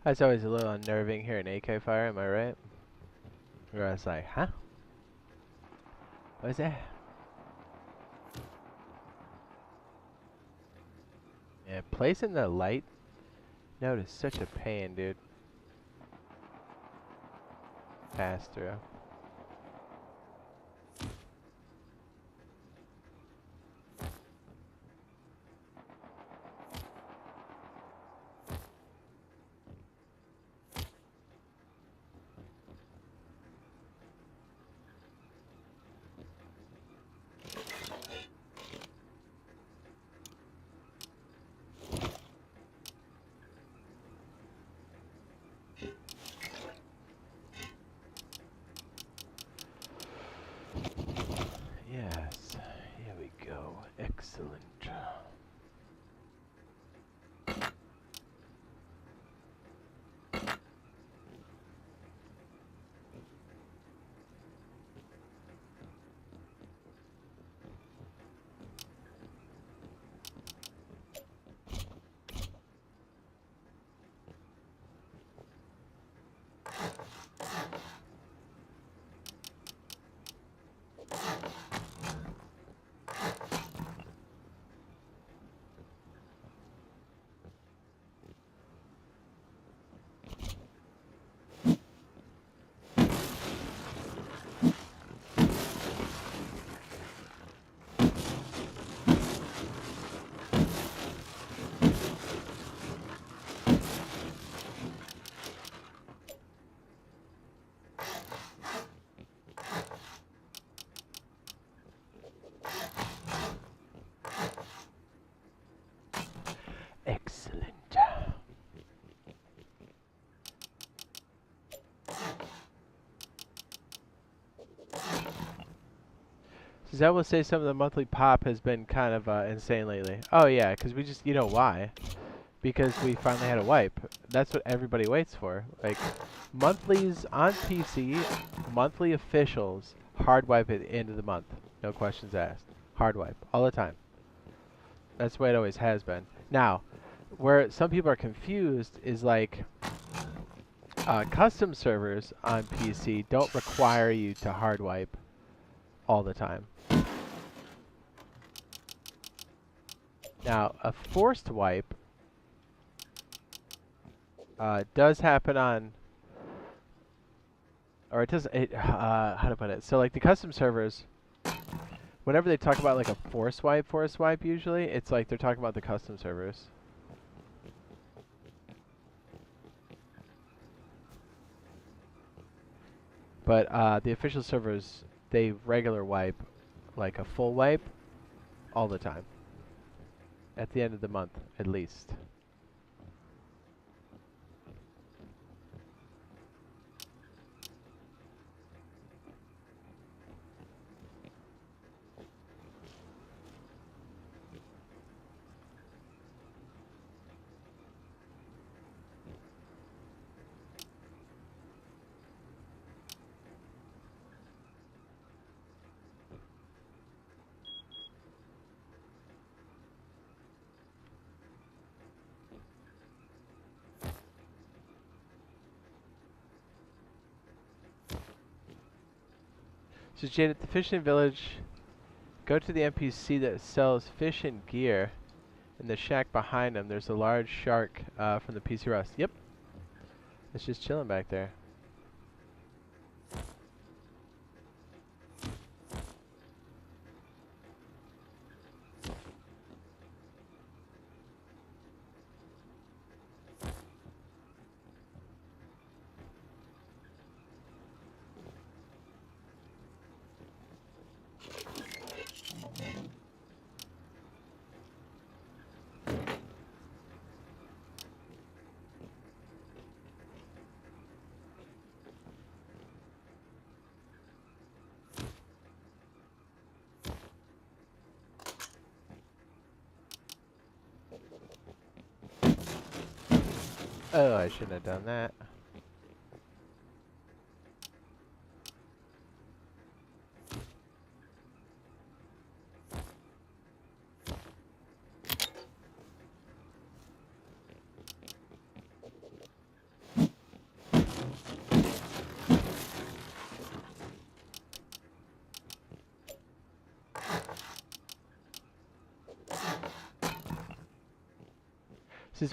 That's always a little unnerving here in AK fire, am I right? Where I was like, huh? What is that? Yeah, placing the light note is such a pain, dude. Pass through. Yes, here we go. Excellent. Because I will say some of the monthly pop has been kind of insane lately. Oh yeah, because we just, you know why? Because we finally had a wipe. That's what everybody waits for. Like, monthlies on PC, monthly officials, hard wipe at the end of the month. No questions asked. Hard wipe, all the time. That's the way it always has been. Now, where some people are confused is like, custom servers on PC don't require you to hard wipe all the time. Now, a forced wipe does happen on, or it doesn't, how to put it? So like the custom servers, whenever they talk about like a force wipe usually, it's like they're talking about the custom servers. But the official servers, they regular wipe, like a full wipe, all the time. At the end of the month, at least. So Jade, at the fishing village, go to the NPC that sells fish and gear. In the shack behind him, there's a large shark from the PC Rust. Yep. It's just chilling back there. Oh, I shouldn't have done that.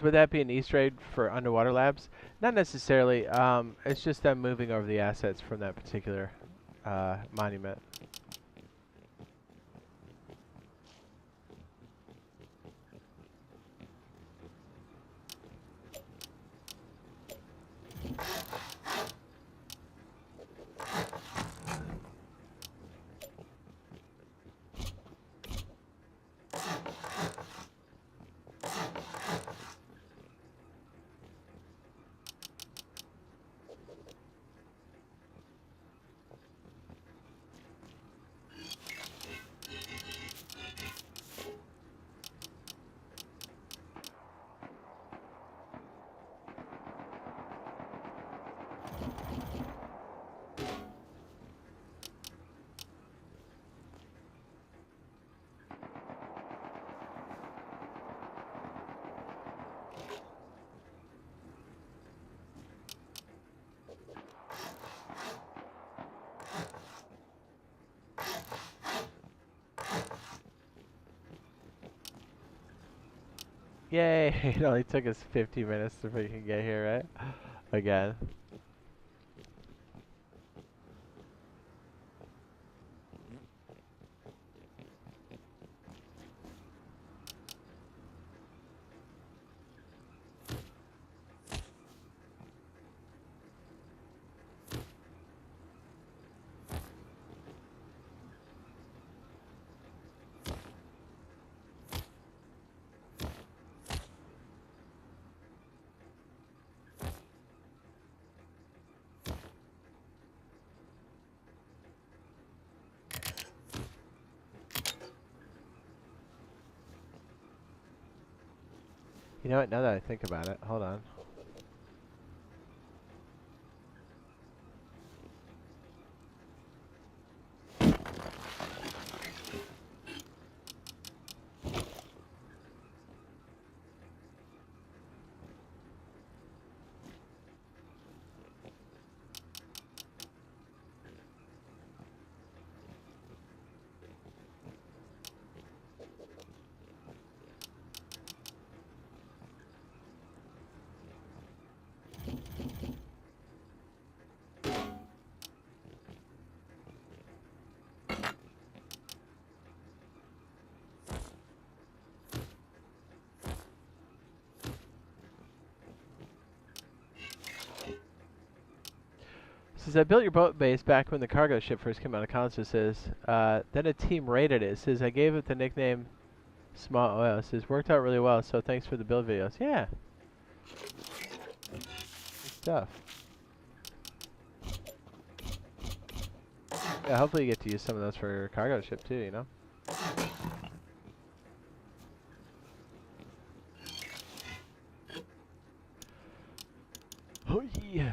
Would that be an Easter egg for underwater labs? Not necessarily. It's just them moving over the assets from that particular monument. Yay! It only took us 50 minutes to freaking get here, right? Again. You know what? Now that I think about it, hold on. Says, I built your boat base back when the cargo ship first came out of college. It says, then a team raided it. It says, I gave it the nickname Small Oil. It says, worked out really well, so thanks for the build videos. Yeah. Good stuff. Yeah, hopefully you get to use some of those for your cargo ship too, you know? Oh, yeah.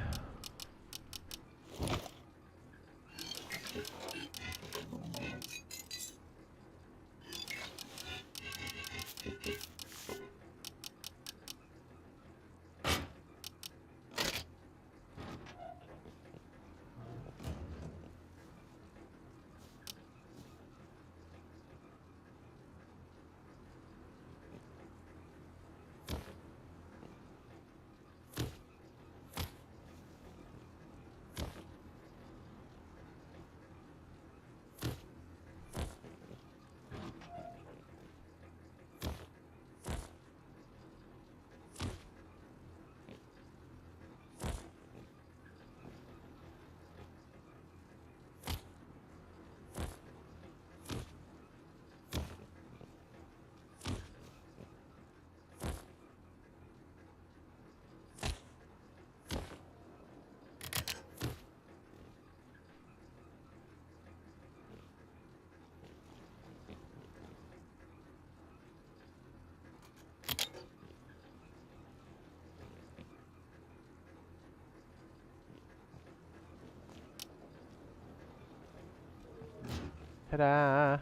Ta-da!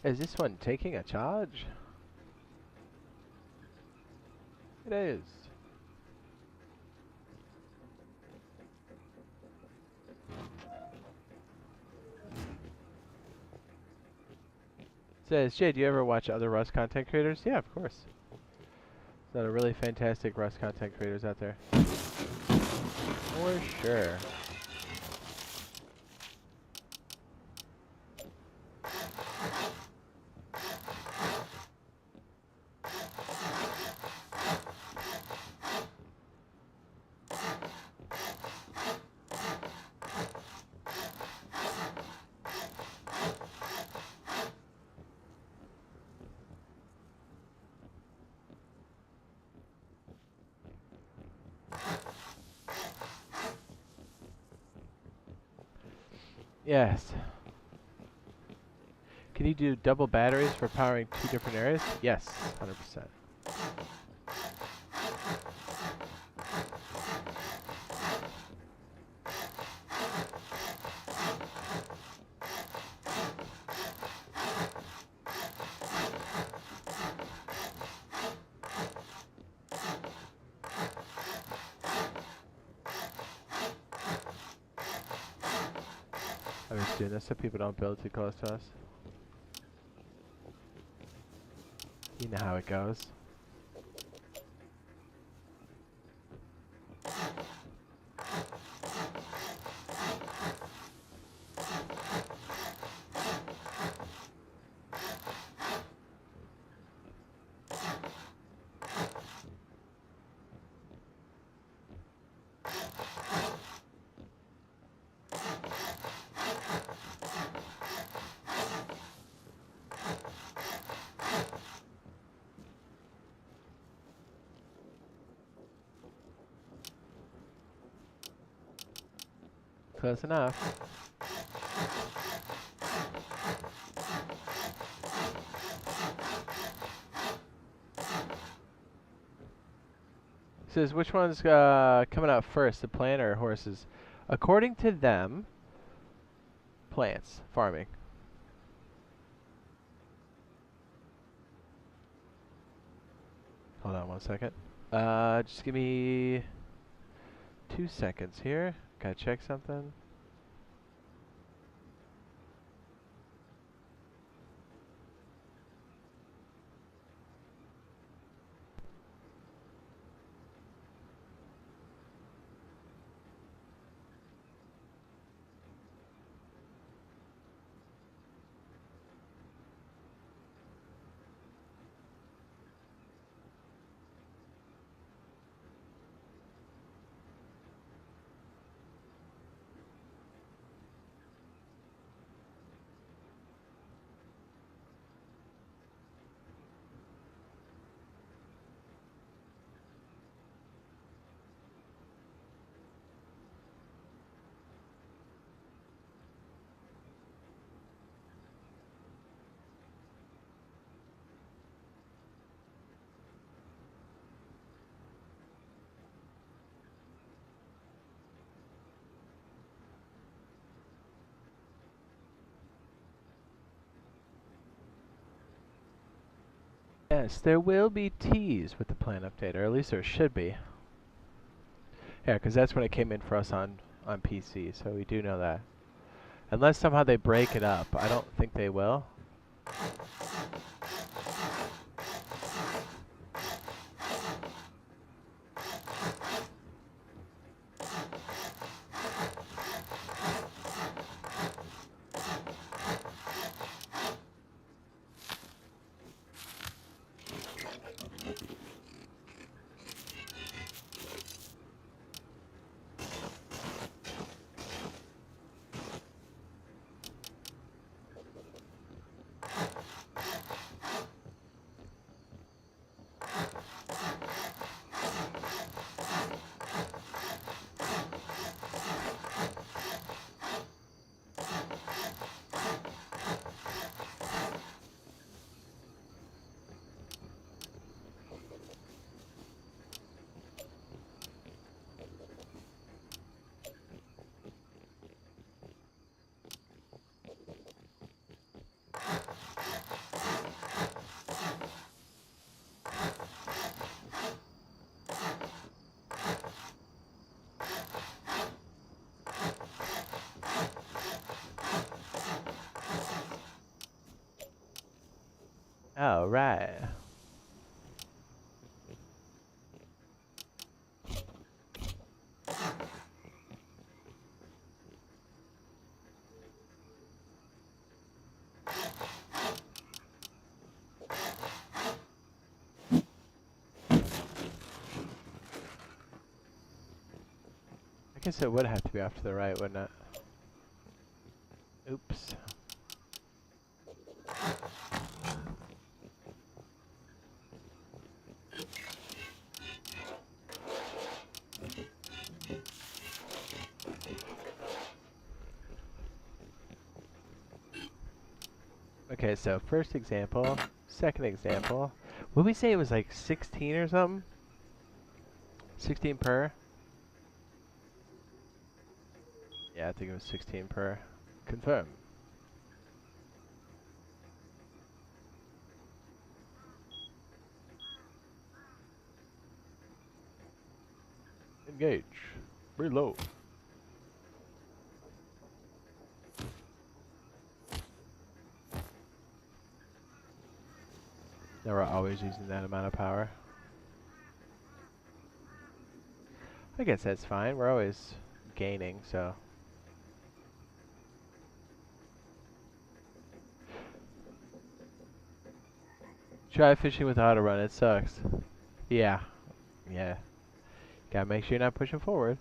Is this one taking a charge? It is. Says, Jay, do you ever watch other Rust content creators? Yeah, of course. There's a lot of really fantastic Rust content creators out there. For sure. Yes. Can you do double batteries for powering 2 different areas? Yes, 100%. I'm just doing this so people don't build too close to us. You know how it goes. Close enough. Says which one's coming out first, the plant or horses? According to them, plants, farming. Hold on 1 second. Just give me 2 seconds here. Gotta check something. Yes, there will be T's with the plan update, or at least there should be. Yeah, because that's when it came in for us on PC, so we do know that. Unless somehow they break it up. I don't think they will. Oh, right. I guess it would have to be off to the right, wouldn't it? Oops. Okay, so first example, second example. Would we say it was like 16 or something? 16 per? Yeah, I think it was 16 per. Confirm. Engage. Reload. Now we're always using that amount of power. I guess that's fine. We're always gaining, so. Try fishing with auto run. It sucks. Yeah. Yeah. Gotta make sure you're not pushing forward.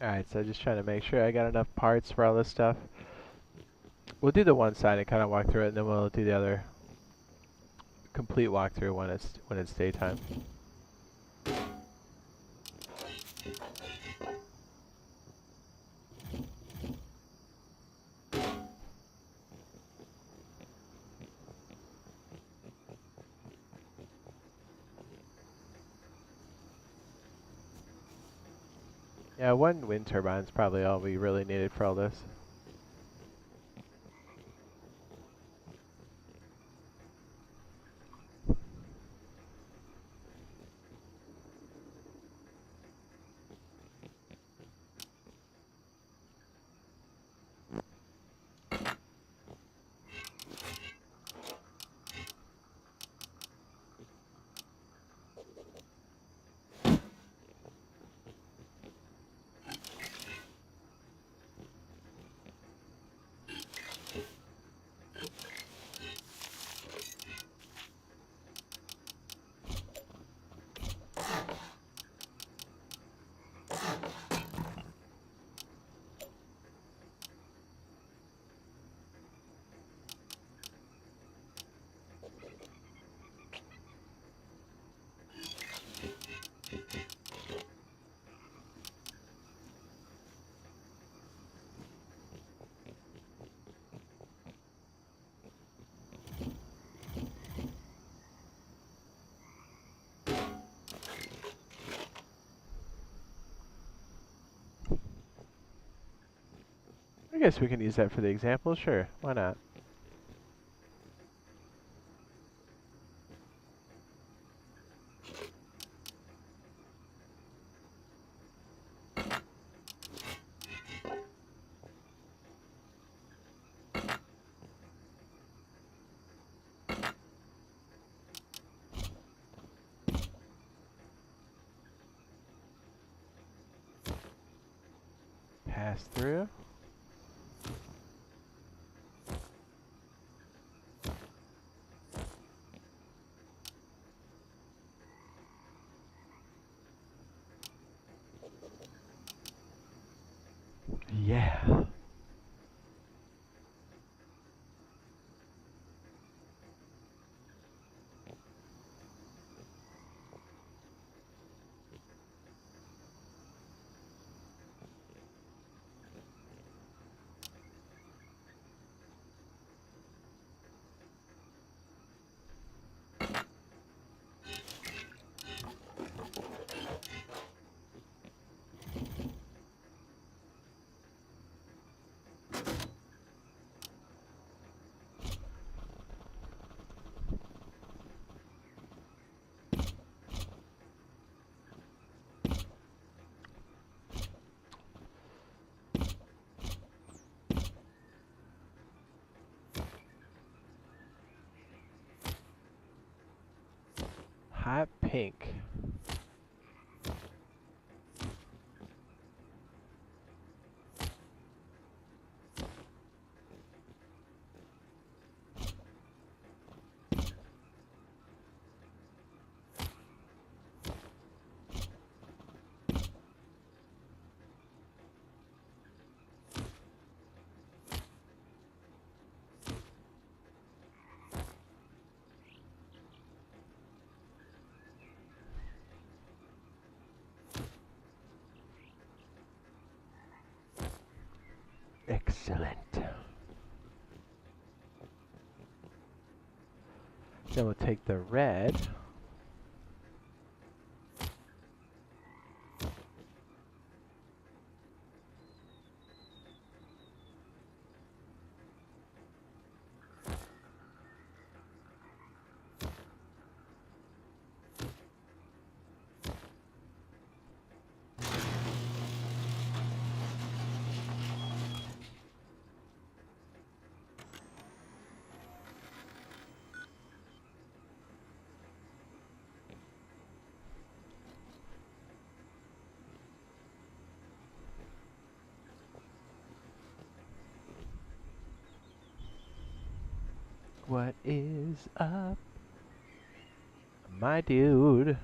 Alright, so just trying to make sure I got enough parts for all this stuff. We'll do the one side and kind of walk through it, and then we'll do the other complete walkthrough when it's daytime. Yeah, one wind turbine's probably all we really needed for all this. I guess we can use that for the example, sure, why not? Pass through. Yeah. Hot pink. Excellent. Then we'll take the red. What is up, my dude?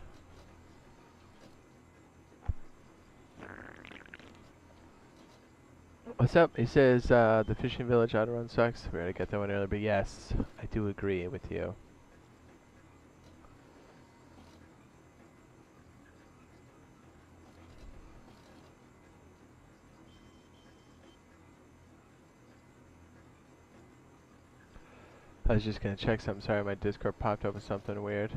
What's up? He says the fishing village auto run sucks. We already got that one earlier, but yes, I do agree with you. I was just gonna check something. Sorry, my Discord popped up with something weird.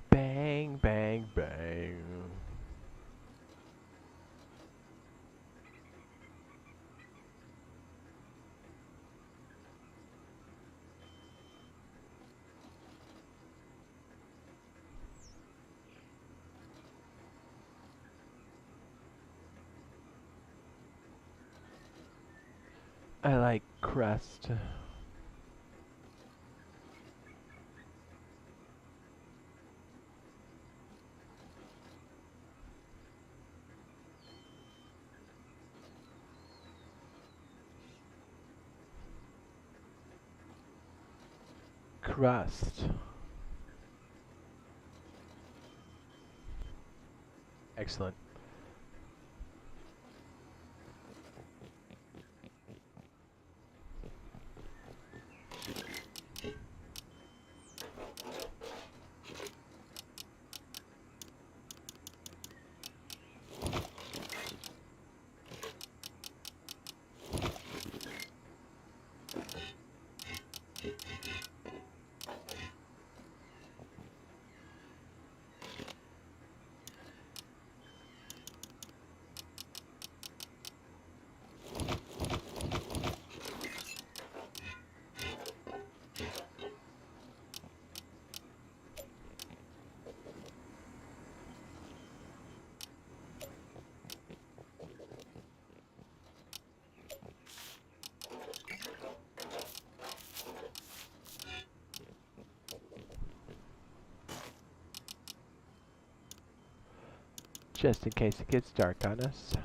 Bang, bang, bang. I like crust. Crust. Excellent. Just in case it gets dark on us.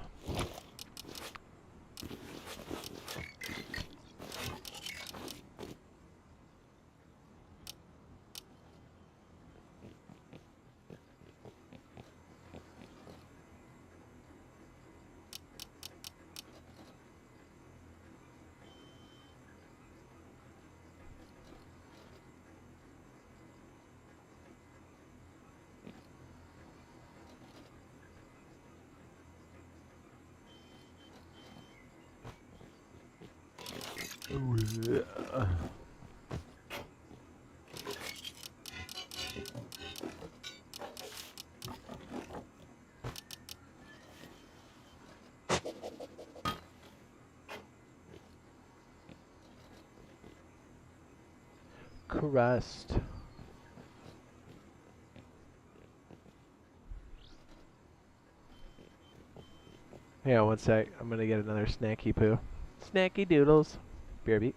Crust. Yeah, one sec. I'm gonna get another snacky poo. Snacky doodles. BRB.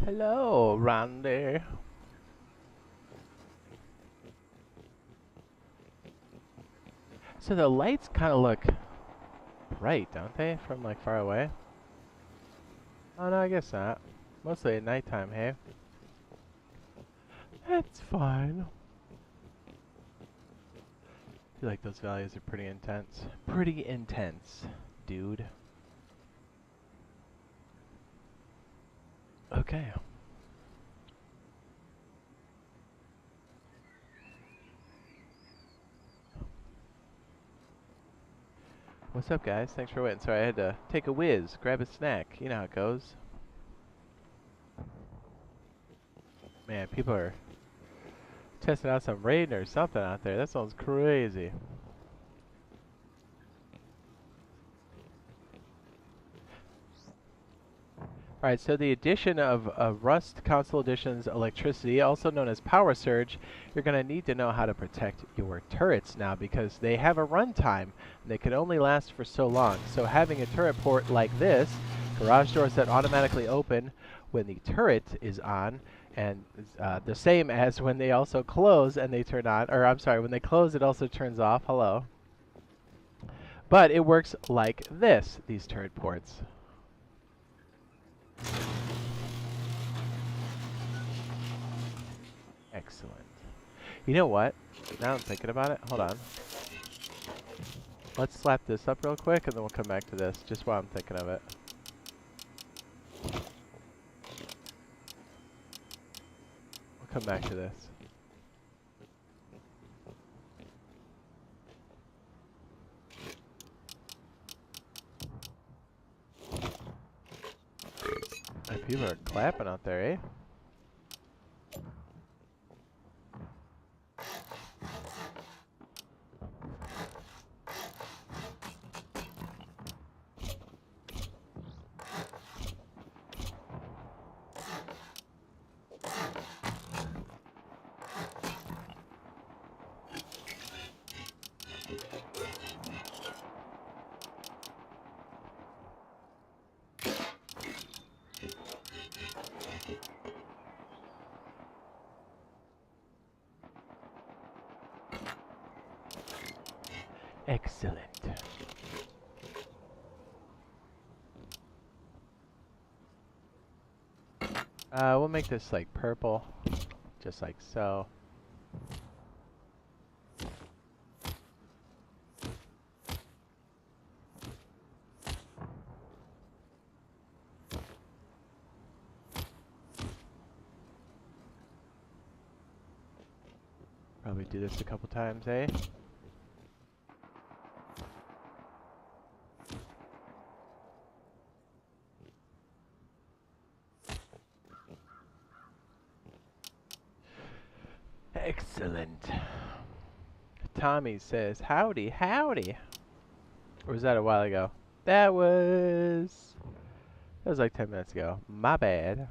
Hello, Randy. So the lights kind of look bright, don't they, from like far away? Oh no, I guess not. Mostly at nighttime, hey? That's fine. I feel like those values are pretty intense. Pretty intense, dude. Okay. What's up, guys? Thanks for waiting. Sorry, I had to take a whiz, grab a snack. You know how it goes. Man, people are testing out some raiding or something out there. That sounds crazy. Alright, so the addition of Rust Console Edition's electricity, also known as power surge, you're going to need to know how to protect your turrets now because they have a runtime. They can only last for so long. So having a turret port like this, garage doors that automatically open when the turret is on, and the same as when they also close and they turn on, or I'm sorry, when they close it also turns off. Hello. But it works like this, these turret ports. Excellent. You know what? Now I'm thinking about it. Hold on. Let's slap this up real quick and then we'll come back to this, just while I'm thinking of it. We'll come back to this. People are clapping out there, eh? Excellent. We'll make this like purple, just like so. Probably do this a couple times, eh? Excellent. Tommy says, howdy, howdy. Or was that a while ago? That was like 10 minutes ago. My bad.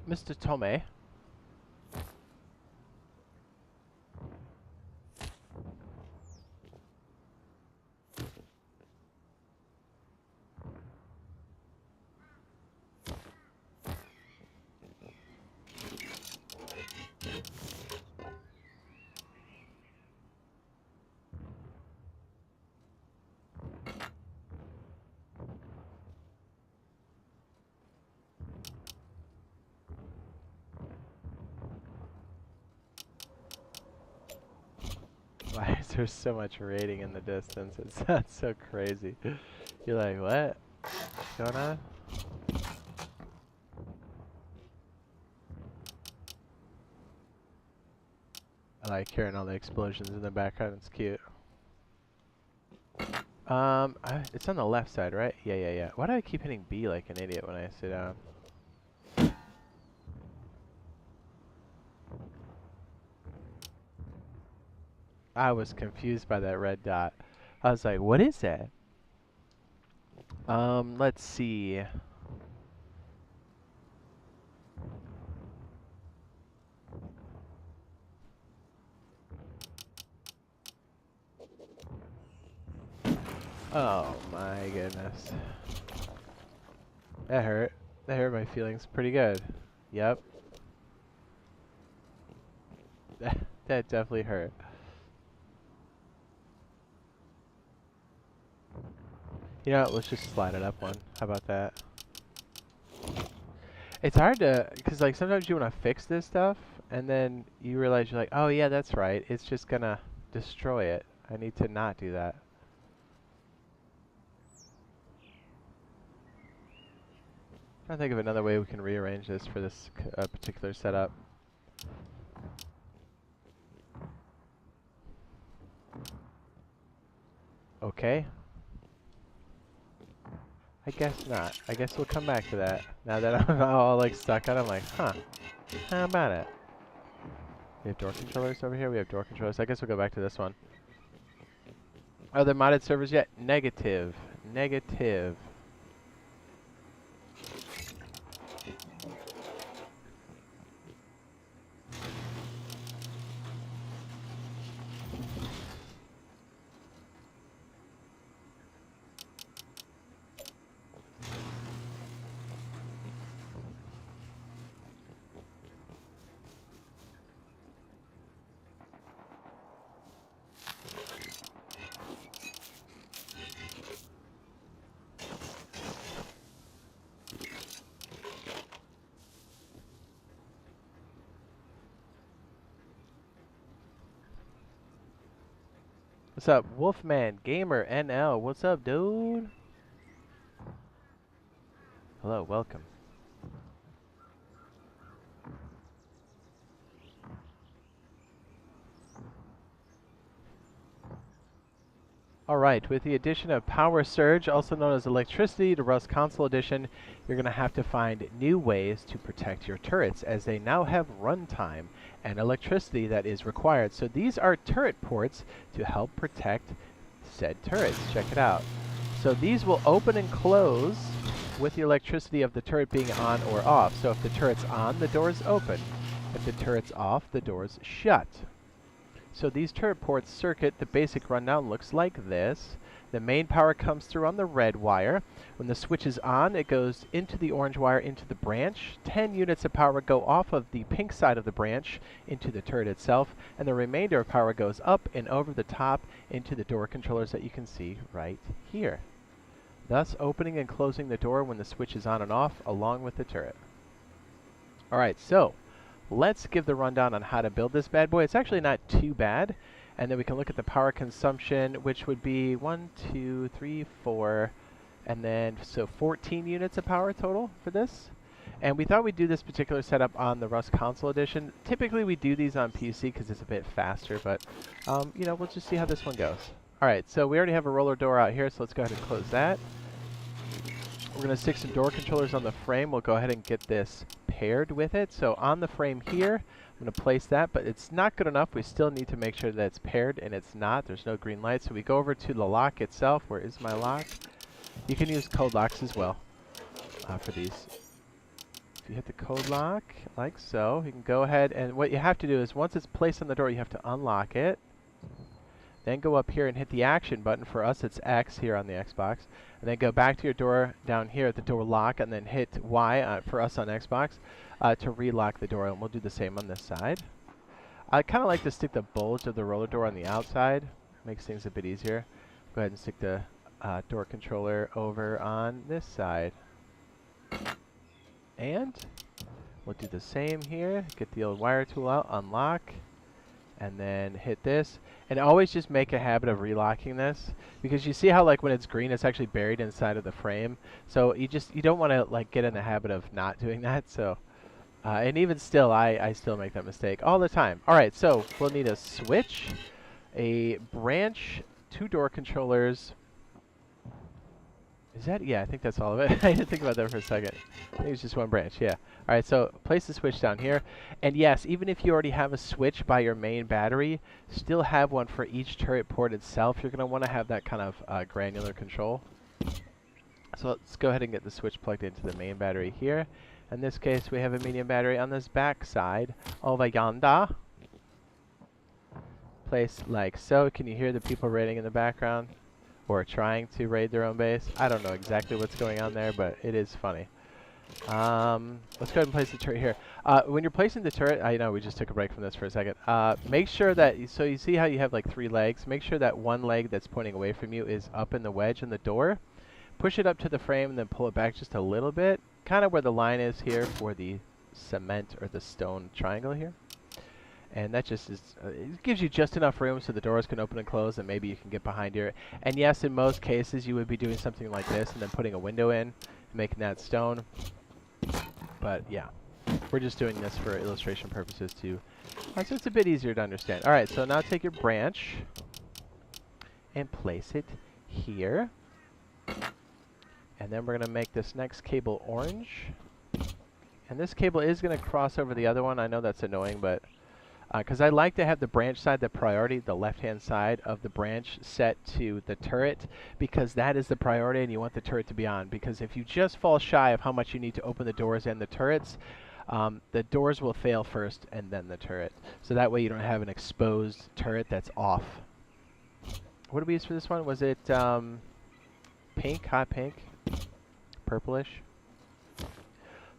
Mr. Tommy. Why is there so much raiding in the distance? It sounds so crazy. You're like, what? What's going on? I like hearing all the explosions in the background. It's cute. It's on the left side, right? Yeah. Why do I keep hitting B like an idiot when I sit down? I was confused by that red dot. I was like, what is that? Let's see. Oh my goodness. That hurt. That hurt my feelings pretty good. Yep. That definitely hurt. You know what, let's just slide it up one. How about that? It's hard to, because like sometimes you want to fix this stuff, and then you realize you're like, oh yeah, that's right. It's just gonna destroy it. I need to not do that. I'm trying to think of another way we can rearrange this for this particular setup. Okay. I guess not. I guess we'll come back to that. Now that I'm all like stuck on it, I'm like, huh. How about it? We have door controllers over here. We have door controllers. I guess we'll go back to this one. Are there modded servers yet? Negative. Negative. What's up, Wolfman Gamer NL? What's up, dude? Hello, welcome. Alright, with the addition of Power Surge, also known as Electricity, to Rust Console Edition, you're going to have to find new ways to protect your turrets, as they now have runtime and electricity that is required. So these are turret ports to help protect said turrets. Check it out. So these will open and close with the electricity of the turret being on or off. So if the turret's on, the door's open. If the turret's off, the door's shut. So these turret ports circuit, the basic rundown looks like this. The main power comes through on the red wire. When the switch is on, it goes into the orange wire into the branch. 10 units of power go off of the pink side of the branch into the turret itself, and the remainder of power goes up and over the top into the door controllers that you can see right here. Thus opening and closing the door when the switch is on and off, along with the turret. Alright, so let's give the rundown on how to build this bad boy. It's actually not too bad. And then we can look at the power consumption, which would be 1, 2, 3, 4, and then so 14 units of power total for this. And we thought we'd do this particular setup on the Rust Console Edition. Typically we do these on PC because it's a bit faster, but you know, we'll just see how this one goes. Alright, so we already have a roller door out here, so let's go ahead and close that. We're going to stick some door controllers on the frame. We'll go ahead and get this paired with it. So on the frame here, I'm going to place that, but it's not good enough. We still need to make sure that it's paired, and it's not. There's no green light. So we go over to the lock itself. Where is my lock? You can use code locks as well for these. If you hit the code lock, like so, you can go ahead, and what you have to do is once it's placed on the door, you have to unlock it. Then go up here and hit the action button. For us, it's X here on the Xbox. And then go back to your door down here at the door lock, and then hit Y for us on Xbox to relock the door. And we'll do the same on this side. I kind of like to stick the bulge of the roller door on the outside. Makes things a bit easier. Go ahead and stick the door controller over on this side. And we'll do the same here. Get the old wire tool out, unlock, and then hit this. And always just make a habit of relocking this, because you see how like when it's green it's actually buried inside of the frame. So you don't want to like get in the habit of not doing that. So and even still I still make that mistake all the time. Alright, so we'll need a switch, a branch, 2 door controllers. Is that? Yeah, I think that's all of it. I didn't think about that for a second. I think it's just one branch, yeah. Alright, so place the switch down here. And yes, even if you already have a switch by your main battery, still have one for each turret port itself. You're going to want to have that kind of granular control. So let's go ahead and get the switch plugged into the main battery here. In this case, we have a medium battery on this back side over yonder. Placed like so. Can you hear the people raiding in the background? Or trying to raid their own base? I don't know exactly what's going on there, but it is funny. Let's go ahead and place the turret here. When you're placing the turret, I know we just took a break from this for a second. Make sure that, so you see how you have like 3 legs? Make sure that one leg that's pointing away from you is up in the wedge in the door. Push it up to the frame and then pull it back just a little bit. Kind of where the line is here for the cement or the stone triangle here. And that just is, it gives you just enough room so the doors can open and close and maybe you can get behind here. And yes, in most cases you would be doing something like this and then putting a window in and making that stone. But yeah, we're just doing this for illustration purposes too. So it's a bit easier to understand. Alright, so now take your branch and place it here. And then we're going to make this next cable orange. And this cable is going to cross over the other one. I know that's annoying, but because I like to have the branch side, the priority, the left-hand side of the branch set to the turret, because that is the priority and you want the turret to be on. Because if you just fall shy of how much you need to open the doors and the turrets, the doors will fail first and then the turret. So that way you don't have an exposed turret that's off. What did we use for this one? Was it pink, hot pink, purplish?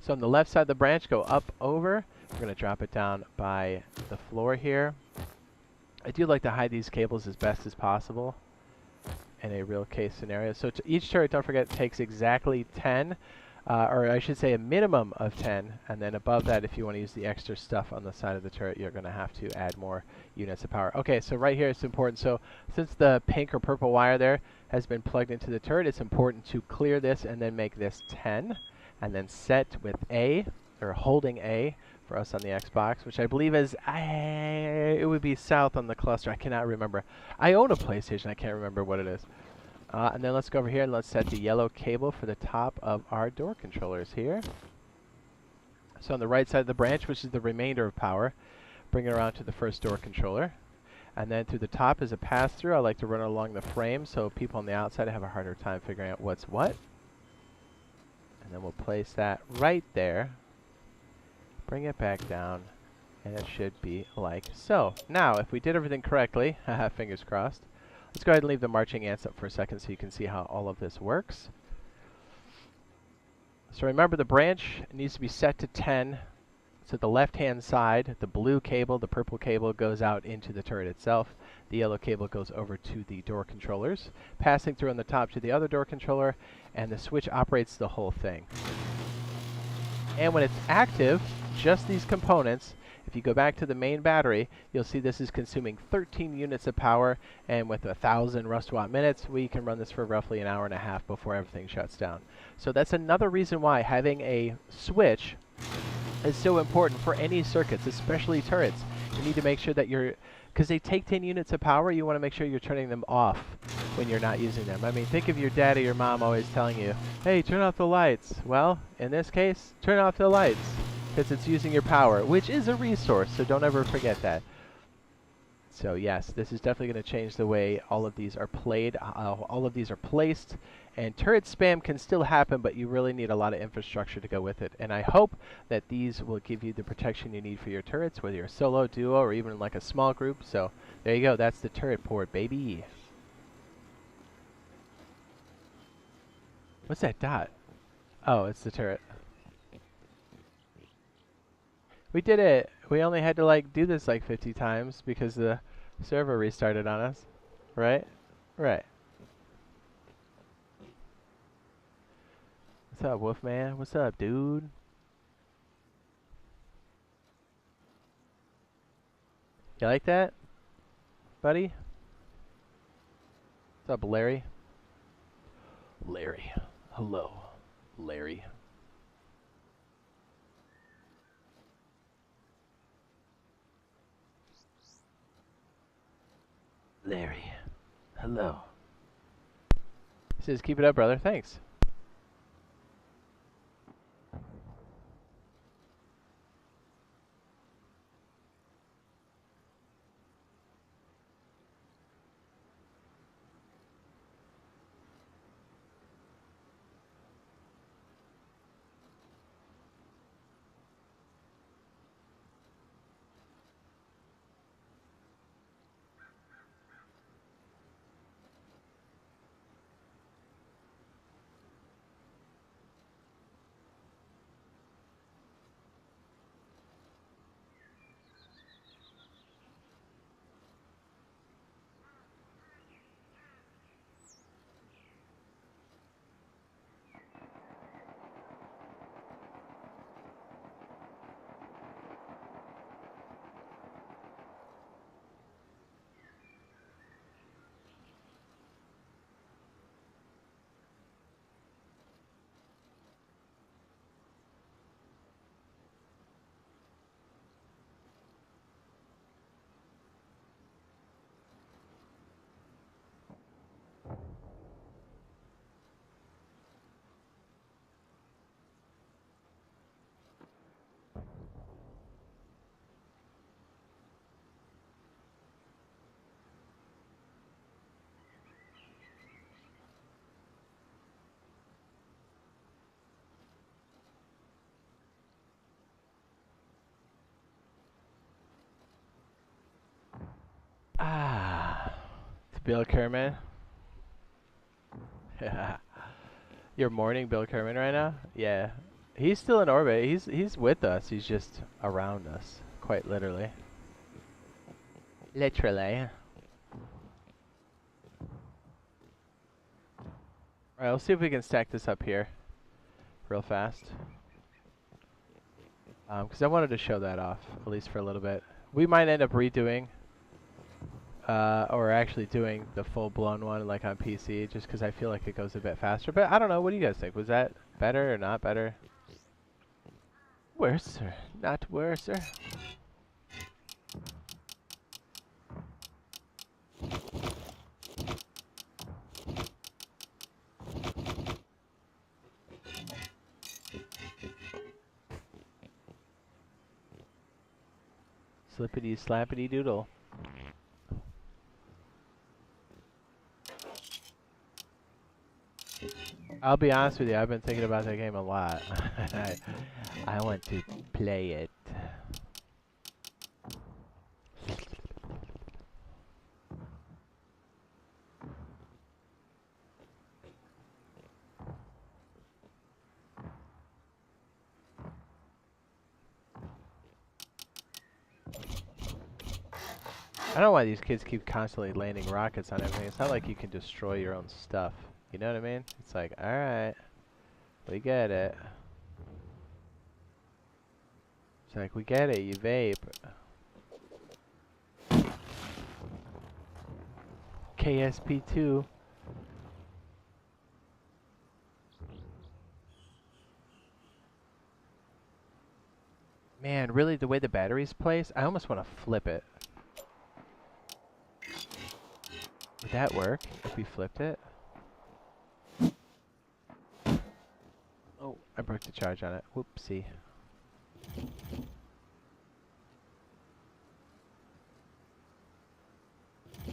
So on the left side of the branch, go up over. We're going to drop it down by the floor here. I do like to hide these cables as best as possible in a real case scenario. So each turret, don't forget, takes exactly 10, or I should say a minimum of 10, and then above that, if you want to use the extra stuff on the side of the turret, you're going to have to add more units of power. Okay, so right here it's important. So since the pink or purple wire there has been plugged into the turret, it's important to clear this and then make this 10, and then set with A, or holding A, for us on the Xbox, which I believe is, it would be south on the cluster. I cannot remember. I own a PlayStation. I can't remember what it is. And then let's go over here and let's set the yellow cable for the top of our door controllers here. So on the right side of the branch, which is the remainder of power, bring it around to the first door controller. And then through the top is a pass-through. I like to run along the frame so people on the outside have a harder time figuring out what's what. And then we'll place that right there. Bring it back down, and it should be like so. Now, if we did everything correctly, haha, fingers crossed, let's go ahead and leave the marching ants up for a second so you can see how all of this works. So remember, the branch needs to be set to 10. So the left-hand side, the blue cable, the purple cable goes out into the turret itself. The yellow cable goes over to the door controllers, passing through on the top to the other door controller, and the switch operates the whole thing. And when it's active, just these components, if you go back to the main battery, you'll see this is consuming 13 units of power, and with 1,000 rust watt minutes, we can run this for roughly an hour and a half before everything shuts down. So that's another reason why having a switch is so important for any circuits, especially turrets. You need to make sure that you're, because they take 10 units of power, you want to make sure you're turning them off when you're not using them. I mean, think of your dad or your mom always telling you, hey, turn off the lights. Well, in this case, turn off the lights, because it's using your power, which is a resource, so don't ever forget that. So yes, this is definitely going to change the way all of these are played, all of these are placed, and turret spam can still happen, but you really need a lot of infrastructure to go with it. And I hope that these will give you the protection you need for your turrets, whether you're solo, duo, or even like a small group. So there you go, that's the turret port, baby. What's that dot? Oh, it's the turret. We did it. We only had to like do this like 50 times because the server restarted on us. Right? Right. What's up, Wolfman? What's up, dude? You like that, buddy? What's up, Larry? Larry. Hello, Larry. Larry. Hello. He says, keep it up, brother. Thanks. Bill Kerman. You're mourning Bill Kerman right now? Yeah. He's still in orbit. He's with us. He's just around us, quite literally. Literally. Alright, let's see if we can stack this up here real fast. Because I wanted to show that off, at least for a little bit. We might end up redoing, or actually doing the full-blown one like on PC, just because I feel like it goes a bit faster. But I don't know, what do you guys think? Was that better or not better? Worser, not worser. Slippity slappity doodle. I'll be honest with you, I've been thinking about that game a lot. I want to play it. I don't know why these kids keep constantly landing rockets on everything. It's not like you can destroy your own stuff. You know what I mean? It's like, alright, we get it. It's like, we get it, you vape. KSP2. Man, really, the way the battery's placed, I almost want to flip it. Would that work if we flipped it? Oh, I broke the charge on it. Whoopsie.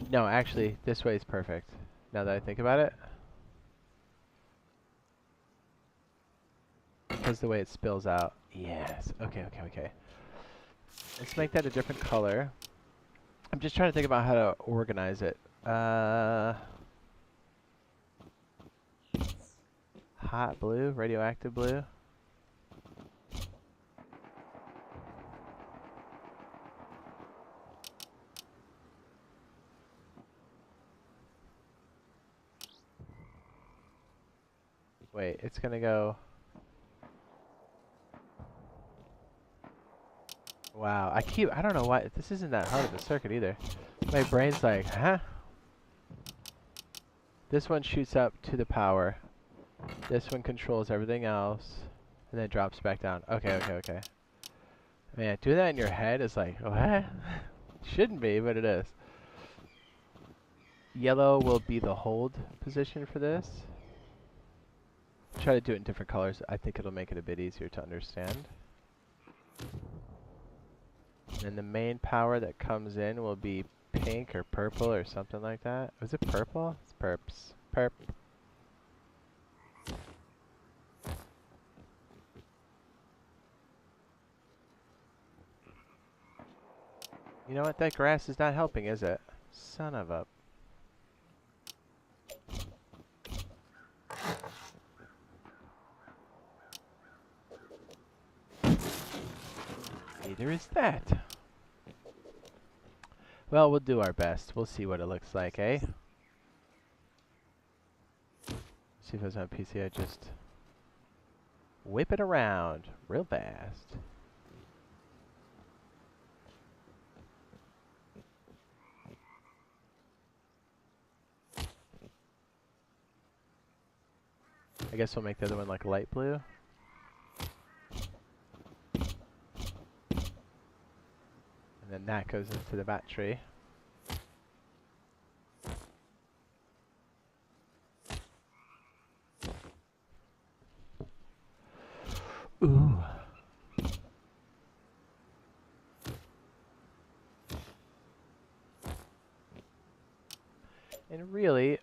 No, actually, this way is perfect. Now that I think about it. Because the way it spills out. Yes. Okay, okay, okay. Let's make that a different color. I'm just trying to think about how to organize it. Hot blue, radioactive blue. Wait, it's gonna go. Wow, I don't know why, this isn't that hard of a circuit either. My brain's like, huh? This one shoots up to the power. This one controls everything else. And then drops back down. Okay, okay, okay. Man, doing that in your head is like, what? Shouldn't be, but it is. Yellow will be the hold position for this. Try to do it in different colors. I think it'll make it a bit easier to understand. And the main power that comes in will be pink or purple or something like that. Was it purple? It's perps. Perp. You know what? That grass is not helping, is it? Son of a... Neither is that. Well, we'll do our best. We'll see what it looks like, eh? See if it was on PC, I just whip it around real fast. I guess we'll make the other one like light blue. And then that goes into the battery. Ooh. And really,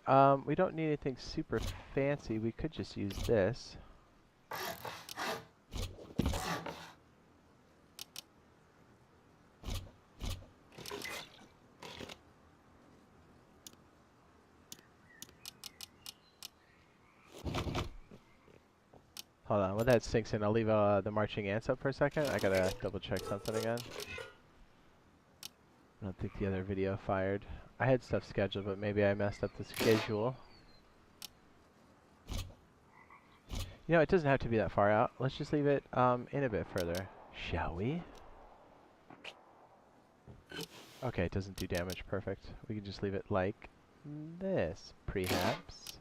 we don't need anything super fancy. We could just use this. Hold on, when that sinks in, I'll leave the marching ants up for a second. I gotta double check something again. I don't think the other video fired. I had stuff scheduled, but maybe I messed up the schedule. You know, it doesn't have to be that far out. Let's just leave it in a bit further, shall we? Okay, it doesn't do damage. Perfect. We can just leave it like this, perhaps.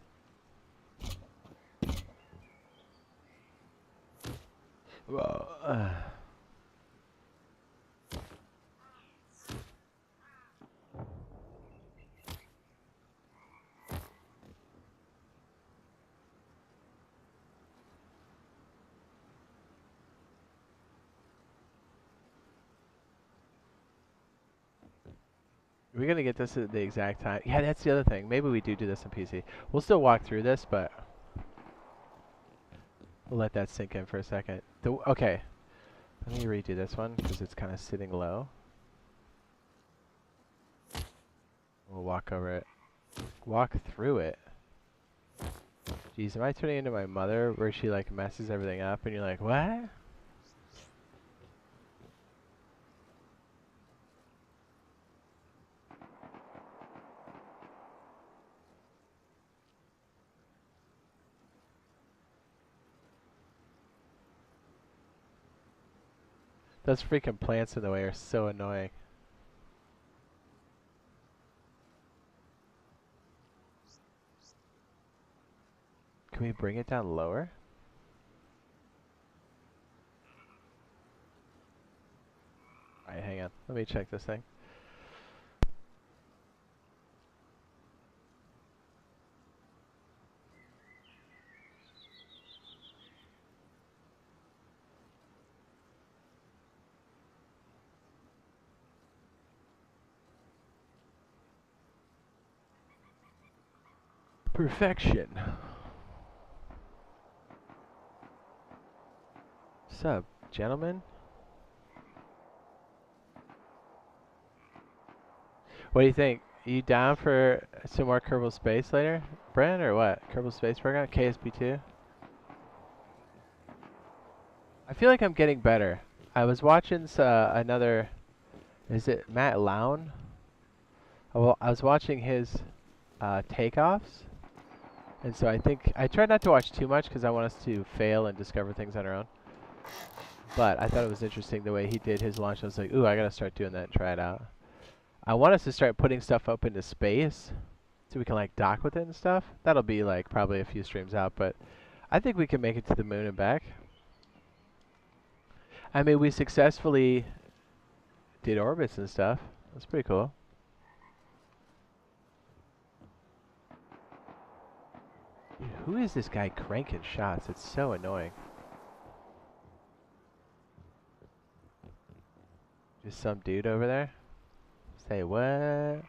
Whoa. We're gonna get this at the exact time. Yeah, that's the other thing. Maybe we do this in PC. We'll still walk through this, but we'll let that sink in for a second. Okay, let me redo this one because it's kind of sitting low. We'll walk over it. Walk through it. Jeez, am I turning into my mother where she like messes everything up and you're like, what? Those freaking plants in the way are so annoying. Can we bring it down lower? Alright, hang on. Let me check this thing. Perfection. What's up, gentlemen? What do you think? You down for some more Kerbal Space later, Brent, or what? Kerbal Space Program? KSP2? I feel like I'm getting better. I was watching another... Is it Matt Lown? Well, I was watching his takeoffs. And so I think... I try not to watch too much because I want us to fail and discover things on our own. But I thought it was interesting the way he did his launch. I was like, ooh, I gotta start doing that and try it out. I want us to start putting stuff up into space so we can like dock with it and stuff. That'll be like probably a few streams out, but I think we can make it to the moon and back. I mean, we successfully did orbits and stuff. That's pretty cool. Dude, who is this guy cranking shots? It's so annoying. Just some dude over there? Say what?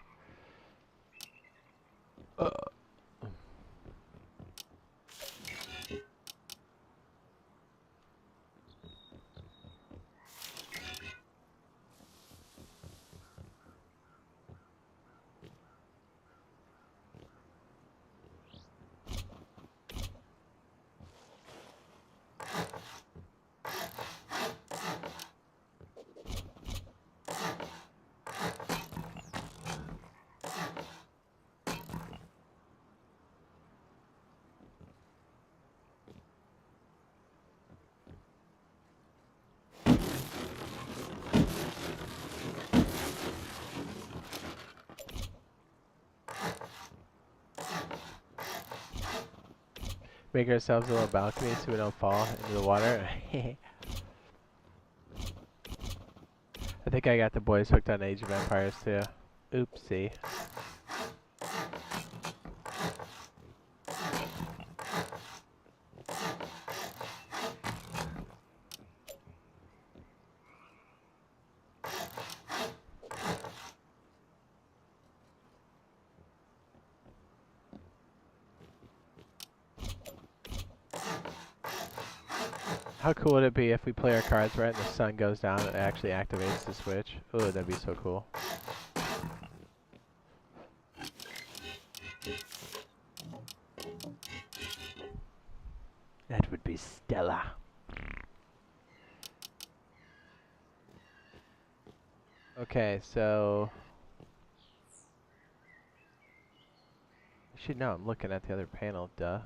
Make ourselves a little balcony so we don't fall into the water. I think I got the boys hooked on Age of Empires too. Oopsie. How cool would it be if we play our cards right and the sun goes down and it actually activates the switch? Oh, that'd be so cool. That would Chippistella. Okay, so I should know. I'm looking at the other panel. Duh.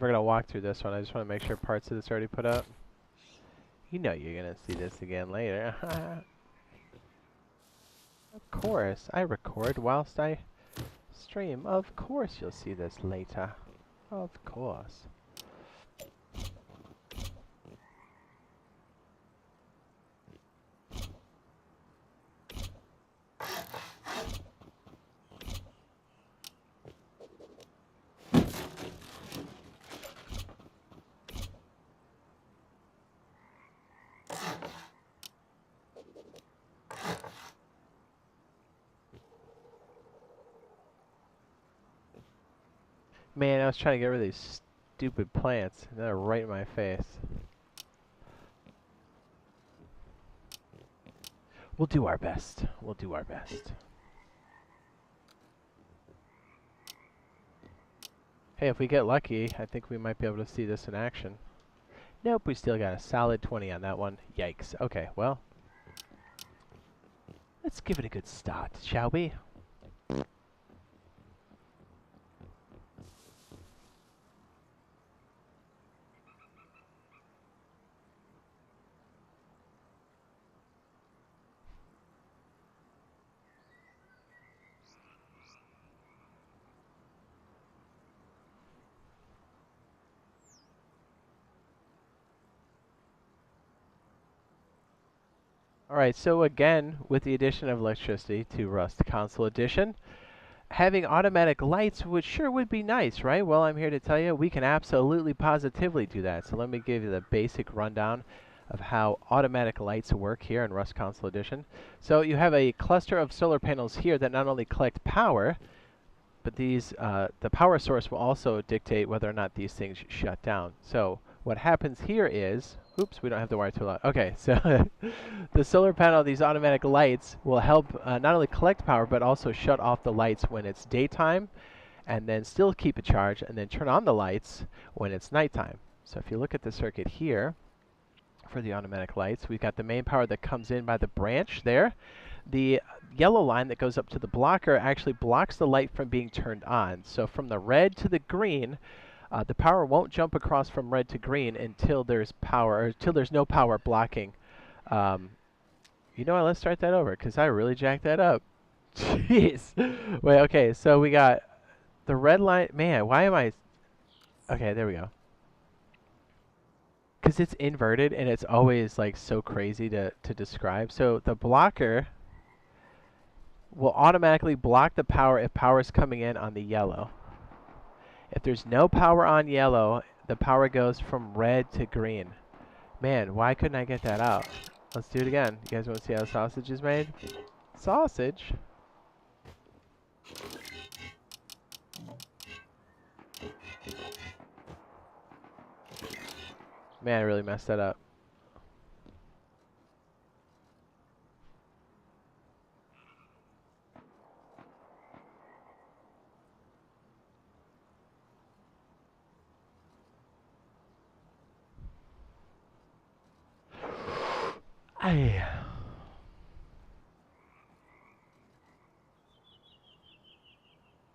We're gonna walk through this one. I just want to make sure parts of this are already put up. You know you're gonna see this again later. Of course, I record whilst I stream. Of course you'll see this later. Of course. Man, I was trying to get rid of these stupid plants. They're right in my face. We'll do our best. We'll do our best. Hey, if we get lucky, I think we might be able to see this in action. Nope, we still got a solid 20 on that one. Yikes. Okay, well. Let's give it a good start, shall we? Alright, so again, with the addition of electricity to Rust Console Edition, having automatic lights would be nice, right? Well, I'm here to tell you we can absolutely positively do that. So let me give you the basic rundown of how automatic lights work here in Rust Console Edition. So you have a cluster of solar panels here that not only collect power, but these the power source will also dictate whether or not these things shut down. So what happens here is, oops, we don't have the wire too loud. Okay, so the solar panel, these automatic lights, will help not only collect power, but also shut off the lights when it's daytime, and then still keep it charged, and then turn on the lights when it's nighttime. So if you look at the circuit here, for the automatic lights, we've got the main power that comes in by the branch there. The yellow line that goes up to the blocker actually blocks the light from being turned on. So from the red to the green, the power won't jump across from red to green until there's power, or until there's no power blocking. You know what, let's start that over, because I really jacked that up. Jeez. Wait, okay, so we got the red line. Man, why am I... Okay, there we go. Because it's inverted, and it's always, like, so crazy to describe. So the blocker will automatically block the power if power is coming in on the yellow. If there's no power on yellow, the power goes from red to green. Man, why couldn't I get that out? Let's do it again. You guys want to see how sausage is made? Sausage? Man, I really messed that up.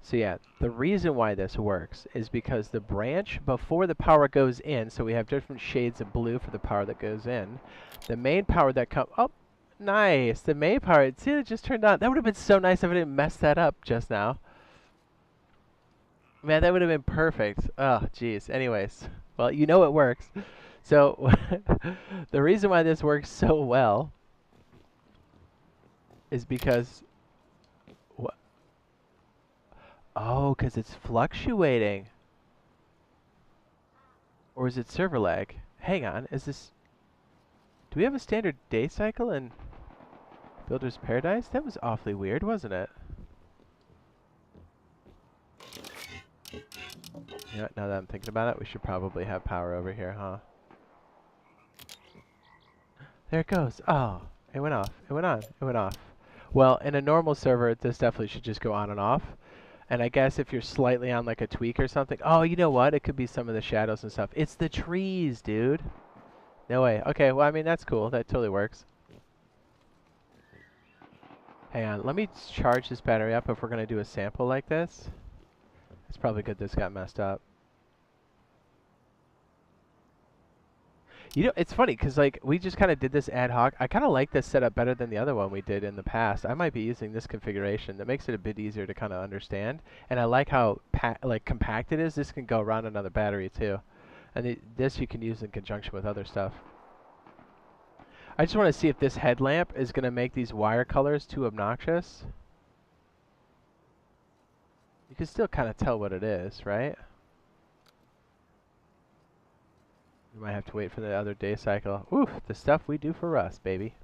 So yeah, the reason why this works is because the branch, before the power goes in, so we have different shades of blue for the power that goes in, the main power that comes... Oh, nice! The main power, see, it just turned on. That would have been so nice if I didn't mess that up just now. Man, that would have been perfect. Oh, jeez. Anyways, well, you know it works. So, the reason why this works so well is because... Oh, because it's fluctuating. Or is it server lag? Hang on, is this... Do we have a standard day cycle in Builder's Paradise? That was awfully weird, wasn't it? You know, now that I'm thinking about it, we should probably have power over here, huh? There it goes. Oh, it went off. It went on. It went off. Well, in a normal server, this definitely should just go on and off. And I guess if you're slightly on like a tweak or something... Oh, you know what? It could be some of the shadows and stuff. It's the trees, dude. No way. Okay, well, I mean, that's cool. That totally works. Hang on. Let me charge this battery up if we're going to do a sample like this. It's probably good this got messed up. You know, it's funny because like we just kind of did this ad hoc. I kind of like this setup better than the other one we did in the past. I might be using this configuration. That makes it a bit easier to kind of understand. And I like how compact it is. This can go around another battery too. And this you can use in conjunction with other stuff. I just want to see if this headlamp is going to make these wire colors too obnoxious. You can still kind of tell what it is, right? We might have to wait for the other day cycle. Oof, the stuff we do for us, baby.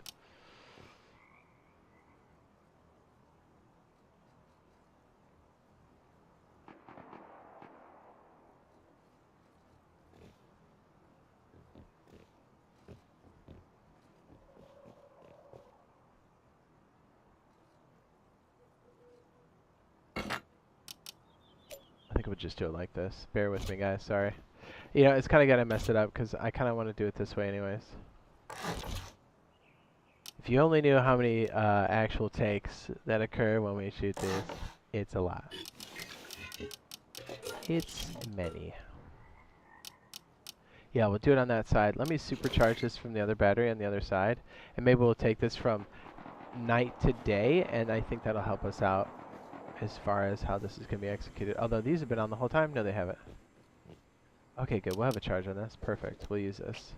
I think we'll just do it like this. Bear with me, guys. Sorry. You know, it's kind of got to mess it up because I kind of want to do it this way anyways. If you only knew how many actual takes that occur when we shoot this, it's a lot. It's many. Yeah, we'll do it on that side. Let me supercharge this from the other battery on the other side. And maybe we'll take this from night to day, and I think that'll help us out as far as how this is going to be executed. Although these have been on the whole time. No, they haven't. Okay, good. We'll have a charge on this. Perfect. We'll use this.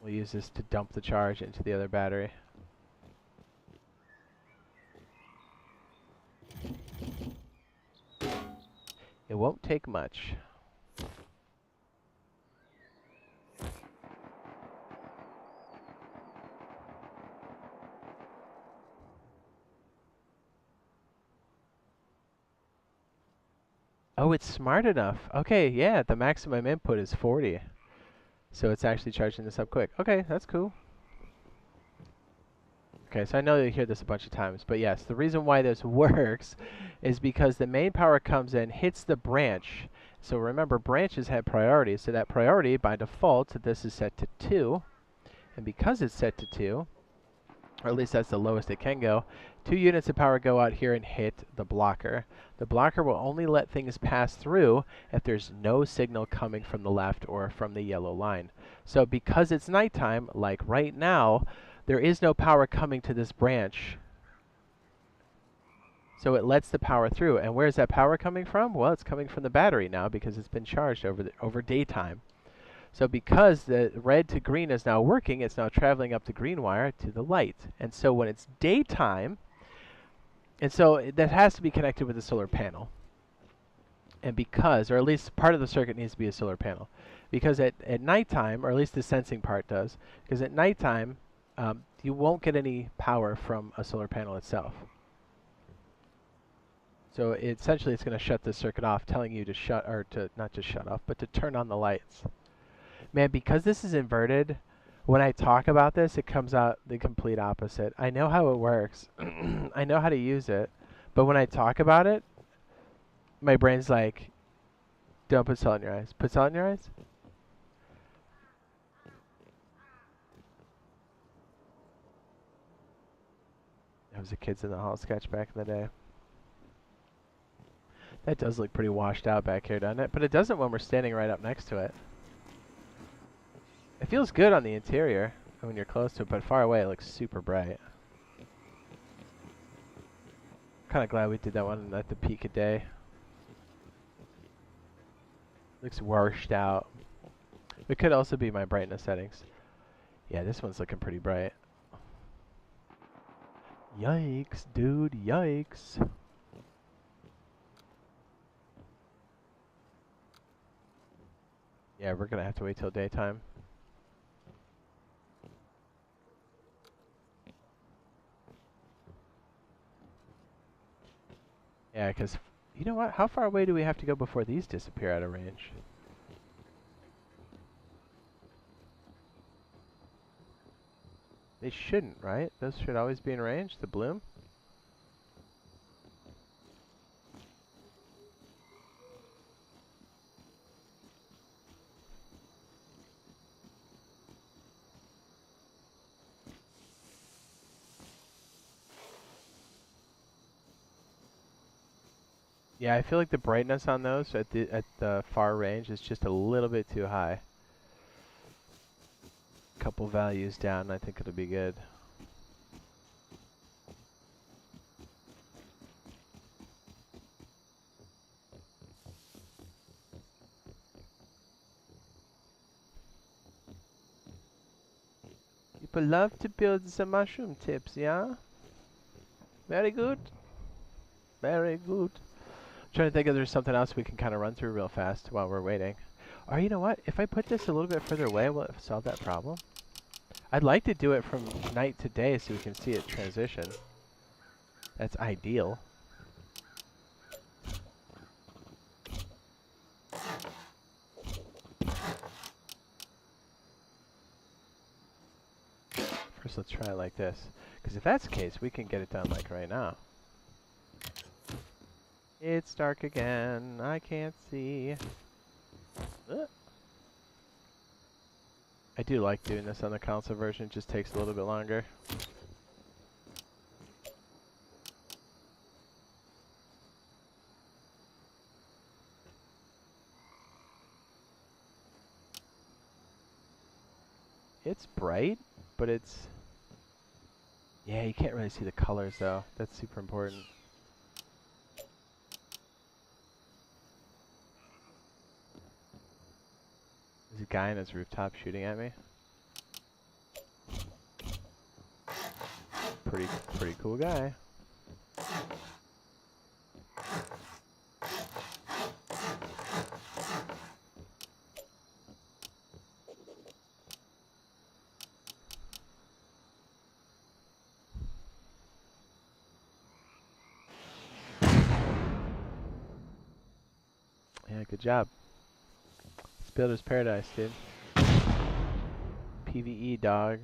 We'll use this to dump the charge into the other battery. It won't take much. Oh, it's smart enough. Okay, yeah, the maximum input is 40. So it's actually charging this up quick. Okay, that's cool. Okay, so I know you hear this a bunch of times, but yes, the reason why this works is because the main power comes in, hits the branch. So remember, branches have priority, so that priority, by default, this is set to 2. And because it's set to 2, or at least that's the lowest it can go, 2 units of power go out here and hit the blocker. The blocker will only let things pass through if there's no signal coming from the left or from the yellow line. So because it's nighttime, like right now, there is no power coming to this branch. So it lets the power through. And where's that power coming from? Well, it's coming from the battery now because it's been charged over daytime. So because the red to green is now working, it's now traveling up the green wire to the light. And so when it's daytime, and so that has to be connected with the solar panel. And because, or at least part of the circuit needs to be a solar panel. Because at nighttime, or at least the sensing part does, because at nighttime, you won't get any power from a solar panel itself. So essentially it's going to shut this circuit off, telling you to shut, or to not just shut off, but to turn on the lights. Man, because this is inverted, when I talk about this, it comes out the complete opposite. I know how it works. I know how to use it. But when I talk about it, my brain's like, don't put salt in your eyes. Put salt in your eyes? That was a Kids in the Hall sketch back in the day. That does look pretty washed out back here, doesn't it? But it doesn't when we're standing right up next to it. It feels good on the interior when you're close to it, but far away it looks super bright. Kind of glad we did that one at the peak of day. Looks washed out. It could also be my brightness settings. Yeah, this one's looking pretty bright. Yikes, dude, yikes. Yeah, we're gonna have to wait till daytime. Yeah, 'cause you know what? How far away do we have to go before these disappear out of range? They shouldn't, right? Those should always be in range, the bloom? Yeah, I feel like the brightness on those at the far range is just a little bit too high. Couple values down, I think it'll be good. People love to build some mushroom tips, yeah? Very good. Very good. Trying to think if there's something else we can kind of run through real fast while we're waiting. Or you know what? If I put this a little bit further away, will it solve that problem? I'd like to do it from night to day so we can see it transition. That's ideal. First, let's try it like this. Because if that's the case, we can get it done like right now. It's dark again. I can't see. I do like doing this on the console version. It just takes a little bit longer. It's bright, but it's... Yeah, you can't really see the colors though. That's super important. There's a guy on his rooftop shooting at me. Pretty cool guy. Yeah, good job. It's Builder's Paradise, dude. PvE, dog.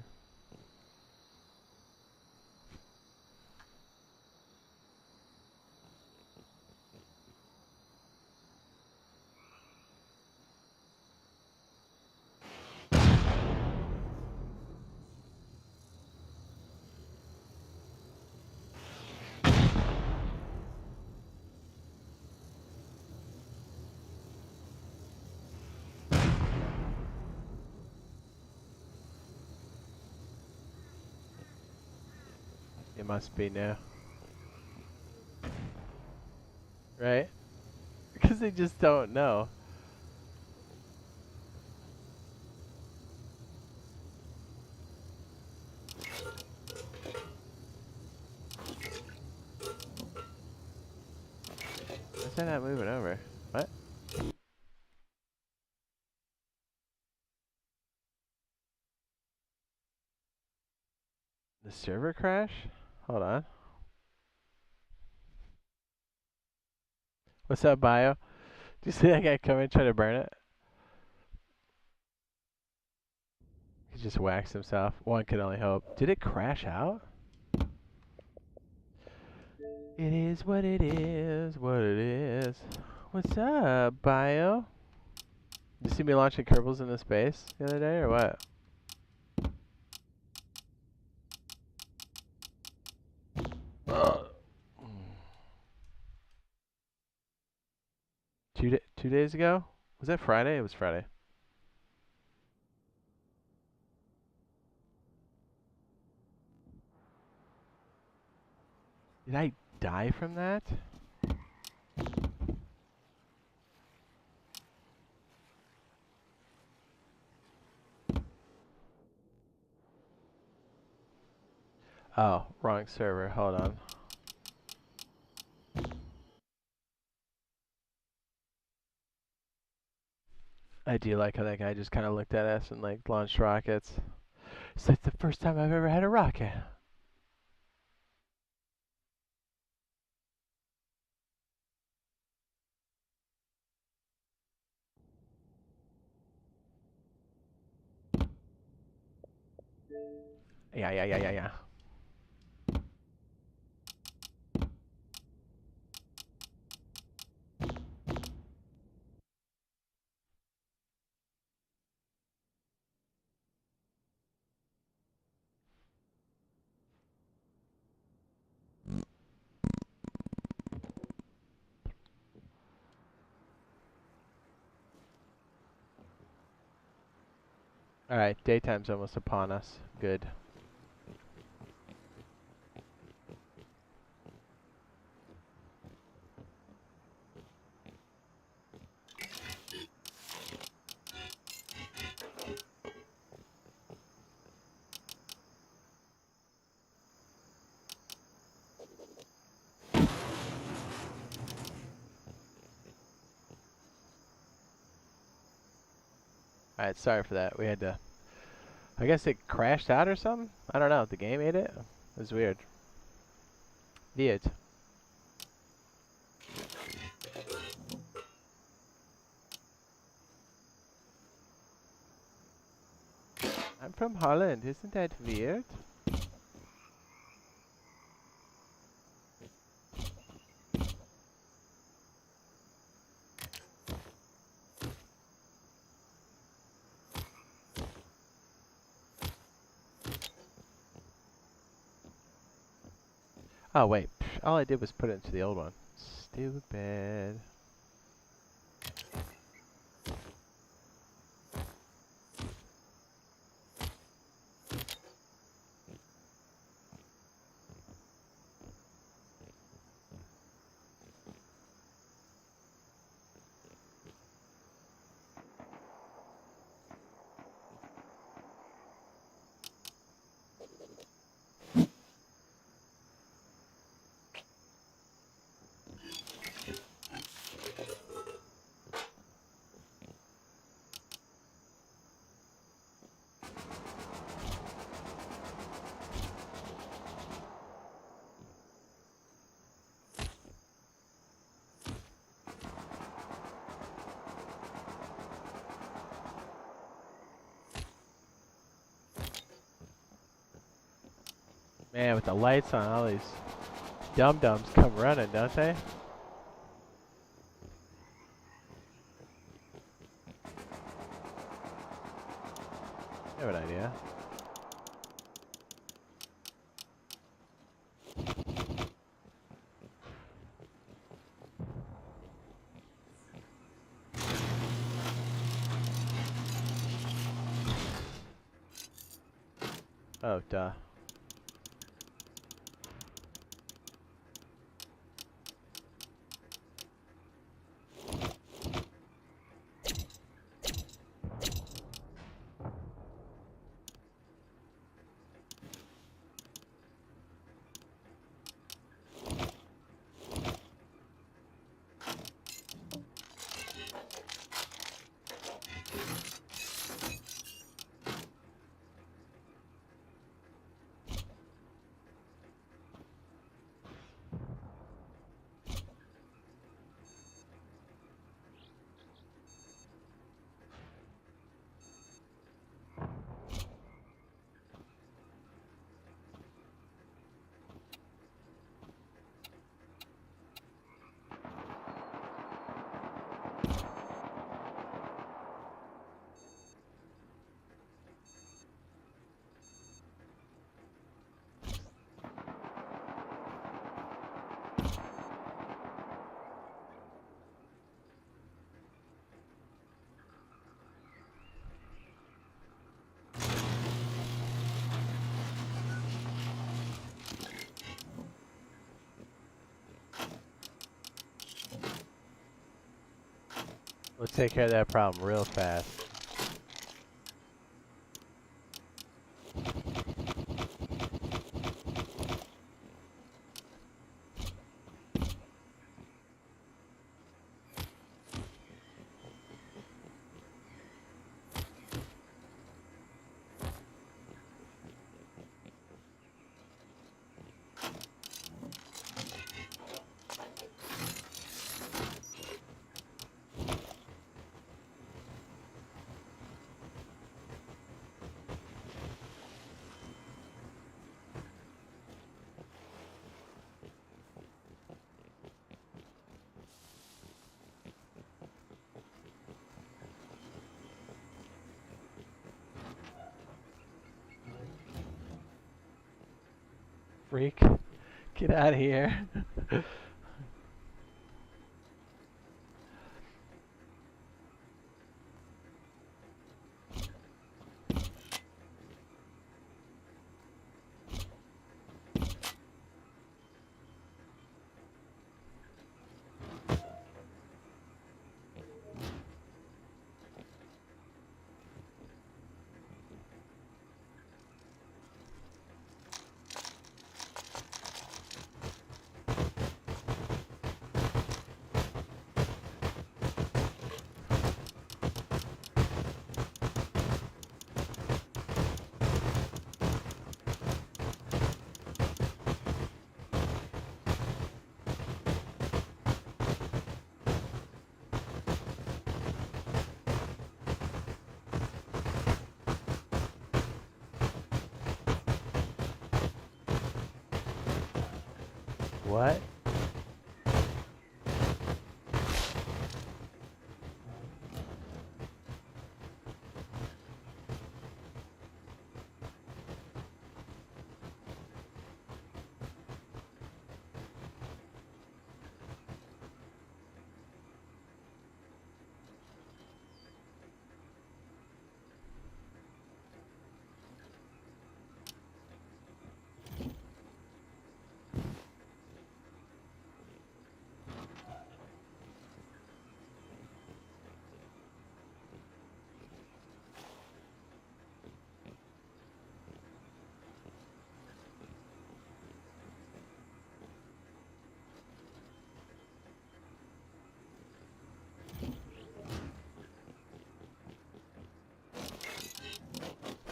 It must be new. Right? Because they just don't know. Why's that not moving over? What? The server crash? Hold on. What's up, Bio? Do you see that guy come and try to burn it? He just waxed himself. One could only hope. Did it crash out? It is what it is, what it is. What's up, Bio? Did you see me launching Kerbals into space the other day, or what? Two days ago? Was that Friday? It was Friday. Did I die from that? Oh, wrong server. Hold on. I do like how that guy just kind of looked at us and like launched rockets. It's like the first time I've ever had a rocket. Yeah. Alright, daytime's almost upon us. Good. Alright, sorry for that. We had to... I guess it crashed out or something? I don't know. The game ate it? It was weird. Weird. I'm from Holland. Isn't that weird? Oh, wait. All I did was put it into the old one. Stupid. Man, with the lights on, all these dum-dums come running, don't they? I have an idea. Oh, duh. We'll take care of that problem real fast. freak. Get out of here. What?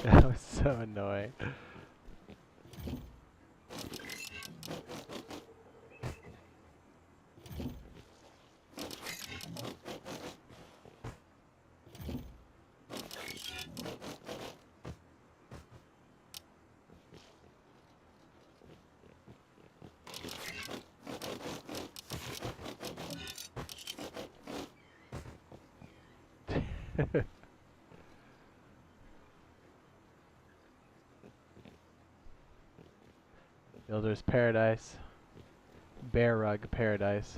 That was so annoying. Builder's Paradise. Bear Rug Paradise.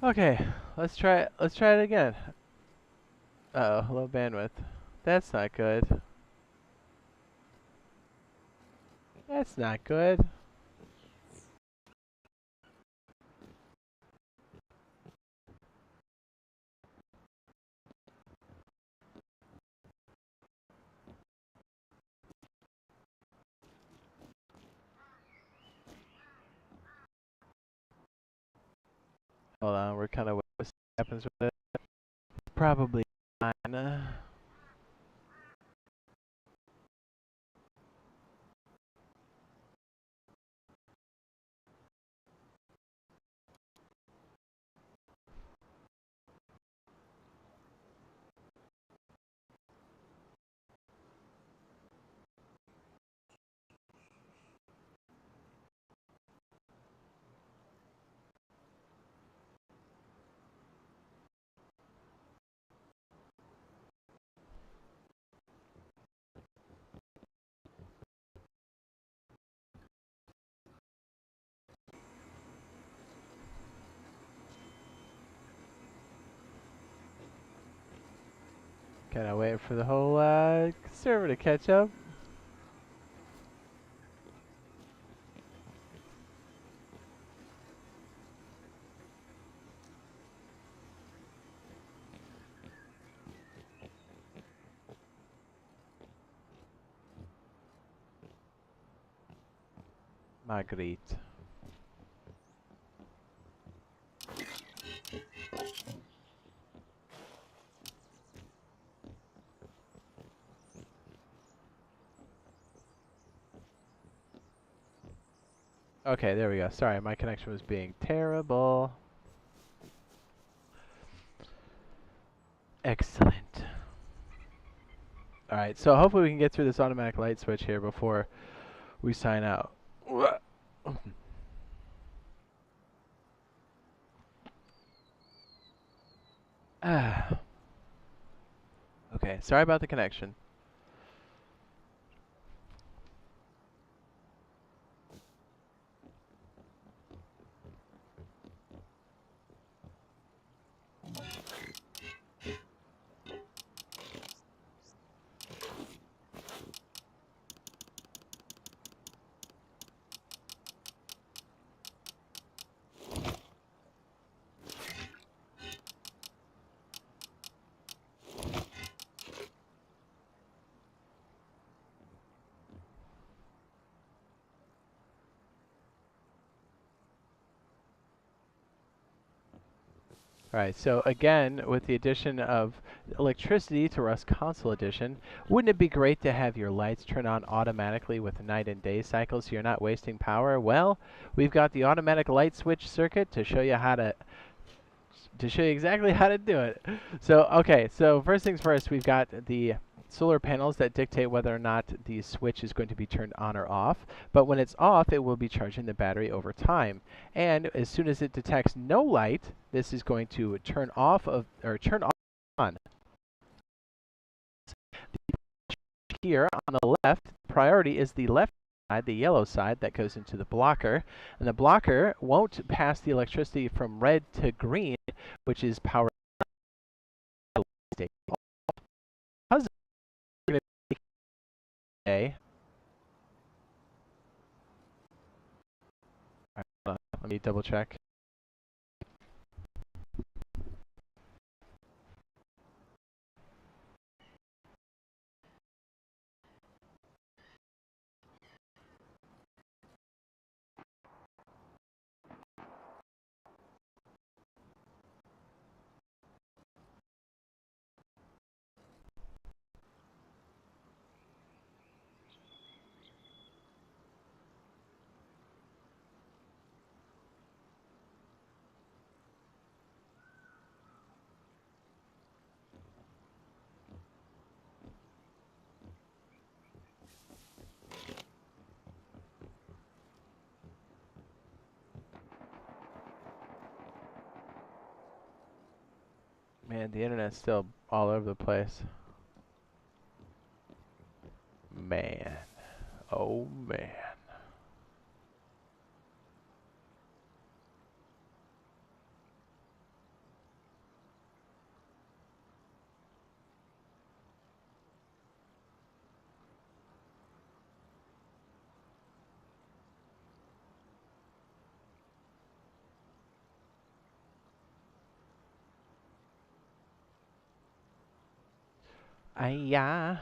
Okay, let's try it again. Uh oh, low bandwidth. That's not good. That's not good. Hold on, we're kind of what happens with it. Probably fine. Gotta wait for the whole server to catch up. Marguerite. Okay, there we go. Sorry, my connection was being terrible. Excellent. All right, so hopefully we can get through this automatic light switch here before we sign out. Okay, sorry about the connection. All right, so again, with the addition of electricity to Rust Console Edition, wouldn't it be great to have your lights turn on automatically with night and day cycles so you're not wasting power? Well, we've got the automatic light switch circuit to show you exactly how to do it. So, okay, so first things first, we've got the solar panels that dictate whether or not the switch is going to be turned on or off. But when it's off, it will be charging the battery over time. And as soon as it detects no light, this is going to turn turn on. Here on the left, priority is the left side, the yellow side that goes into the blocker. And the blocker won't pass the electricity from red to green, which is power state. Because we're going to take let me double check. Man, the internet's still all over the place. Man. Oh, man. Yeah.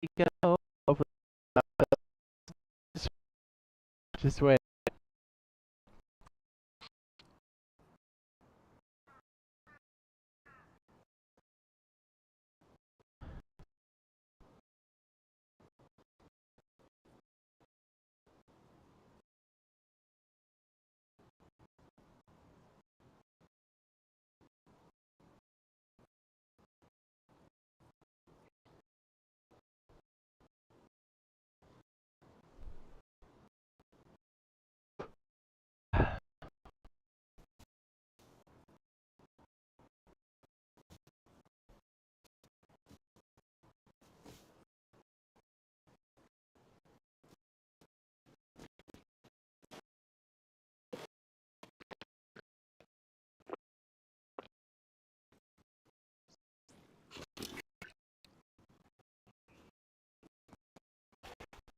You go over just, just wait.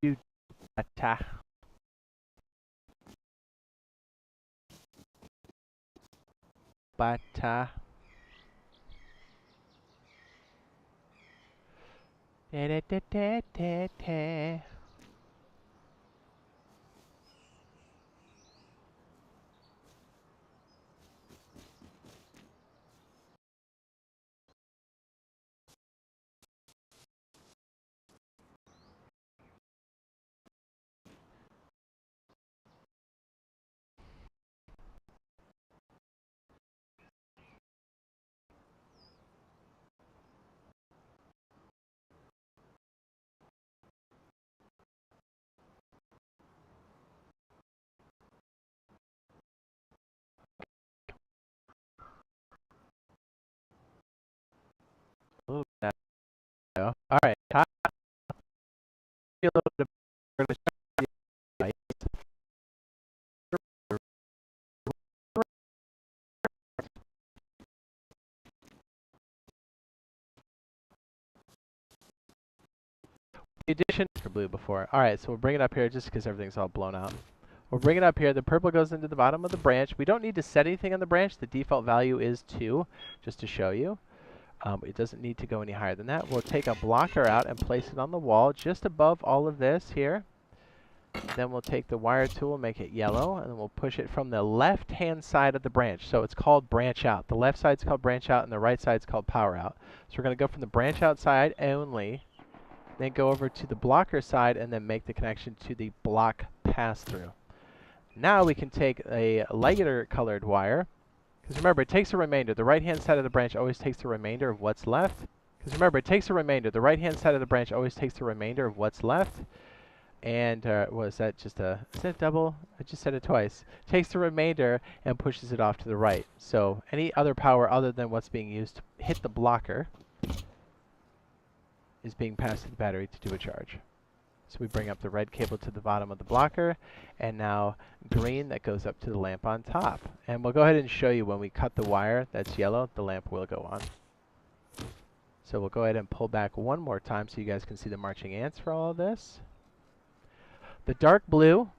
You ta. Bata. Da da da da da da. Ooh, there we go. All right. A little bit of the addition for blue before. All right, so we'll bring it up here just because everything's all blown out. We'll bring it up here. The purple goes into the bottom of the branch. We don't need to set anything on the branch. The default value is 2, just to show you. It doesn't need to go any higher than that. We'll take a blocker out and place it on the wall just above all of this here. Then we'll take the wire tool, make it yellow, and then we'll push it from the left-hand side of the branch. So it's called branch out. The left side's called branch out, and the right side's called power out. So we're going to go from the branch out side only, then go over to the blocker side, and then make the connection to the block pass-through. Now we can take a lighter colored wire, because remember, it takes a remainder. The right-hand side of the branch always takes the remainder of what's left. Because remember, it takes a remainder. The right-hand side of the branch always takes the remainder of what's left. And was that just a, is that double? I just said it twice. Takes the remainder and pushes it off to the right. So any other power other than what's being used to hit the blocker is being passed to the battery to do a charge. So we bring up the red cable to the bottom of the blocker, and now green that goes up to the lamp on top. And we'll go ahead and show you when we cut the wire that's yellow, the lamp will go on. So we'll go ahead and pull back one more time so you guys can see the marching ants for all of this. The dark blue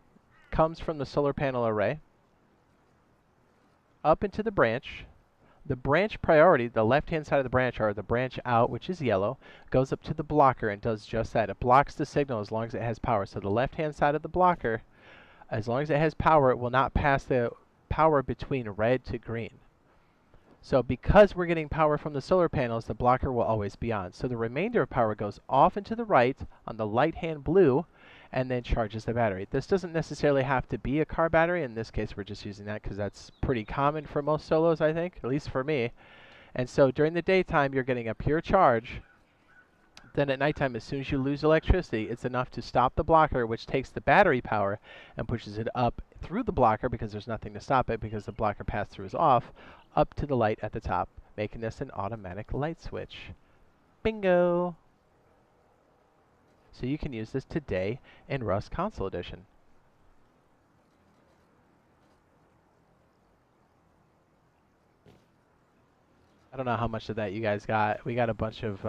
comes from the solar panel array up into the branch. The branch priority, the left-hand side of the branch, or the branch out, which is yellow, goes up to the blocker and does just that. It blocks the signal as long as it has power. So the left-hand side of the blocker, as long as it has power, it will not pass the power between red to green. So because we're getting power from the solar panels, the blocker will always be on. So the remainder of power goes off and to the right on the light-hand blue, and then charges the battery. This doesn't necessarily have to be a car battery. In this case, we're just using that because that's pretty common for most solos, I think, at least for me. And so during the daytime, you're getting a pure charge. Then at nighttime, as soon as you lose electricity, it's enough to stop the blocker, which takes the battery power and pushes it up through the blocker because there's nothing to stop it because the blocker pass-through is off, up to the light at the top, making this an automatic light switch. Bingo! So you can use this today in Rust Console Edition. I don't know how much of that you guys got. We got a bunch of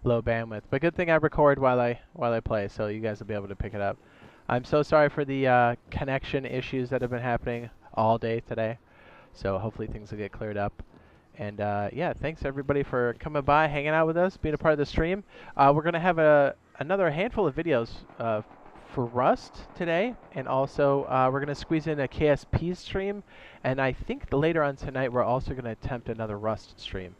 low bandwidth, but good thing I record while I play, so you guys will be able to pick it up. I'm so sorry for the connection issues that have been happening all day today. So hopefully things will get cleared up. And yeah, thanks everybody for coming by, hanging out with us, being a part of the stream. We're going to have another handful of videos for Rust today, and also we're going to squeeze in a KSP stream, and I think later on tonight we're also going to attempt another Rust stream.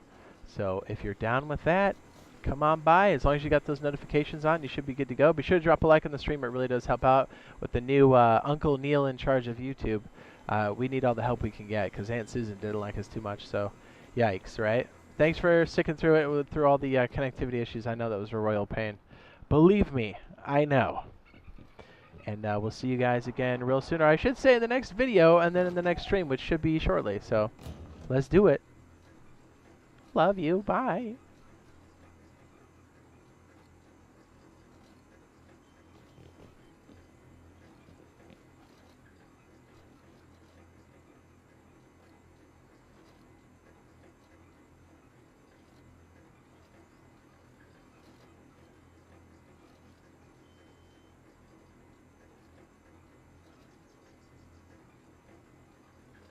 So if you're down with that, come on by. As long as you got those notifications on, you should be good to go. Be sure to drop a like on the stream. It really does help out with the new Uncle Neil in charge of YouTube. We need all the help we can get because Aunt Susan didn't like us too much, so yikes, right? Thanks for sticking through it through all the connectivity issues. I know that was a royal pain. Believe me, I know. And we'll see you guys again real soon. Or I should say in the next video and then in the next stream, which should be shortly. So let's do it. Love you. Bye.